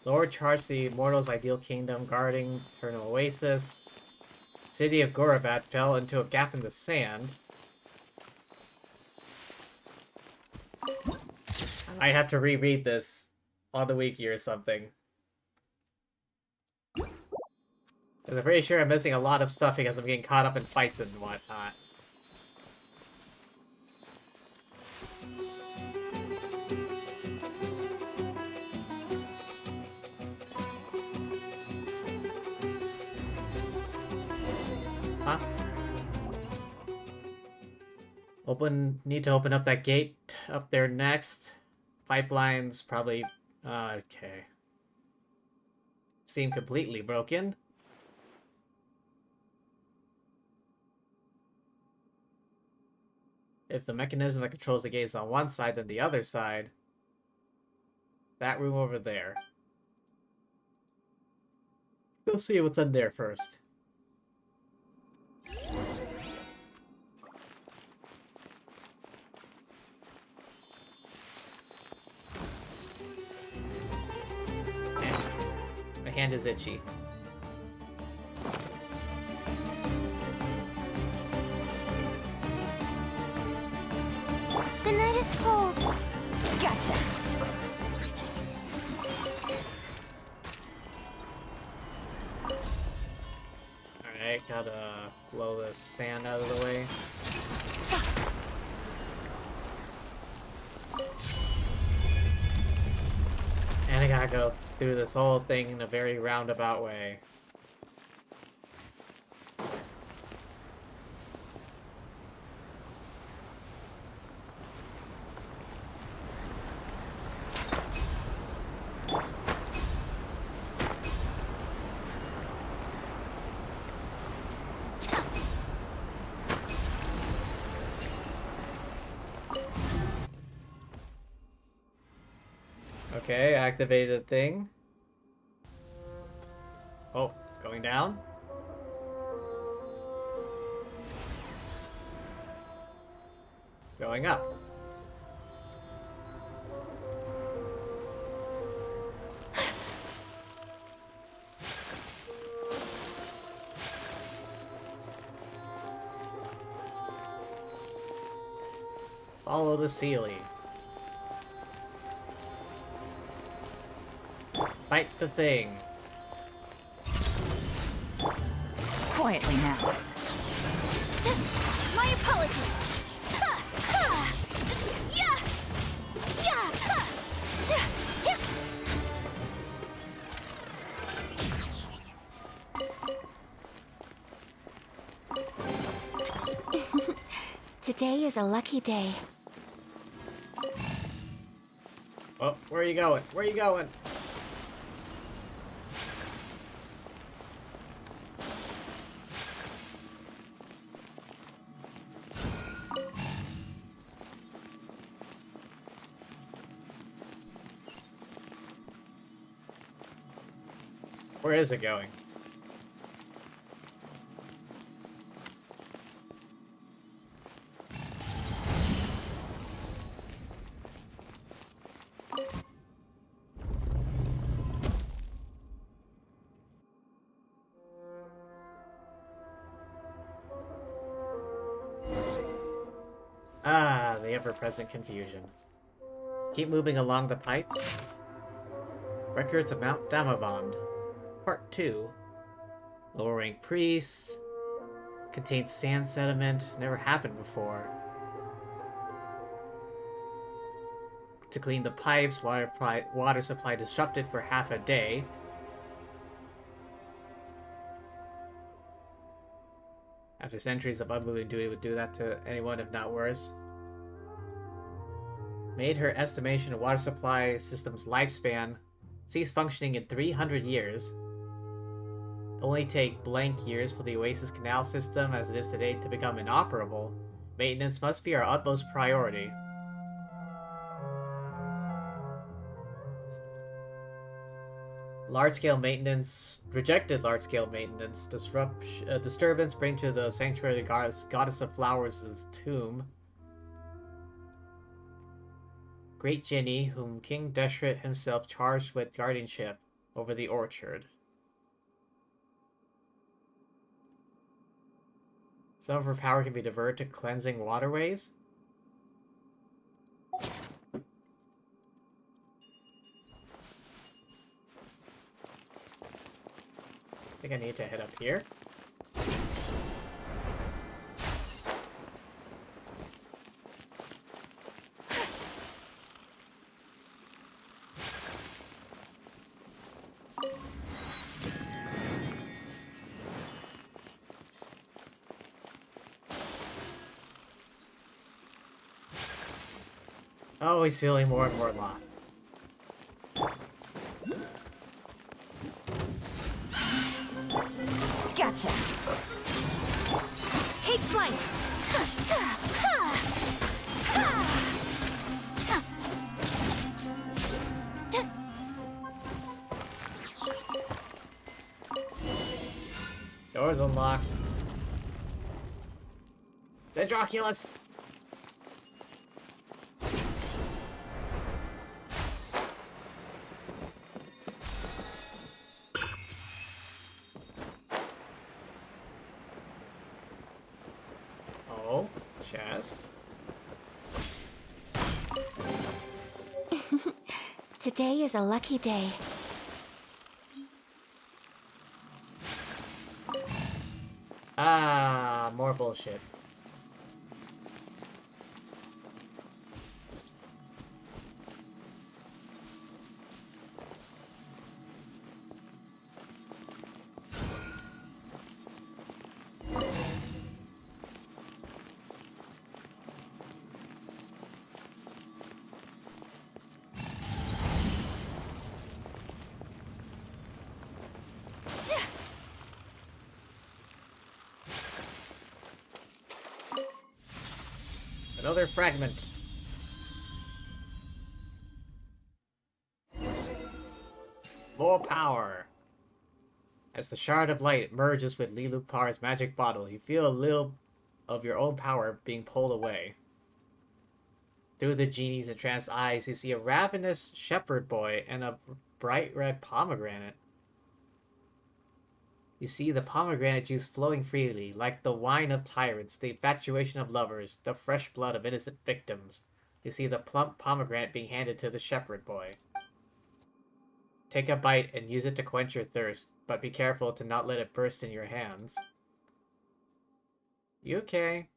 Lord charged the mortals' ideal kingdom, guarding eternal oasis. City of Goravat fell into a gap in the sand. I might have to reread this on the wiki or something. Because I'm pretty sure I'm missing a lot of stuff because I'm getting caught up in fights and whatnot. Huh? Need to open up that gate up there next. Pipelines probably, okay. Seem completely broken. If the mechanism that controls the gate is on one side, then the other side. That room over there. We'll see what's in there first. My hand is itchy. The night is cold. Gotcha. Alright, gotta blow the sand out of the way. And I gotta go through this whole thing in a very roundabout way. Okay, activated thing. Oh, going down? Going up. Follow the ceiling. Fight the thing. Quietly now. My apologies. Today is a lucky day. Oh, where are you going? Where are you going? Where is it going? Ah, the ever-present confusion. Keep moving along the pipes. Records of Mount Damavand. Part 2. Lower rank priests. Contains sand sediment. Never happened before. To clean the pipes, water supply disrupted for half a day. After centuries of unmoving duty would do that to anyone, if not worse. Made her estimation of water supply system's lifespan cease functioning in 300 years. Only take blank years for the Oasis Canal system as it is today to become inoperable. Maintenance must be our utmost priority. Large-scale maintenance, rejected large-scale maintenance, disturbance bring to the sanctuary goddess of flowers' tomb. Great Jinni, whom King Deshret himself charged with guardianship, over the orchard. Some of her power can be diverted to cleansing waterways. I think I need to head up here. Always feeling more and more lost. Gotcha. Take flight. Door's unlocked. Dendroculus! Oh, chest. Today is a lucky day. Ah, more bullshit. Another fragment. More power. As the shard of light merges with Lilu Par's magic bottle, you feel a little of your own power being pulled away. Through the genie's entranced eyes, you see a ravenous shepherd boy and a bright red pomegranate. You see the pomegranate juice flowing freely, like the wine of tyrants, the infatuation of lovers, the fresh blood of innocent victims. You see the plump pomegranate being handed to the shepherd boy. Take a bite and use it to quench your thirst, but be careful to not let it burst in your hands. You okay?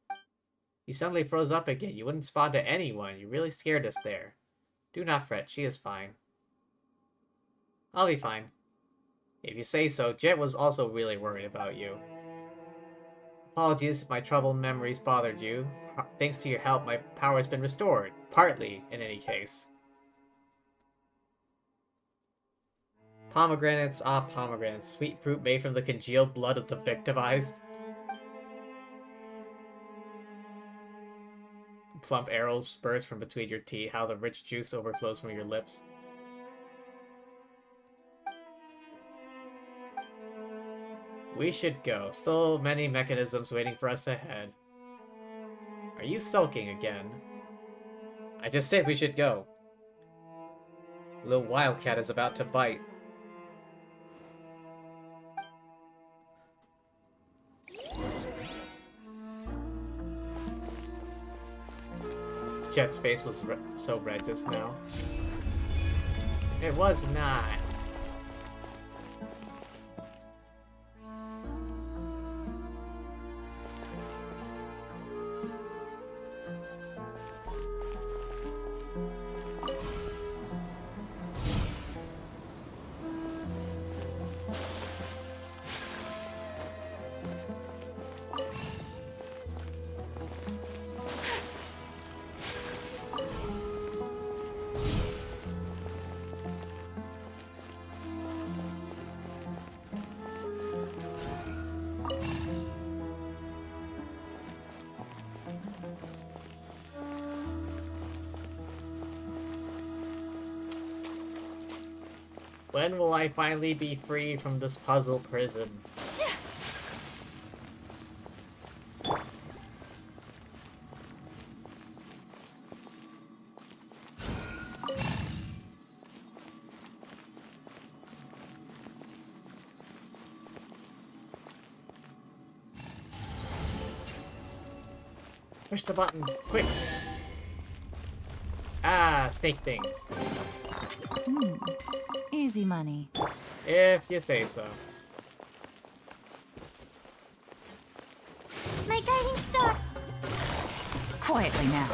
You suddenly froze up again. You wouldn't respond to anyone. You really scared us there. Do not fret, she is fine. I'll be fine. If you say so, Jet was also really worried about you. Apologies if my troubled memories bothered you. Thanks to your help, my power has been restored. Partly, in any case. Pomegranates, ah pomegranates. Sweet fruit made from the congealed blood of the victimized. Plump arrows burst from between your teeth, how the rich juice overflows from your lips. We should go. Still many mechanisms waiting for us ahead. Are you sulking again? I just said we should go. Little wildcat is about to bite. Jet's face was so red just now. It was not. When will I finally be free from this puzzle prison? Push the button, quick. Ah, snake things. Easy money. If you say so. My guiding star. Quietly now.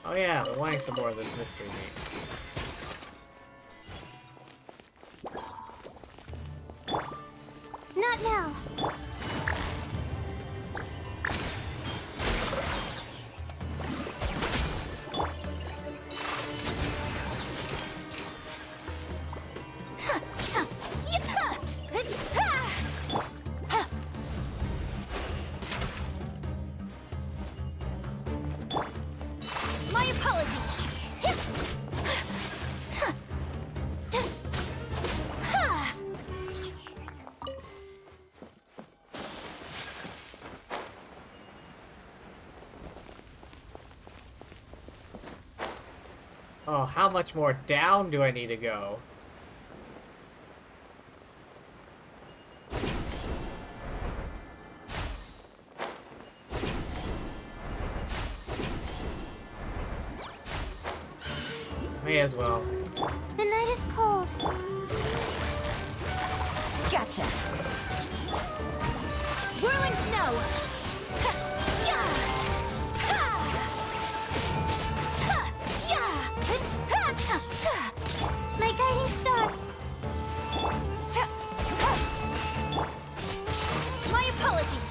Oh yeah, we're wanting some more of this mystery meat. Not now. My apologies. Oh, how much more down do I need to go? May as well. The night is cold. Gotcha. Whirling snow. My guiding star. My apologies.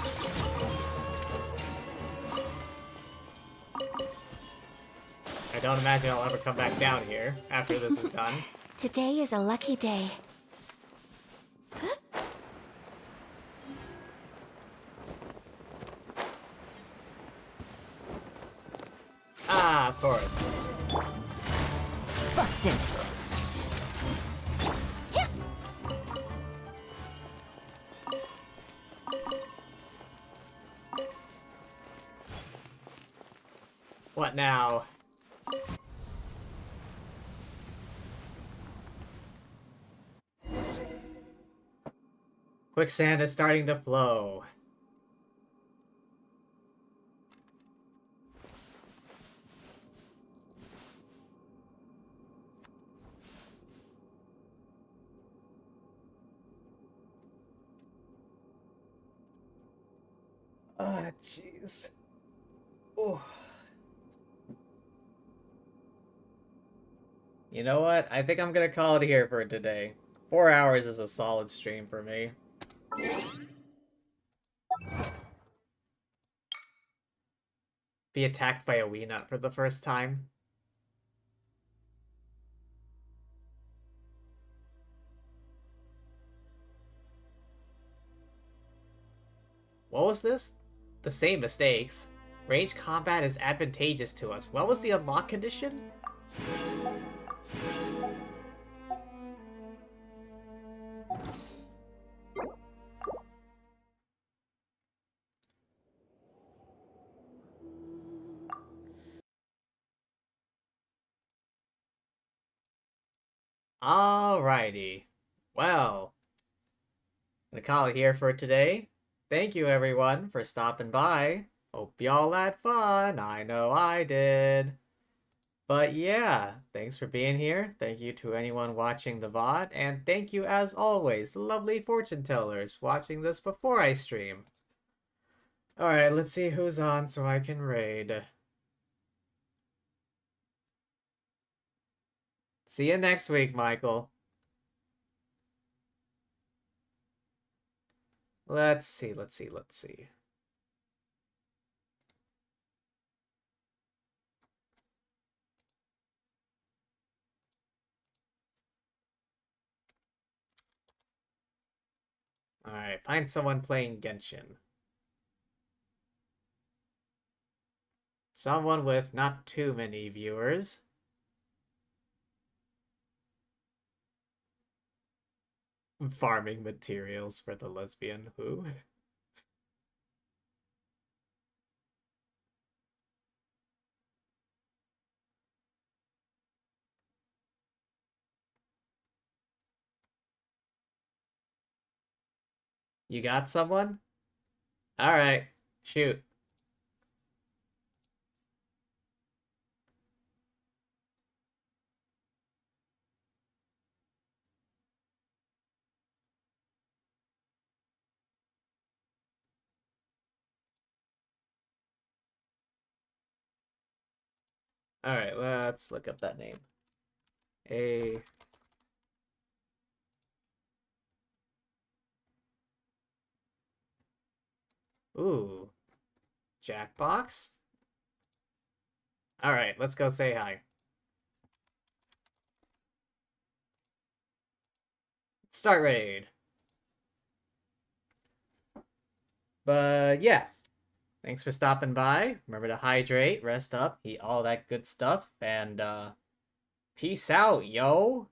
I don't imagine I'll ever come back down here after this is done. Today is a lucky day. Ah, of course. Busted. What now? Quicksand is starting to flow. Ah, jeez. Oh. You know what? I think I'm gonna call it here for today. 4 hours is a solid stream for me. Be attacked by a Weenut for the first time. What was this? The same mistakes. Range combat is advantageous to us. What was the unlock condition? Alrighty. Well, I'm gonna call it here for today. Thank you everyone for stopping by. Hope y'all had fun. I know I did. But yeah, thanks for being here. Thank you to anyone watching the VOD. And thank you as always, lovely fortune tellers watching this before I stream. Alright, let's see who's on so I can raid. See you next week, Michael. Let's see. Alright, find someone playing Genshin. Someone with not too many viewers. Farming materials for the lesbian who? You got someone? Alright, shoot. Alright, let's look up that name. Ooh. Jackbox? Alright, let's go say hi. Start raid. But yeah. Thanks for stopping by. Remember to hydrate, rest up, eat all that good stuff, and peace out, yo!